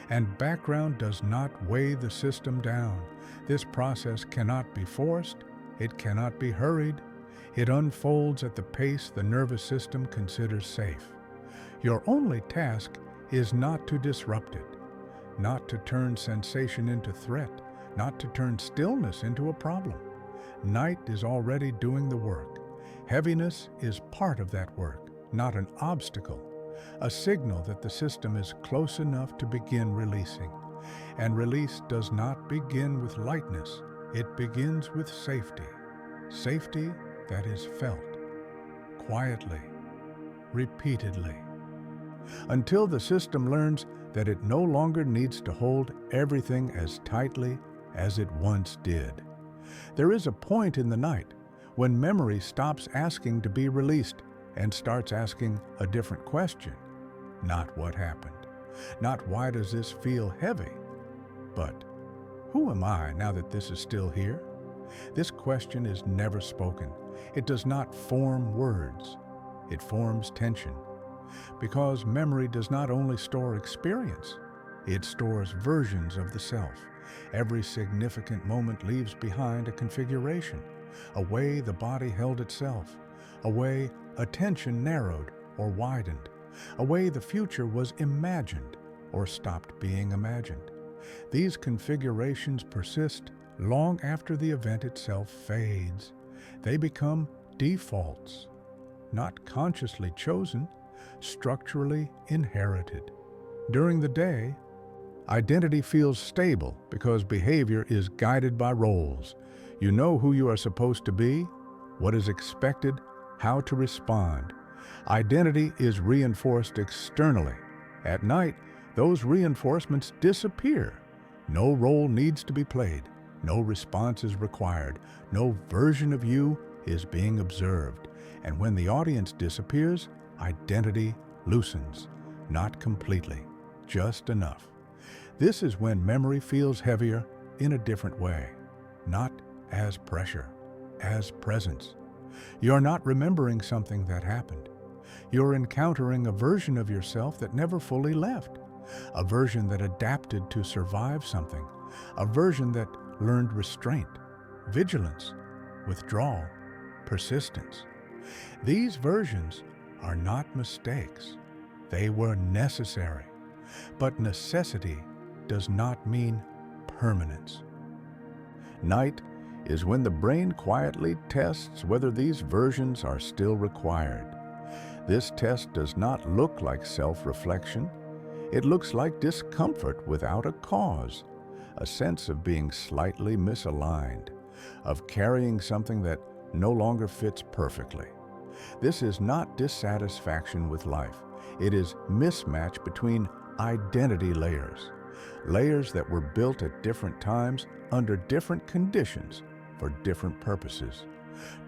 Speaker 1: And background does not weigh the system down. This process cannot be forced. It cannot be hurried. It unfolds at the pace the nervous system considers safe. Your only task is not to disrupt it, not to turn sensation into threat, not to turn stillness into a problem. Night is already doing the work. Heaviness is part of that work, not an obstacle, a signal that the system is close enough to begin releasing. And release does not begin with lightness. It begins with safety. Safety that is felt, quietly, repeatedly, until the system learns that it no longer needs to hold everything as tightly as it once did. There is a point in the night when memory stops asking to be released and starts asking a different question. Not what happened, not why does this feel heavy, but who am I now that this is still here? This question is never spoken. It does not form words. It forms tension. Because memory does not only store experience, it stores versions of the self. Every significant moment leaves behind a configuration, a way the body held itself, a way attention narrowed or widened, a way the future was imagined or stopped being imagined. These configurations persist long after the event itself fades. They become defaults, not consciously chosen, structurally inherited. During the day, identity feels stable because behavior is guided by roles. You know who you are supposed to be, what is expected, how to respond. Identity is reinforced externally. At night, those reinforcements disappear. No role needs to be played. No response is required. No version of you is being observed. And when the audience disappears, identity loosens. Not completely, just enough. This is when memory feels heavier in a different way. Not as pressure, as presence. You're not remembering something that happened. You're encountering a version of yourself that never fully left. A version that adapted to survive something. A version that learned restraint, vigilance, withdrawal, persistence. These versions are not mistakes. They were necessary. But necessity does not mean permanence. Night is when the brain quietly tests whether these versions are still required. This test does not look like self-reflection. It looks like discomfort without a cause, a sense of being slightly misaligned, of carrying something that no longer fits perfectly. This is not dissatisfaction with life. It is mismatch between identity layers, layers that were built at different times under different conditions for different purposes.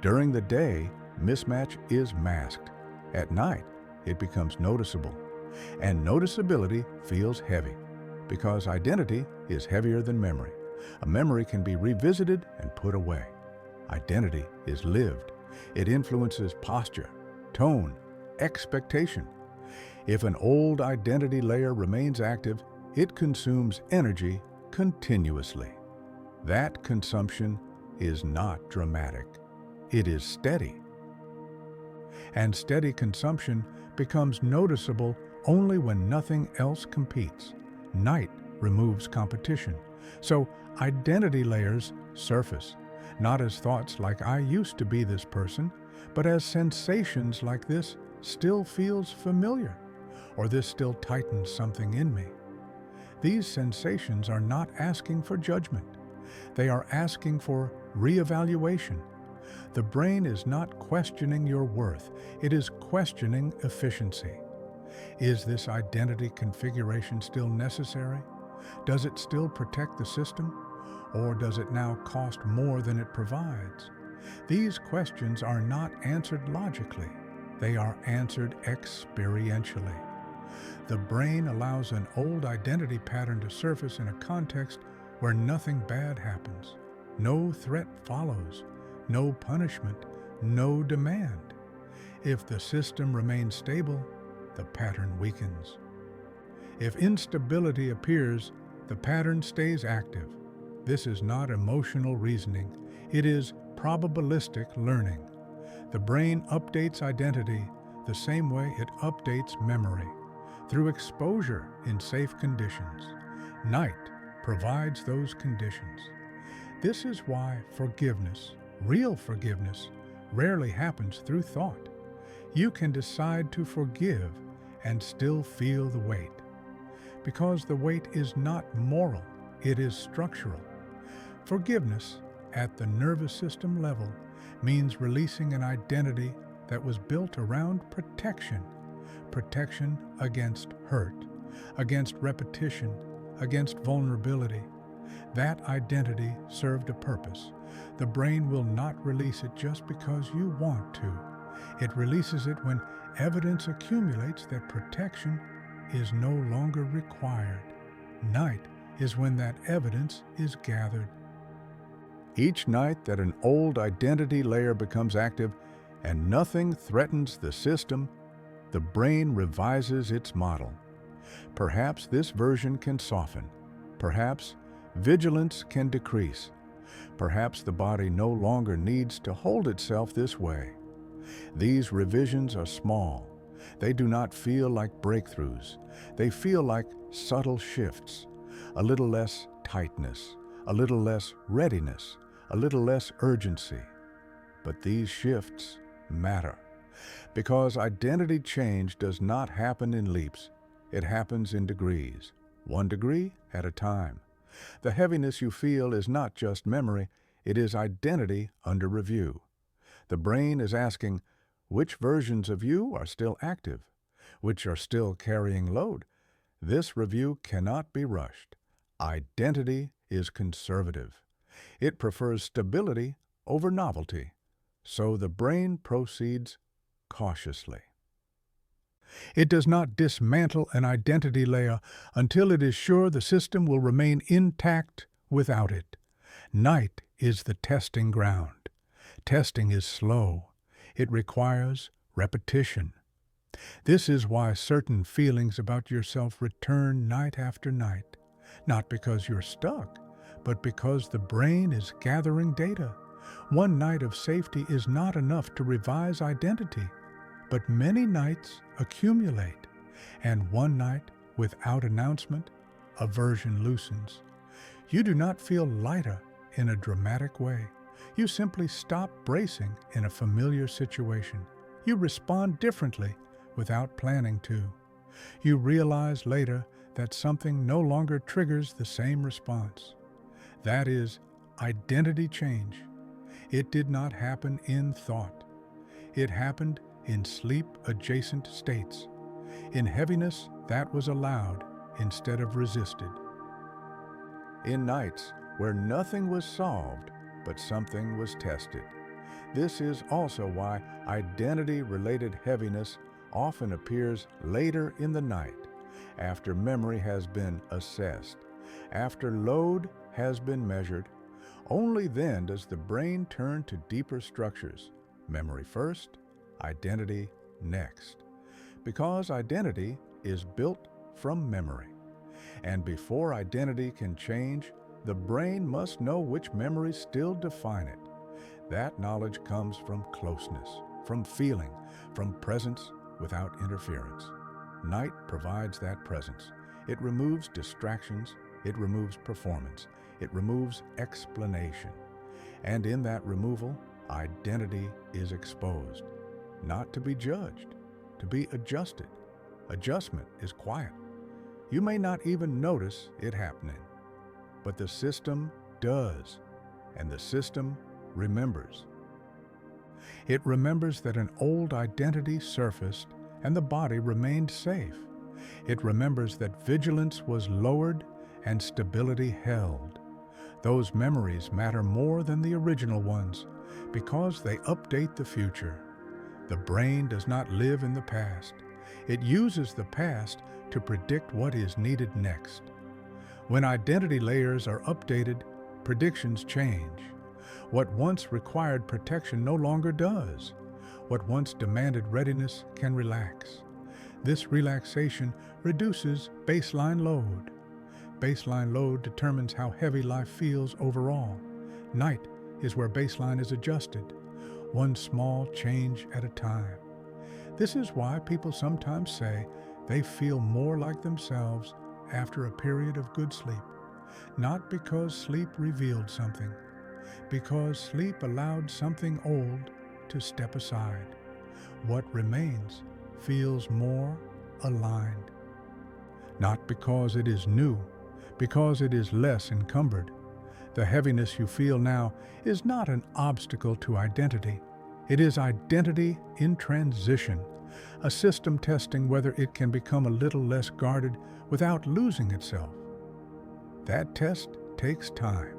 Speaker 1: During the day, mismatch is masked. At night, it becomes noticeable. And noticeability feels heavy because identity is heavier than memory. A memory can be revisited and put away. Identity is lived. It influences posture, tone, expectation. If an old identity layer remains active, it consumes energy continuously. That consumption is not dramatic. It is steady. And steady consumption becomes noticeable only when nothing else competes. Night removes competition. So identity layers surface, not as thoughts like I used to be this person, but as sensations like this still feels familiar, or this still tightens something in me. These sensations are not asking for judgment. They are asking for reevaluation. The brain is not questioning your worth. It is questioning efficiency. Is this identity configuration still necessary? Does it still protect the system, or does it now cost more than it provides? These questions are not answered logically. They are answered experientially. The brain allows an old identity pattern to surface in a context where nothing bad happens. No threat follows, no punishment, no demand. If the system remains stable, the pattern weakens. If instability appears, the pattern stays active. This is not emotional reasoning. It is probabilistic learning. The brain updates identity the same way it updates memory, through exposure in safe conditions. Night provides those conditions. This is why forgiveness, real forgiveness, rarely happens through thought. You can decide to forgive and still feel the weight, because the weight is not moral, it is structural. Forgiveness at the nervous system level means releasing an identity that was built around protection. Protection against hurt, against repetition, against vulnerability. That identity served a purpose. The brain will not release it just because you want to. It releases it when evidence accumulates that protection is no longer required. Night is when that evidence is gathered. Each night that an old identity layer becomes active and nothing threatens the system, the brain revises its model. Perhaps this version can soften. Perhaps vigilance can decrease. Perhaps the body no longer needs to hold itself this way. These revisions are small. They do not feel like breakthroughs. They feel like subtle shifts. A little less tightness, a little less readiness, a little less urgency. But these shifts matter, because identity change does not happen in leaps. It happens in degrees, 1 degree at a time. The heaviness you feel is not just memory, it is identity under review. The brain is asking, which versions of you are still active? Which are still carrying load? This review cannot be rushed. Identity is conservative. It prefers stability over novelty. So the brain proceeds cautiously. It does not dismantle an identity layer until it is sure the system will remain intact without it. Night is the testing ground. Testing is slow. It requires repetition. This is why certain feelings about yourself return night after night, not because you're stuck, but because the brain is gathering data. One night of safety is not enough to revise identity, but many nights accumulate, and one night without announcement, aversion loosens. You do not feel lighter in a dramatic way. You simply stop bracing in a familiar situation. You respond differently without planning to. You realize later that something no longer triggers the same response. That is identity change. It did not happen in thought. It happened in sleep-adjacent states, in heaviness that was allowed instead of resisted, in nights where nothing was solved but something was tested. This is also why identity-related heaviness often appears later in the night, after memory has been assessed, after load has been measured. Only then does the brain turn to deeper structures, memory first, identity next. Because identity is built from memory. And before identity can change, the brain must know which memories still define it. That knowledge comes from closeness, from feeling, from presence without interference. Night provides that presence. It removes distractions, it removes performance, it removes explanation. And in that removal, identity is exposed, not to be judged, to be adjusted. Adjustment is quiet. You may not even notice it happening, but the system does, and the system remembers. It remembers that an old identity surfaced and the body remained safe. It remembers that vigilance was lowered and stability held. Those memories matter more than the original ones because they update the future. The brain does not live in the past. It uses the past to predict what is needed next. When identity layers are updated, predictions change. What once required protection no longer does. What once demanded readiness can relax. This relaxation reduces baseline load. Baseline load determines how heavy life feels overall. Night is where baseline is adjusted, one small change at a time. This is why people sometimes say they feel more like themselves after a period of good sleep. Not because sleep revealed something, because sleep allowed something old to step aside. What remains feels more aligned. Not because it is new, because it is less encumbered. The heaviness you feel now is not an obstacle to identity. It is identity in transition, a system testing whether it can become a little less guarded without losing itself. That test takes time,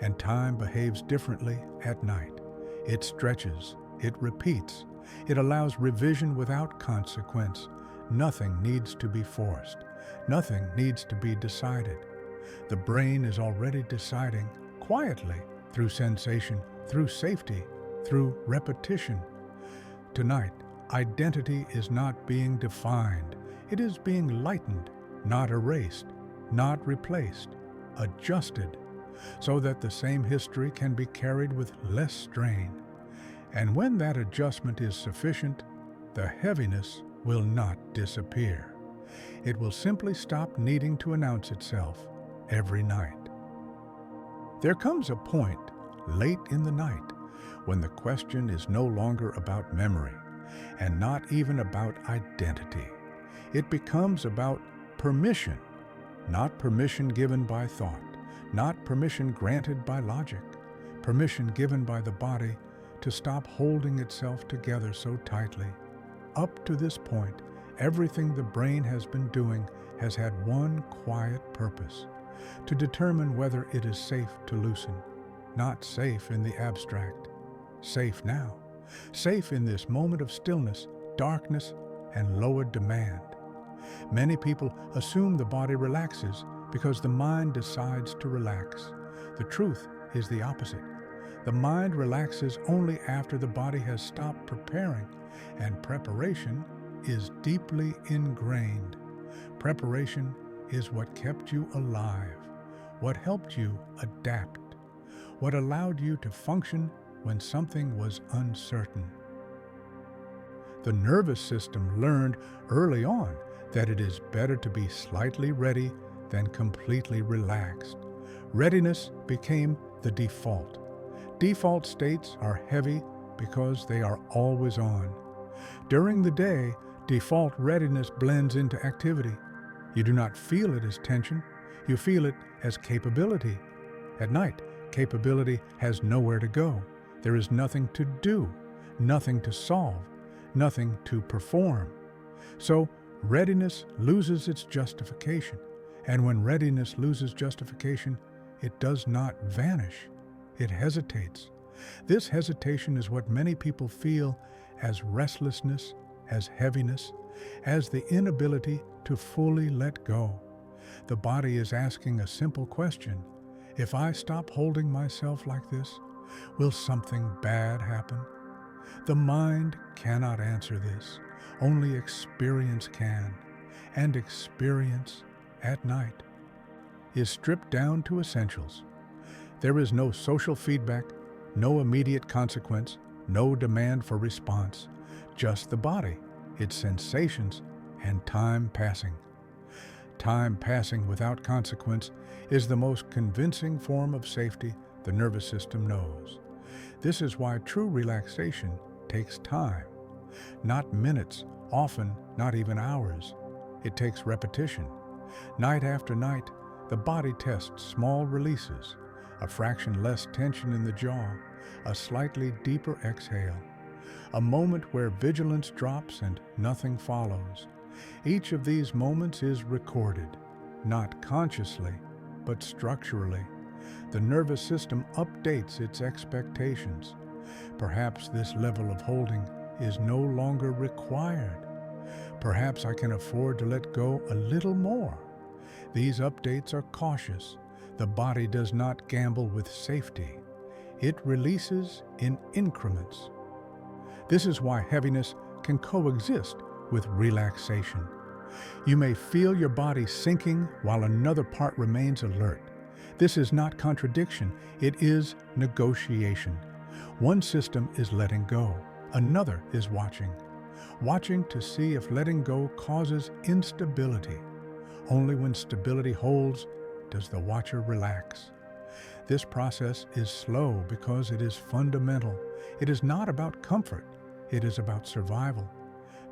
Speaker 1: and time behaves differently at night. It stretches, it repeats, it allows revision without consequence. Nothing needs to be forced. Nothing needs to be decided. The brain is already deciding quietly through sensation, through safety, through repetition. Tonight, identity is not being defined. It is being lightened, not erased, not replaced, adjusted, so that the same history can be carried with less strain. And when that adjustment is sufficient, the heaviness will not disappear. It will simply stop needing to announce itself every night. There comes a point, late in the night, when the question is no longer about memory, and not even about identity. It becomes about permission, not permission given by thought, not permission granted by logic, permission given by the body to stop holding itself together so tightly. Up to this point, everything the brain has been doing has had one quiet purpose: to determine whether it is safe to loosen. Not safe in the abstract. Safe now. Safe in this moment of stillness, darkness, and lowered demand. Many people assume the body relaxes because the mind decides to relax. The truth is the opposite. The mind relaxes only after the body has stopped preparing, and preparation is deeply ingrained. Preparation is what kept you alive, what helped you adapt, what allowed you to function when something was uncertain. The nervous system learned early on that it is better to be slightly ready than completely relaxed. Readiness became the default. Default states are heavy because they are always on. During the day, default readiness blends into activity. You do not feel it as tension, you feel it as capability. At night, capability has nowhere to go. There is nothing to do, nothing to solve, nothing to perform. So, readiness loses its justification. And when readiness loses justification, it does not vanish. It hesitates. This hesitation is what many people feel as restlessness, as heaviness, as the inability to fully let go. The body is asking a simple question: if I stop holding myself like this, will something bad happen? The mind cannot answer this. Only experience can. And experience, at night, is stripped down to essentials. There is no social feedback, no immediate consequence, no demand for response, just the body, its sensations, and time passing. Time passing without consequence is the most convincing form of safety the nervous system knows. This is why true relaxation takes time. Not minutes, often not even hours. It takes repetition. Night after night, the body tests small releases, a fraction less tension in the jaw, a slightly deeper exhale, a moment where vigilance drops and nothing follows. Each of these moments is recorded, not consciously, but structurally. The nervous system updates its expectations. Perhaps this level of holding is no longer required. Perhaps I can afford to let go a little more. These updates are cautious. The body does not gamble with safety. It releases in increments. This is why heaviness can coexist with relaxation. You may feel your body sinking while another part remains alert. This is not contradiction, it is negotiation. One system is letting go, another is watching. Watching to see if letting go causes instability. Only when stability holds does the watcher relax. This process is slow because it is fundamental. It is not about comfort, it is about survival.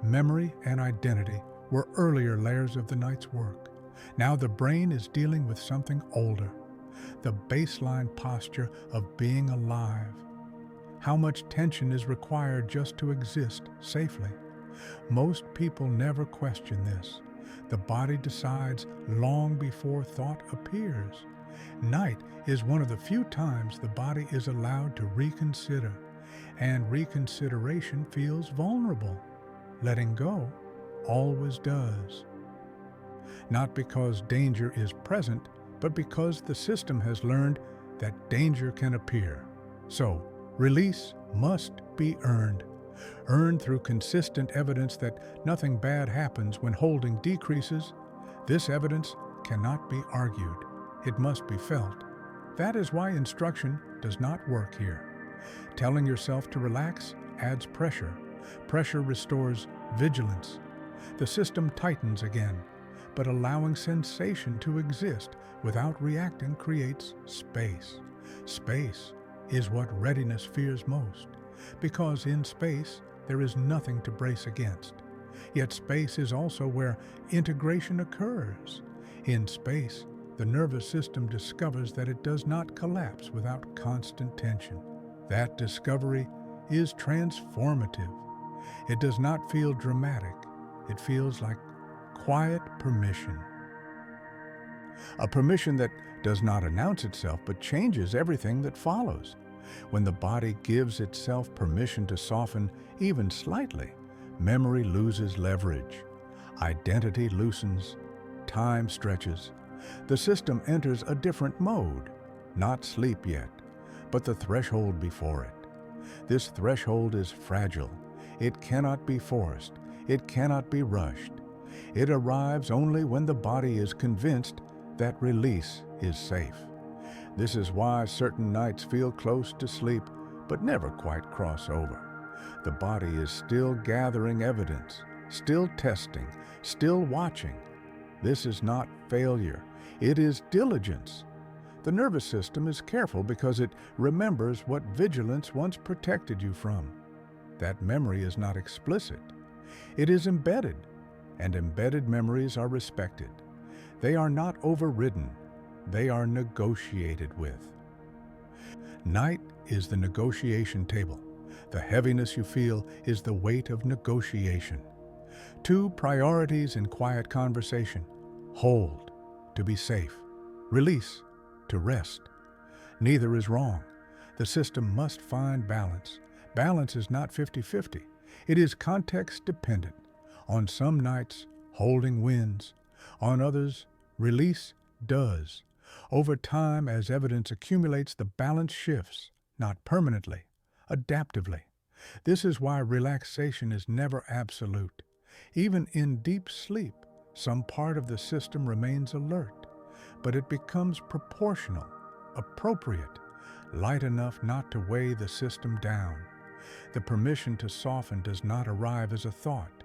Speaker 1: Memory and identity were earlier layers of the night's work. Now the brain is dealing with something older, the baseline posture of being alive. How much tension is required just to exist safely? Most people never question this. The body decides long before thought appears. Night is one of the few times the body is allowed to reconsider, and reconsideration feels vulnerable. Letting go always does. Not because danger is present, but because the system has learned that danger can appear. So, release must be earned. Earned through consistent evidence that nothing bad happens when holding decreases. This evidence cannot be argued. It must be felt. That is why instruction does not work here. Telling yourself to relax adds pressure. Pressure restores vigilance. The system tightens again, but allowing sensation to exist without reacting creates space. Space is what readiness fears most, because in space there is nothing to brace against. Yet space is also where integration occurs. In space, the nervous system discovers that it does not collapse without constant tension. That discovery is transformative. It does not feel dramatic. It feels like quiet permission. A permission that does not announce itself but changes everything that follows. When the body gives itself permission to soften even slightly, memory loses leverage. Identity loosens. Time stretches. The system enters a different mode, not sleep yet, but the threshold before it. This threshold is fragile. It cannot be forced. It cannot be rushed. It arrives only when the body is convinced that release is safe. This is why certain nights feel close to sleep, but never quite cross over. The body is still gathering evidence, still testing, still watching. This is not failure. It is diligence. The nervous system is careful because it remembers what vigilance once protected you from. That memory is not explicit. It is embedded, and embedded memories are respected. They are not overridden. They are negotiated with. Night is the negotiation table. The heaviness you feel is the weight of negotiation. Two priorities in quiet conversation: hold, to be safe; release, to rest. Neither is wrong. The system must find balance. Balance is not 50-50. It is context-dependent. On some nights, holding wins. On others, release does. Over time, as evidence accumulates, the balance shifts, not permanently, adaptively. This is why relaxation is never absolute. Even in deep sleep, some part of the system remains alert, but it becomes proportional, appropriate, light enough not to weigh the system down. The permission to soften does not arrive as a thought.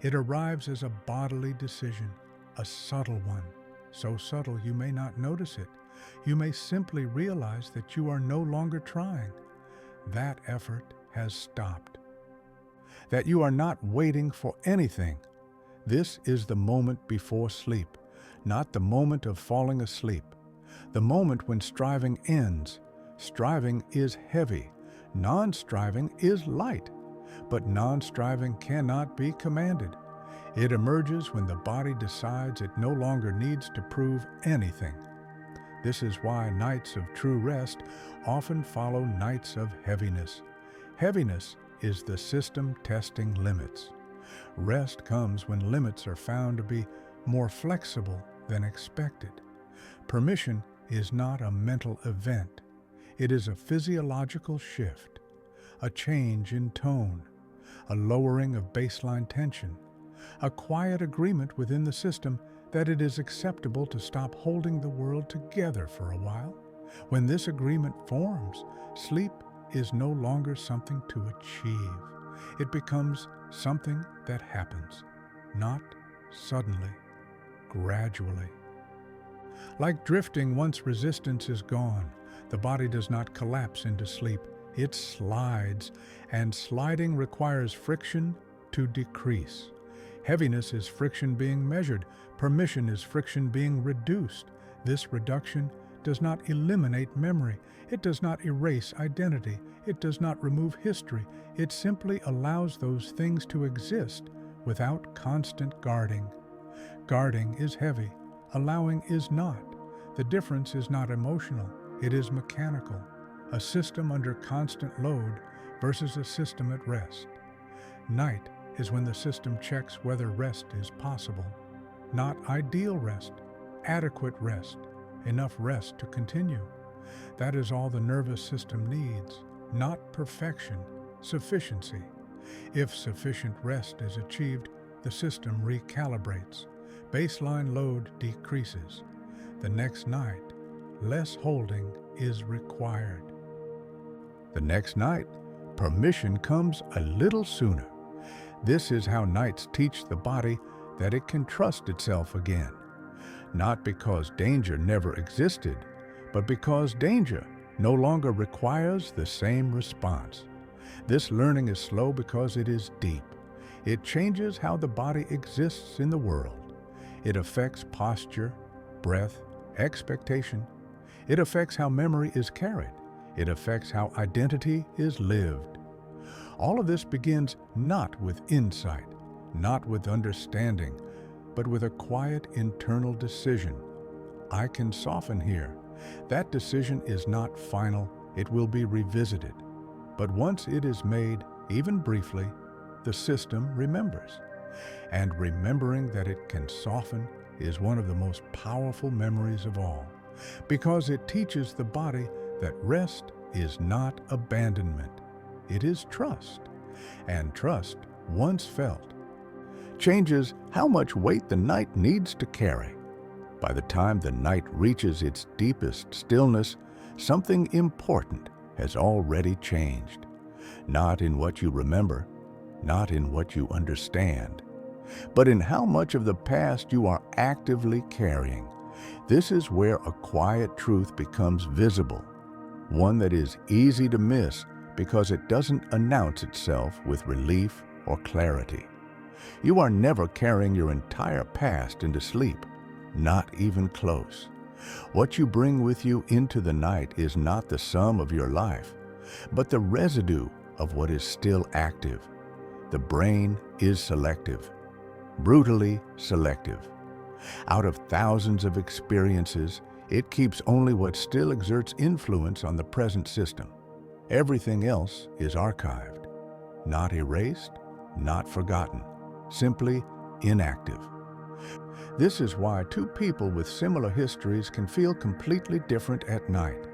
Speaker 1: It arrives as a bodily decision, a subtle one. So subtle you may not notice it. You may simply realize that you are no longer trying. That effort has stopped. That you are not waiting for anything. This is the moment before sleep, not the moment of falling asleep. The moment when striving ends. Striving is heavy. Non-striving is light. But non-striving cannot be commanded. It emerges when the body decides it no longer needs to prove anything. This is why nights of true rest often follow nights of heaviness. Heaviness is the system testing limits. Rest comes when limits are found to be more flexible than expected. Permission is not a mental event. It is a physiological shift, a change in tone, a lowering of baseline tension, a quiet agreement within the system that it is acceptable to stop holding the world together for a while. When this agreement forms, sleep is no longer something to achieve. It becomes something that happens, not suddenly, gradually. Like drifting, once resistance is gone, the body does not collapse into sleep. It slides, and sliding requires friction to decrease. Heaviness is friction being measured. Permission is friction being reduced. This reduction does not eliminate memory. It does not erase identity. It does not remove history. It simply allows those things to exist without constant guarding. Guarding is heavy. Allowing is not. The difference is not emotional. It is mechanical. A system under constant load versus a system at rest. Night is when the system checks whether rest is possible. Not ideal rest, adequate rest, enough rest to continue. That is all the nervous system needs, not perfection, sufficiency. If sufficient rest is achieved, the system recalibrates. Baseline load decreases. The next night, less holding is required. The next night, permission comes a little sooner. This is how nights teach the body that it can trust itself again. Not because danger never existed, but because danger no longer requires the same response. This learning is slow because it is deep. It changes how the body exists in the world. It affects posture, breath, expectation. It affects how memory is carried. It affects how identity is lived. All of this begins not with insight, not with understanding, but with a quiet internal decision. I can soften here. That decision is not final. It will be revisited. But once it is made, even briefly, the system remembers. And remembering that it can soften is one of the most powerful memories of all, because it teaches the body that rest is not abandonment. It is trust. And trust, once felt, changes how much weight the night needs to carry. By the time the night reaches its deepest stillness, something important has already changed. Not in what you remember, not in what you understand, but in how much of the past you are actively carrying. This is where a quiet truth becomes visible, one that is easy to miss because it doesn't announce itself with relief or clarity. You are never carrying your entire past into sleep, not even close. What you bring with you into the night is not the sum of your life, but the residue of what is still active. The brain is selective, brutally selective. Out of thousands of experiences, it keeps only what still exerts influence on the present system. Everything else is archived, not erased, not forgotten, simply inactive. This is why two people with similar histories can feel completely different at night.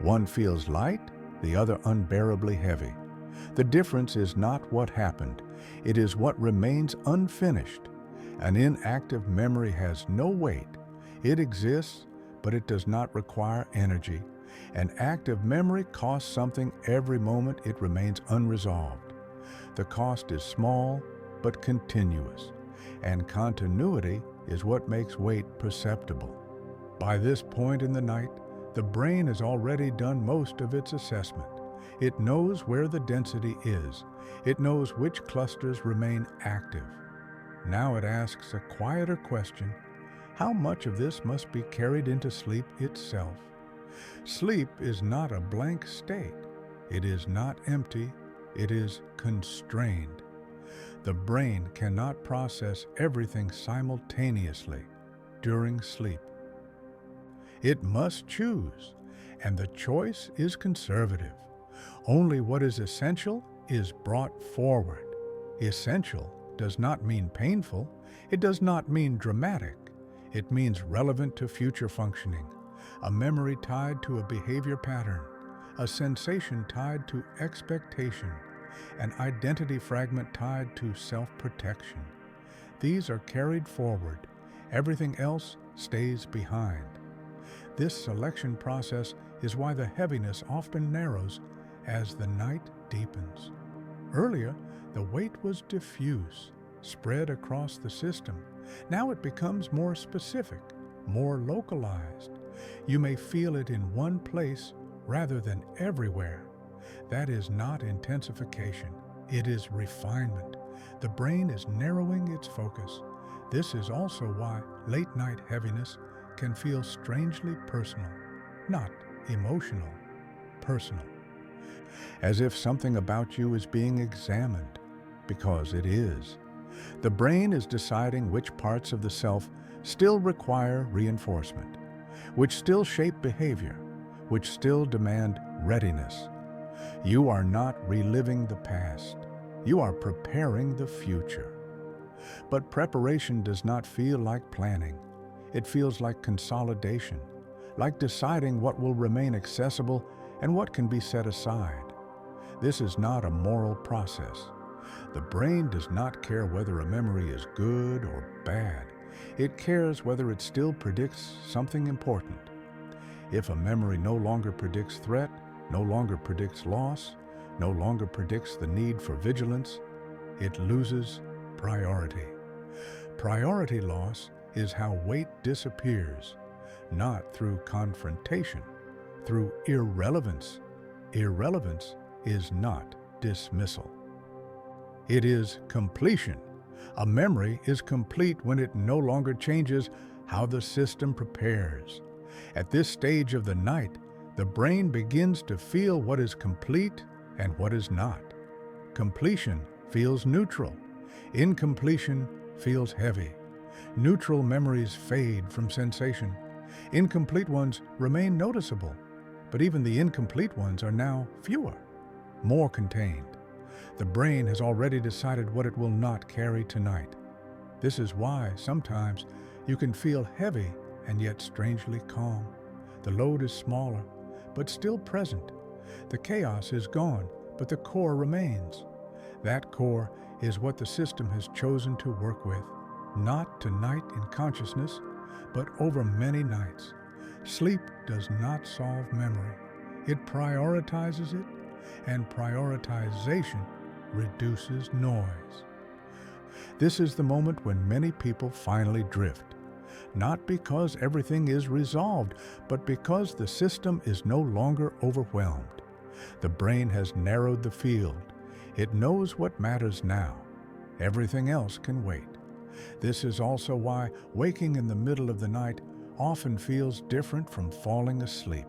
Speaker 1: One feels light, the other unbearably heavy. The difference is not what happened, it is what remains unfinished. An inactive memory has no weight. It exists, but it does not require energy. An active memory costs something every moment it remains unresolved. The cost is small, but continuous, and continuity is what makes weight perceptible. By this point in the night, the brain has already done most of its assessment. It knows where the density is. It knows which clusters remain active. Now it asks a quieter question: how much of this must be carried into sleep itself? Sleep is not a blank state. It is not empty. It is constrained. The brain cannot process everything simultaneously during sleep. It must choose, and the choice is conservative. Only what is essential is brought forward. Essential does not mean painful. It does not mean dramatic. It means relevant to future functioning, a memory tied to a behavior pattern, a sensation tied to expectation, an identity fragment tied to self-protection. These are carried forward. Everything else stays behind. This selection process is why the heaviness often narrows as the night deepens. Earlier, the weight was diffuse, spread across the system. Now it becomes more specific, more localized. You may feel it in one place rather than everywhere. That is not intensification. It is refinement. The brain is narrowing its focus. This is also why late-night heaviness can feel strangely personal, not emotional, personal. As if something about you is being examined, because it is. The brain is deciding which parts of the self still require reinforcement, which still shape behavior, which still demand readiness. You are not reliving the past. You are preparing the future. But preparation does not feel like planning. It feels like consolidation, like deciding what will remain accessible and what can be set aside. This is not a moral process. The brain does not care whether a memory is good or bad. It cares whether it still predicts something important. If a memory no longer predicts threat, no longer predicts loss, no longer predicts the need for vigilance, it loses priority. Priority loss is how weight disappears, not through confrontation, through irrelevance. Irrelevance is not dismissal. It is completion. A memory is complete when it no longer changes how the system prepares. At this stage of the night, the brain begins to feel what is complete and what is not. Completion feels neutral. Incompletion feels heavy. Neutral memories fade from sensation. Incomplete ones remain noticeable, but even the incomplete ones are now fewer, more contained. The brain has already decided what it will not carry tonight. This is why sometimes you can feel heavy and yet strangely calm. The load is smaller, but still present. The chaos is gone, but the core remains. That core is what the system has chosen to work with, not tonight in consciousness, but over many nights. Sleep does not solve memory. It prioritizes it, and prioritization reduces noise. This is the moment when many people finally drift, not because everything is resolved, but because the system is no longer overwhelmed. The brain has narrowed the field. It knows what matters now. Everything else can wait. This is also why waking in the middle of the night often feels different from falling asleep.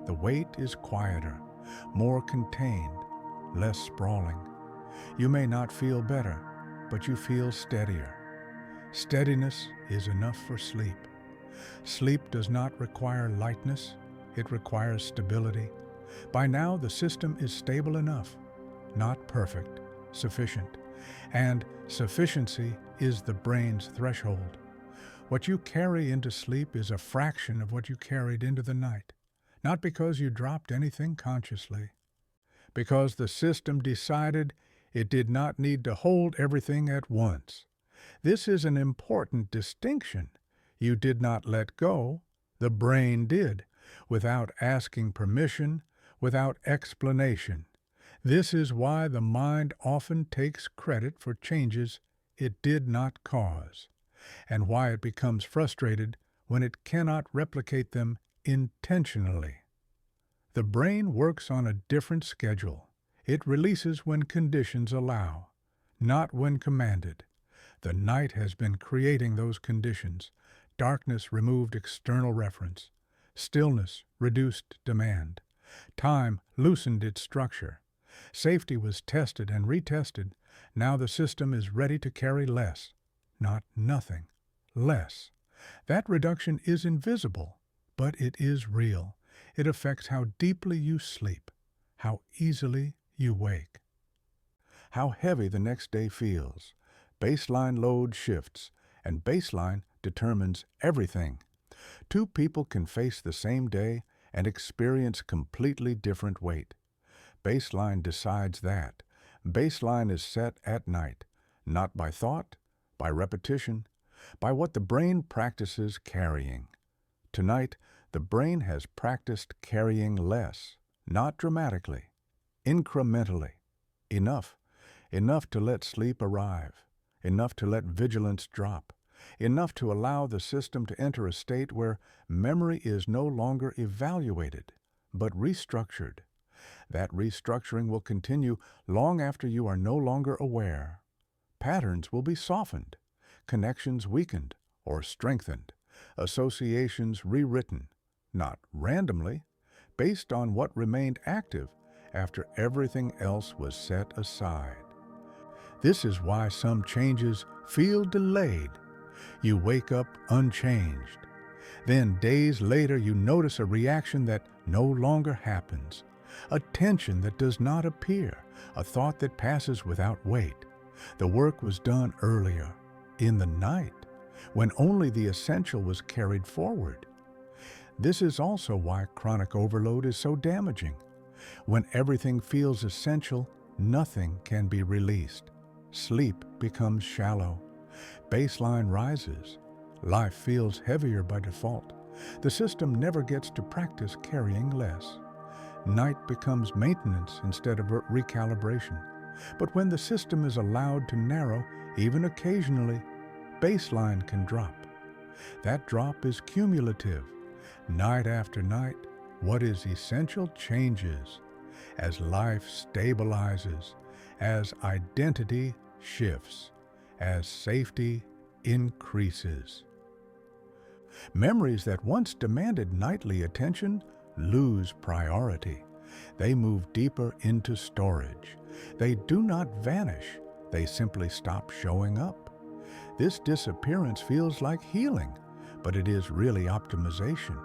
Speaker 1: The wait is quieter, more contained, less sprawling. You may not feel better, but you feel steadier. Steadiness is enough for sleep. Sleep does not require lightness, it requires stability. By now, the system is stable enough, not perfect, sufficient. And sufficiency is the brain's threshold. What you carry into sleep is a fraction of what you carried into the night, not because you dropped anything consciously, because the system decided it did not need to hold everything at once. This is an important distinction. You did not let go, the brain did, without asking permission, without explanation. This is why the mind often takes credit for changes it did not cause, and why it becomes frustrated when it cannot replicate them intentionally. The brain works on a different schedule. It releases when conditions allow, not when commanded. The night has been creating those conditions. Darkness removed external reference. Stillness reduced demand. Time loosened its structure. Safety was tested and retested. Now the system is ready to carry less, not nothing, less. That reduction is invisible, but it is real. It affects how deeply you sleep, how easily you wake, how heavy the next day feels. Baseline load shifts, and baseline determines everything. Two people can face the same day and experience completely different weight. Baseline decides that. Baseline is set at night, not by thought, by repetition, by what the brain practices carrying. Tonight, the brain has practiced carrying less, not dramatically, incrementally. Enough to let sleep arrive, enough to let vigilance drop, enough to allow the system to enter a state where memory is no longer evaluated, but restructured. That restructuring will continue long after you are no longer aware. Patterns will be softened, connections weakened or strengthened, associations rewritten, not randomly, based on what remained active after everything else was set aside. This is why some changes feel delayed. You wake up unchanged. Then days later you notice a reaction that no longer happens, a tension that does not appear, a thought that passes without weight. The work was done earlier, in the night, when only the essential was carried forward. This is also why chronic overload is so damaging. When everything feels essential, nothing can be released. Sleep becomes shallow. Baseline rises. Life feels heavier by default. The system never gets to practice carrying less. Night becomes maintenance instead of recalibration. But when the system is allowed to narrow, even occasionally, baseline can drop. That drop is cumulative. Night after night, what is essential changes. As life stabilizes, as identity shifts, as safety increases. Memories that once demanded nightly attention lose priority. They move deeper into storage. They do not vanish. They simply stop showing up. This disappearance feels like healing, but it is really optimization.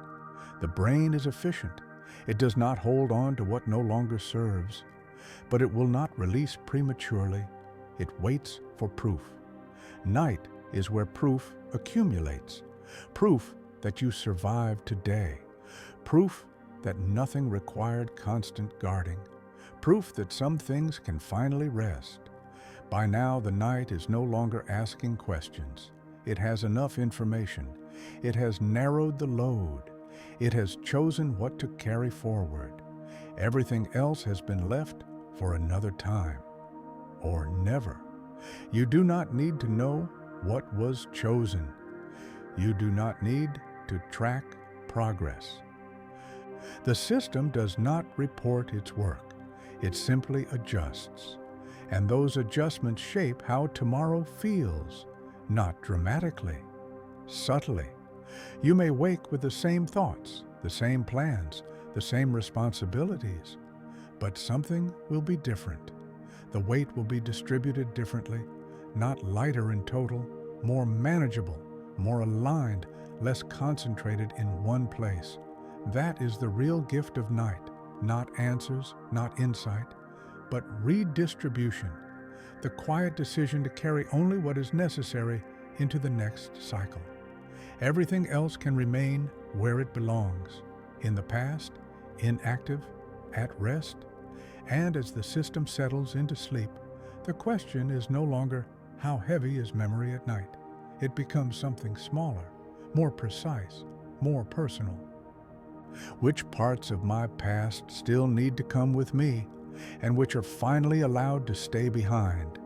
Speaker 1: The brain is efficient. It does not hold on to what no longer serves, but it will not release prematurely. It waits for proof. Night is where proof accumulates. Proof that you survived today. Proof that nothing required constant guarding. Proof that some things can finally rest. By now, the night is no longer asking questions. It has enough information. It has narrowed the load. It has chosen what to carry forward. Everything else has been left for another time, or never. You do not need to know what was chosen. You do not need to track progress. The system does not report its work. It simply adjusts. And those adjustments shape how tomorrow feels, not dramatically, subtly. You may wake with the same thoughts, the same plans, the same responsibilities, but something will be different. The weight will be distributed differently, not lighter in total, more manageable, more aligned, less concentrated in one place. That is the real gift of night, not answers, not insight, but redistribution, the quiet decision to carry only what is necessary into the next cycle. Everything else can remain where it belongs, in the past, inactive, at rest, and as the system settles into sleep, the question is no longer how heavy is memory at night. It becomes something smaller, more precise, more personal. Which parts of my past still need to come with me, and which are finally allowed to stay behind?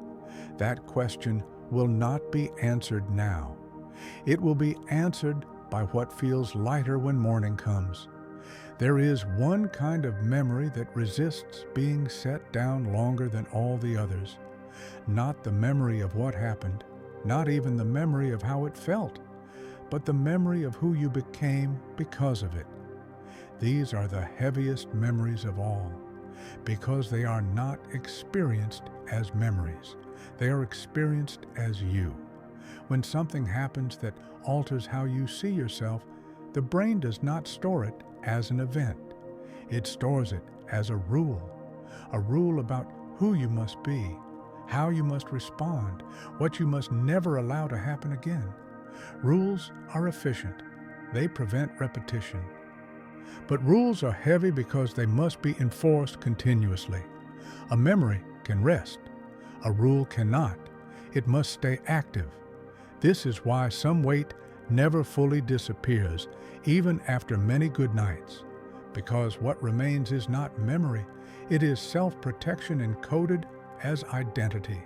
Speaker 1: That question will not be answered now. It will be answered by what feels lighter when morning comes. There is one kind of memory that resists being set down longer than all the others. Not the memory of what happened, not even the memory of how it felt, but the memory of who you became because of it. These are the heaviest memories of all, because they are not experienced as memories. They are experienced as you. When something happens that alters how you see yourself, the brain does not store it as an event. It stores it as a rule about who you must be, how you must respond, what you must never allow to happen again. Rules are efficient. They prevent repetition. But rules are heavy because they must be enforced continuously. A memory can rest. A rule cannot. It must stay active. This is why some weight never fully disappears, even after many good nights. Because what remains is not memory, it is self-protection encoded as identity.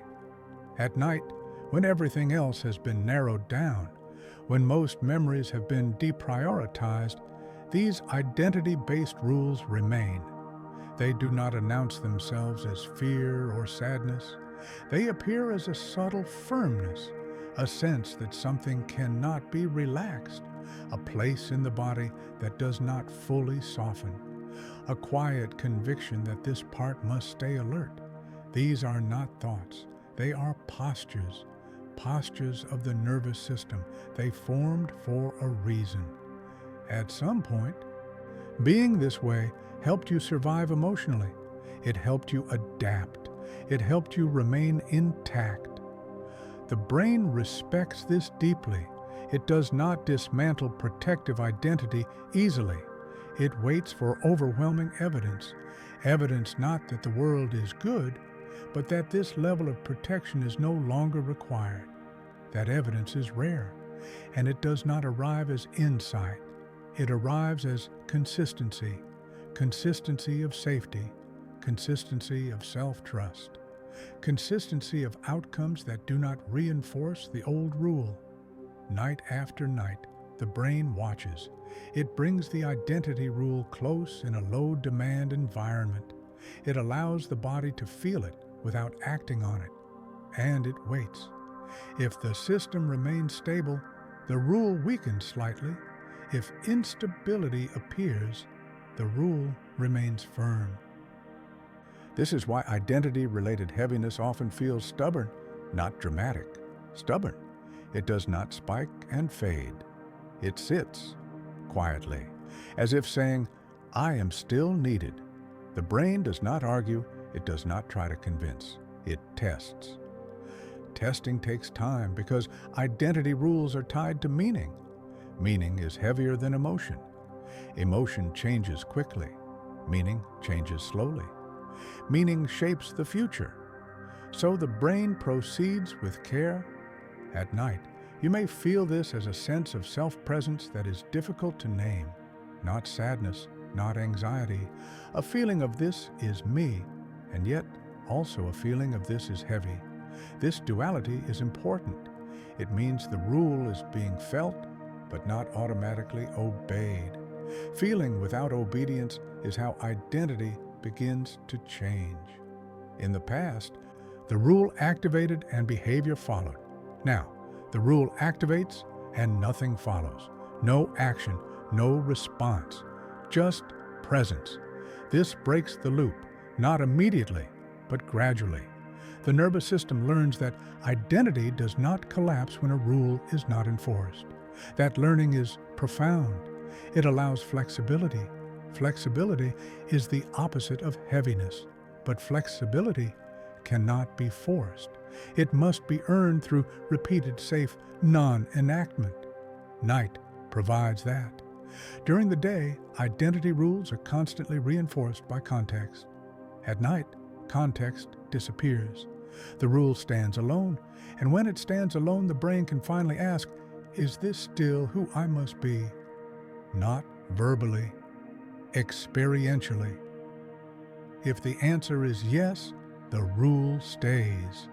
Speaker 1: At night, when everything else has been narrowed down, when most memories have been deprioritized, these identity-based rules remain. They do not announce themselves as fear or sadness. They appear as a subtle firmness, a sense that something cannot be relaxed, a place in the body that does not fully soften, a quiet conviction that this part must stay alert. These are not thoughts. They are postures of the nervous system. They formed for a reason. At some point, being this way helped you survive emotionally. It helped you adapt. It helped you remain intact. The brain respects this deeply. It does not dismantle protective identity easily. It waits for overwhelming evidence. Evidence not that the world is good, but that this level of protection is no longer required. That evidence is rare, and it does not arrive as insight. It arrives as consistency of safety, consistency of self-trust, consistency of outcomes that do not reinforce the old rule. Night after night, the brain watches. It brings the identity rule close in a low-demand environment. It allows the body to feel it without acting on it, and it waits. If the system remains stable, the rule weakens slightly. If instability appears, the rule remains firm. This is why identity-related heaviness often feels stubborn, not dramatic. Stubborn. It does not spike and fade. It sits quietly, as if saying, "I am still needed." The brain does not argue. It does not try to convince. It tests. Testing takes time because identity rules are tied to meaning. Meaning is heavier than emotion. Emotion changes quickly. Meaning changes slowly. Meaning shapes the future. So the brain proceeds with care. At night, you may feel this as a sense of self-presence that is difficult to name. Not sadness, not anxiety. A feeling of this is me, and yet also a feeling of this is heavy. This duality is important. It means the rule is being felt, but not automatically obeyed. Feeling without obedience is how identity begins to change. In the past, the rule activated and behavior followed. Now, the rule activates and nothing follows. No action, no response, just presence. This breaks the loop, not immediately, but gradually. The nervous system learns that identity does not collapse when a rule is not enforced. That learning is profound. It allows flexibility. Flexibility is the opposite of heaviness, but flexibility cannot be forced. It must be earned through repeated safe non-enactment. Night provides that. During the day, identity rules are constantly reinforced by context. At night, context disappears. The rule stands alone, and when it stands alone, the brain can finally ask, is this still who I must be? Not verbally, experientially. If the answer is yes, the rule stays.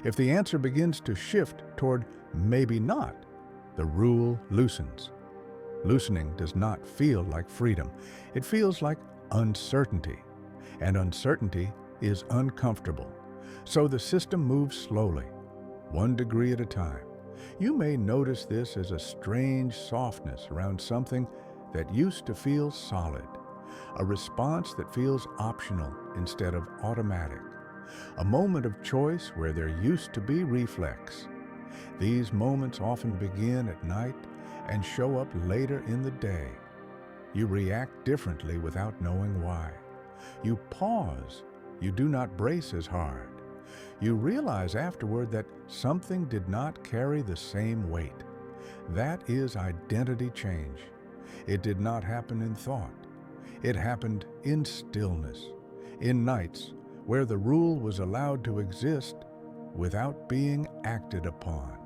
Speaker 1: If the answer begins to shift toward maybe not, the rule loosens. Loosening does not feel like freedom. It feels like uncertainty, and uncertainty is uncomfortable. So the system moves slowly, 1 degree at a time. You may notice this as a strange softness around something that used to feel solid, a response that feels optional instead of automatic, a moment of choice where there used to be reflex. These moments often begin at night and show up later in the day. You react differently without knowing why. You pause. You do not brace as hard. You realize afterward that something did not carry the same weight. That is identity change. It did not happen in thought. It happened in stillness, in nights where the rule was allowed to exist without being acted upon.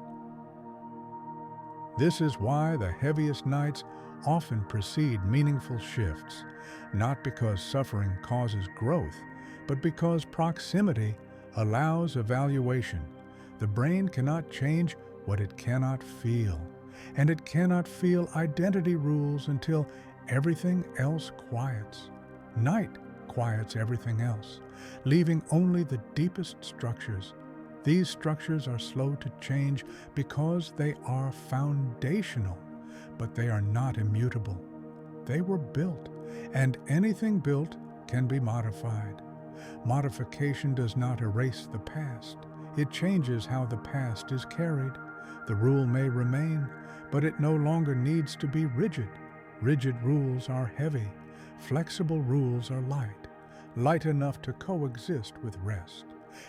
Speaker 1: This is why the heaviest nights often precede meaningful shifts, not because suffering causes growth, but because proximity allows evaluation. The brain cannot change what it cannot feel, and it cannot feel identity rules until everything else quiets. Night quiets everything else, leaving only the deepest structures. These structures are slow to change because they are foundational, but they are not immutable. They were built, and anything built can be modified. Modification does not erase the past. It changes how the past is carried. The rule may remain, but it no longer needs to be rigid. Rigid rules are heavy. Flexible rules are light, light enough to coexist with rest.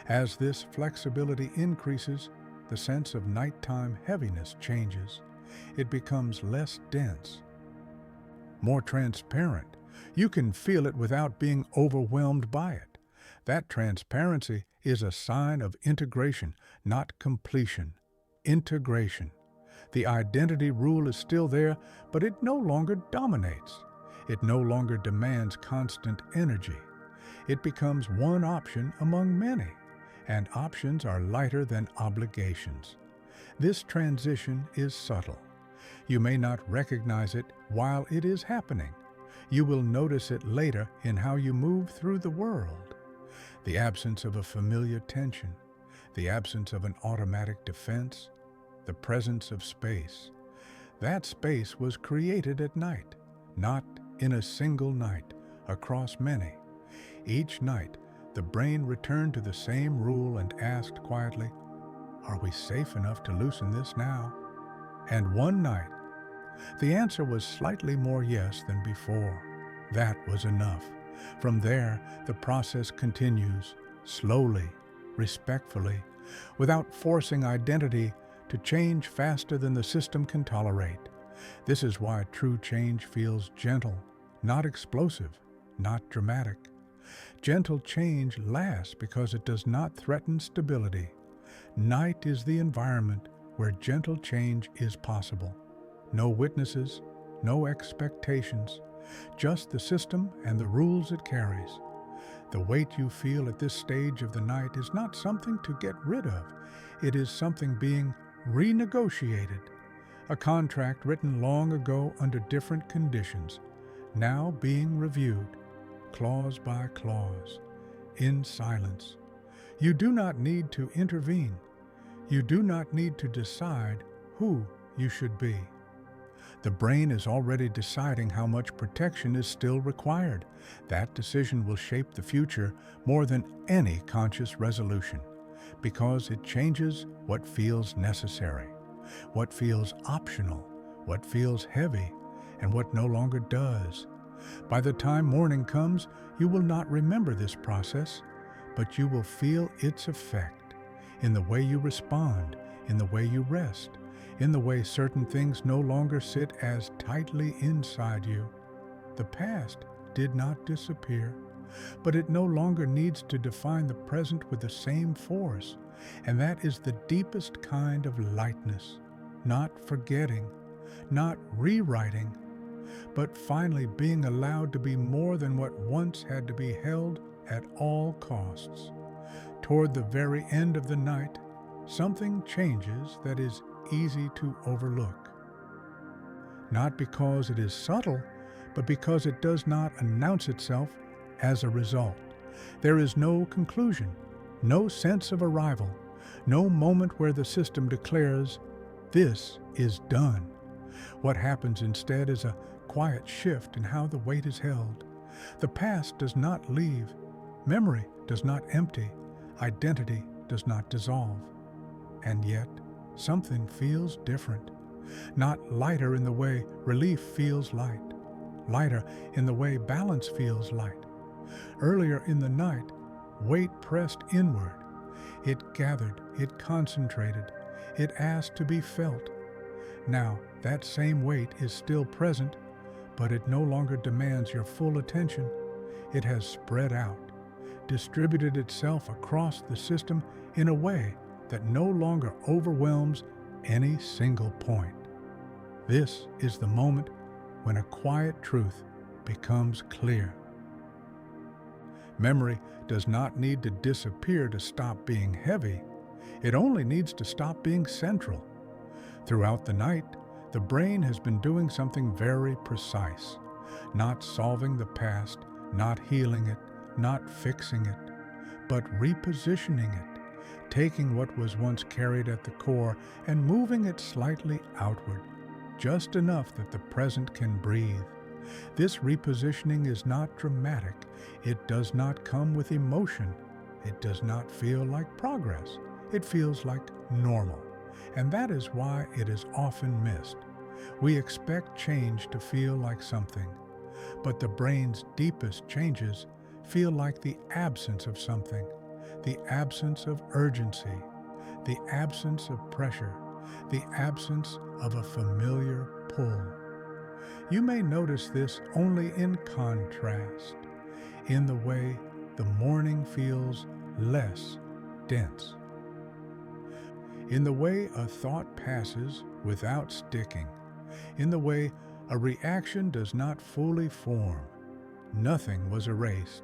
Speaker 1: As this flexibility increases, the sense of nighttime heaviness changes. It becomes less dense, more transparent. You can feel it without being overwhelmed by it. That transparency is a sign of integration, not completion. Integration. The identity rule is still there, but it no longer dominates. It no longer demands constant energy. It becomes one option among many, and options are lighter than obligations. This transition is subtle. You may not recognize it while it is happening. You will notice it later in how you move through the world. The absence of a familiar tension, the absence of an automatic defense, the presence of space. That space was created at night, not in a single night, across many. Each night, the brain returned to the same rule and asked quietly, "Are we safe enough to loosen this now?" And one night, the answer was slightly more yes than before. That was enough. From there, the process continues, slowly, respectfully, without forcing identity to change faster than the system can tolerate. This is why true change feels gentle, not explosive, not dramatic. Gentle change lasts because it does not threaten stability. Night is the environment where gentle change is possible. No witnesses, no expectations, just the system and the rules it carries. The weight you feel at this stage of the night is not something to get rid of. It is something being renegotiated. A contract written long ago under different conditions, now being reviewed, clause by clause, in silence. You do not need to intervene. You do not need to decide who you should be. The brain is already deciding how much protection is still required. That decision will shape the future more than any conscious resolution, because it changes what feels necessary, what feels optional, what feels heavy, and what no longer does. By the time morning comes, you will not remember this process, but you will feel its effect in the way you respond, in the way you rest, in the way certain things no longer sit as tightly inside you. The past did not disappear, but it no longer needs to define the present with the same force, and that is the deepest kind of lightness, not forgetting, not rewriting, but finally being allowed to be more than what once had to be held at all costs. Toward the very end of the night, something changes that is easy to overlook. Not because it is subtle, but because it does not announce itself as a result. There is no conclusion, no sense of arrival, no moment where the system declares, "This is done." What happens instead is a quiet shift in how the weight is held. The past does not leave, memory does not empty, identity does not dissolve. And yet, something feels different. Not lighter in the way relief feels light, lighter in the way balance feels light. Earlier in the night, weight pressed inward. It gathered, it concentrated, it asked to be felt. Now, that same weight is still present, but it no longer demands your full attention. It has spread out, distributed itself across the system in a way that no longer overwhelms any single point. This is the moment when a quiet truth becomes clear. Memory does not need to disappear to stop being heavy. It only needs to stop being central. Throughout the night, the brain has been doing something very precise, not solving the past, not healing it, not fixing it, but repositioning it, taking what was once carried at the core and moving it slightly outward, just enough that the present can breathe. This repositioning is not dramatic. It does not come with emotion. It does not feel like progress. It feels like normal. And that is why it is often missed. We expect change to feel like something, but the brain's deepest changes feel like the absence of something, the absence of urgency, the absence of pressure, the absence of a familiar pull. You may notice this only in contrast, in the way the morning feels less dense, in the way a thought passes without sticking, in the way a reaction does not fully form. Nothing was erased,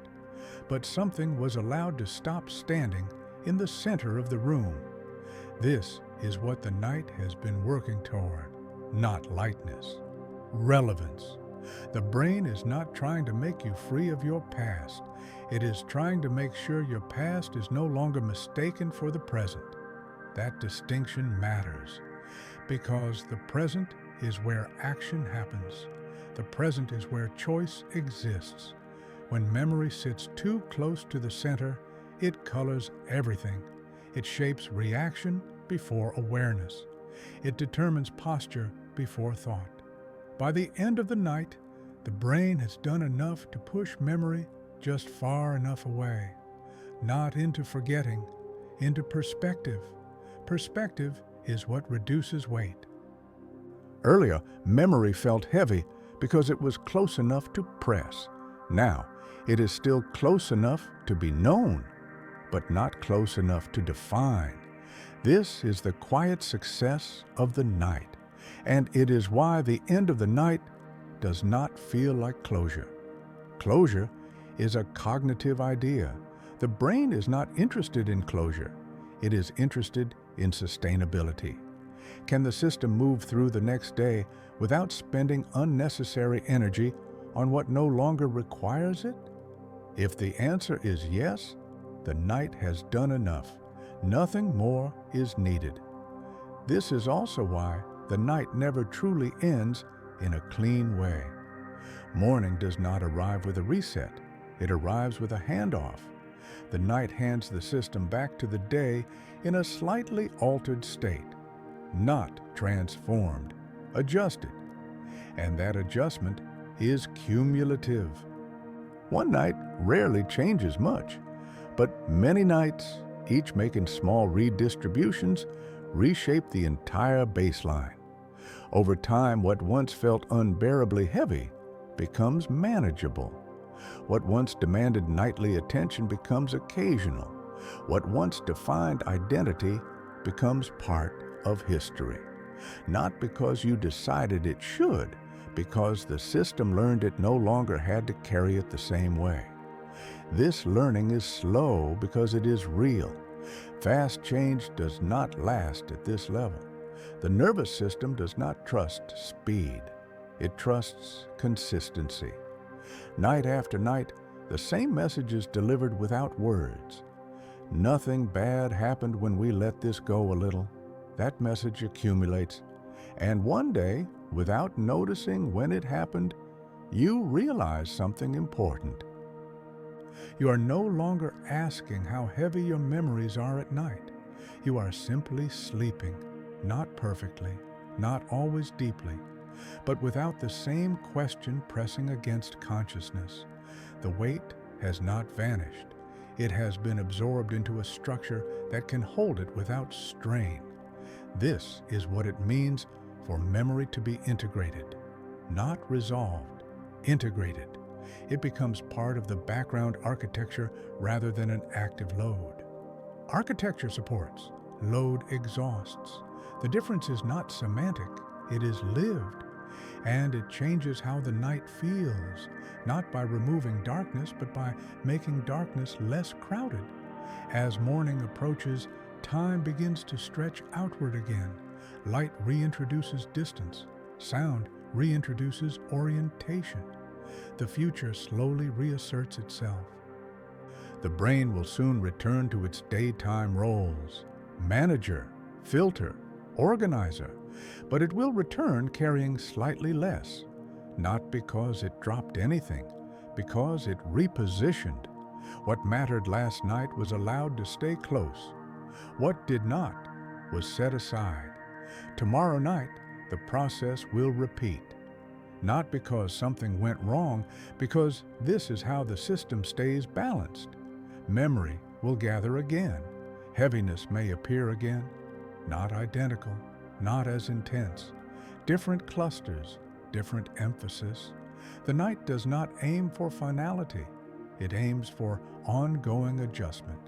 Speaker 1: but something was allowed to stop standing in the center of the room. This is what the night has been working toward, not lightness. Relevance. The brain is not trying to make you free of your past. It is trying to make sure your past is no longer mistaken for the present. That distinction matters because the present is where action happens. The present is where choice exists. When memory sits too close to the center, it colors everything. It shapes reaction before awareness. It determines posture before thought. By the end of the night, the brain has done enough to push memory just far enough away, not into forgetting, into perspective. Perspective is what reduces weight. Earlier, memory felt heavy because it was close enough to press. Now, it is still close enough to be known, but not close enough to define. This is the quiet success of the night, and it is why the end of the night does not feel like closure. Closure is a cognitive idea. The brain is not interested in closure. It is interested in sustainability. Can the system move through the next day without spending unnecessary energy on what no longer requires it? If the answer is yes, the night has done enough. Nothing more is needed. This is also why the night never truly ends in a clean way. Morning does not arrive with a reset. It arrives with a handoff. The night hands the system back to the day in a slightly altered state, not transformed, adjusted. And that adjustment is cumulative. One night rarely changes much, but many nights, each making small redistributions, reshape the entire baseline. Over time, what once felt unbearably heavy becomes manageable. What once demanded nightly attention becomes occasional. What once defined identity becomes part of history. Not because you decided it should, because the system learned it no longer had to carry it the same way. This learning is slow because it is real. Fast change does not last at this level. The nervous system does not trust speed. It trusts consistency. Night after night, the same message is delivered without words. Nothing bad happened when we let this go a little. That message accumulates. And one day, without noticing when it happened, you realize something important. You are no longer asking how heavy your memories are at night. You are simply sleeping, not perfectly, not always deeply, but without the same question pressing against consciousness. The weight has not vanished. It has been absorbed into a structure that can hold it without strain. This is what it means for memory to be integrated, not resolved, integrated. It becomes part of the background architecture rather than an active load. Architecture supports, load exhausts. The difference is not semantic, it is lived. And it changes how the night feels, not by removing darkness, but by making darkness less crowded. As morning approaches, time begins to stretch outward again. Light reintroduces distance. Sound reintroduces orientation. The future slowly reasserts itself. The brain will soon return to its daytime roles: manager, filter, organizer, but it will return carrying slightly less, not because it dropped anything, because it repositioned. What mattered last night was allowed to stay close. What did not was set aside. Tomorrow night, the process will repeat. Not because something went wrong, because this is how the system stays balanced. Memory will gather again. Heaviness may appear again, not identical, not as intense. Different clusters, different emphasis. The night does not aim for finality. It aims for ongoing adjustment.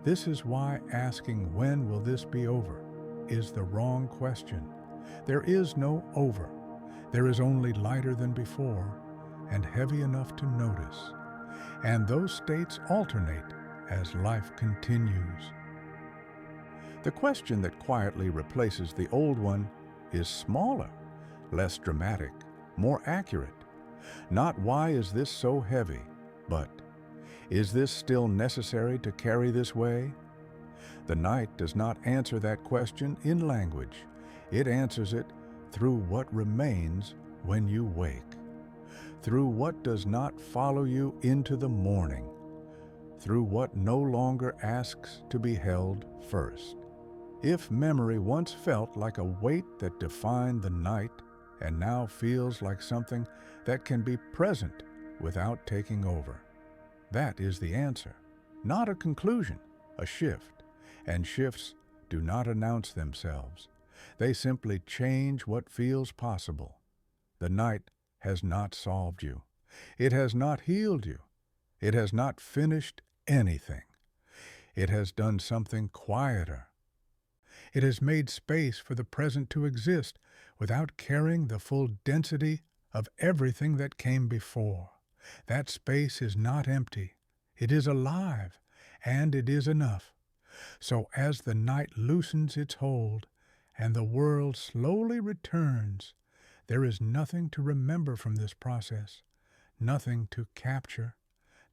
Speaker 1: This is why asking "when will this be over" is the wrong question. There is no over. There is only lighter than before and heavy enough to notice. And those states alternate as life continues. The question that quietly replaces the old one is smaller, less dramatic, more accurate. Not "why is this so heavy?" but "is this still necessary to carry this way?" The night does not answer that question in language. It answers it through what remains when you wake, through what does not follow you into the morning, through what no longer asks to be held first. If memory once felt like a weight that defined the night and now feels like something that can be present without taking over, that is the answer, not a conclusion, a shift. And shifts do not announce themselves. They simply change what feels possible. The night has not solved you. It has not healed you. It has not finished anything. It has done something quieter. It has made space for the present to exist without carrying the full density of everything that came before. That space is not empty. It is alive, and it is enough. So as the night loosens its hold and the world slowly returns, there is nothing to remember from this process, nothing to capture,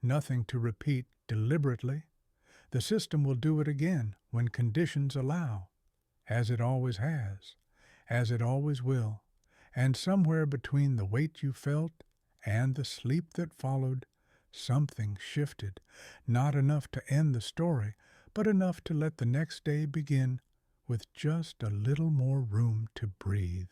Speaker 1: nothing to repeat deliberately. The system will do it again when conditions allow, as it always has, as it always will, and somewhere between the weight you felt and the sleep that followed, something shifted, not enough to end the story, but enough to let the next day begin with just a little more room to breathe.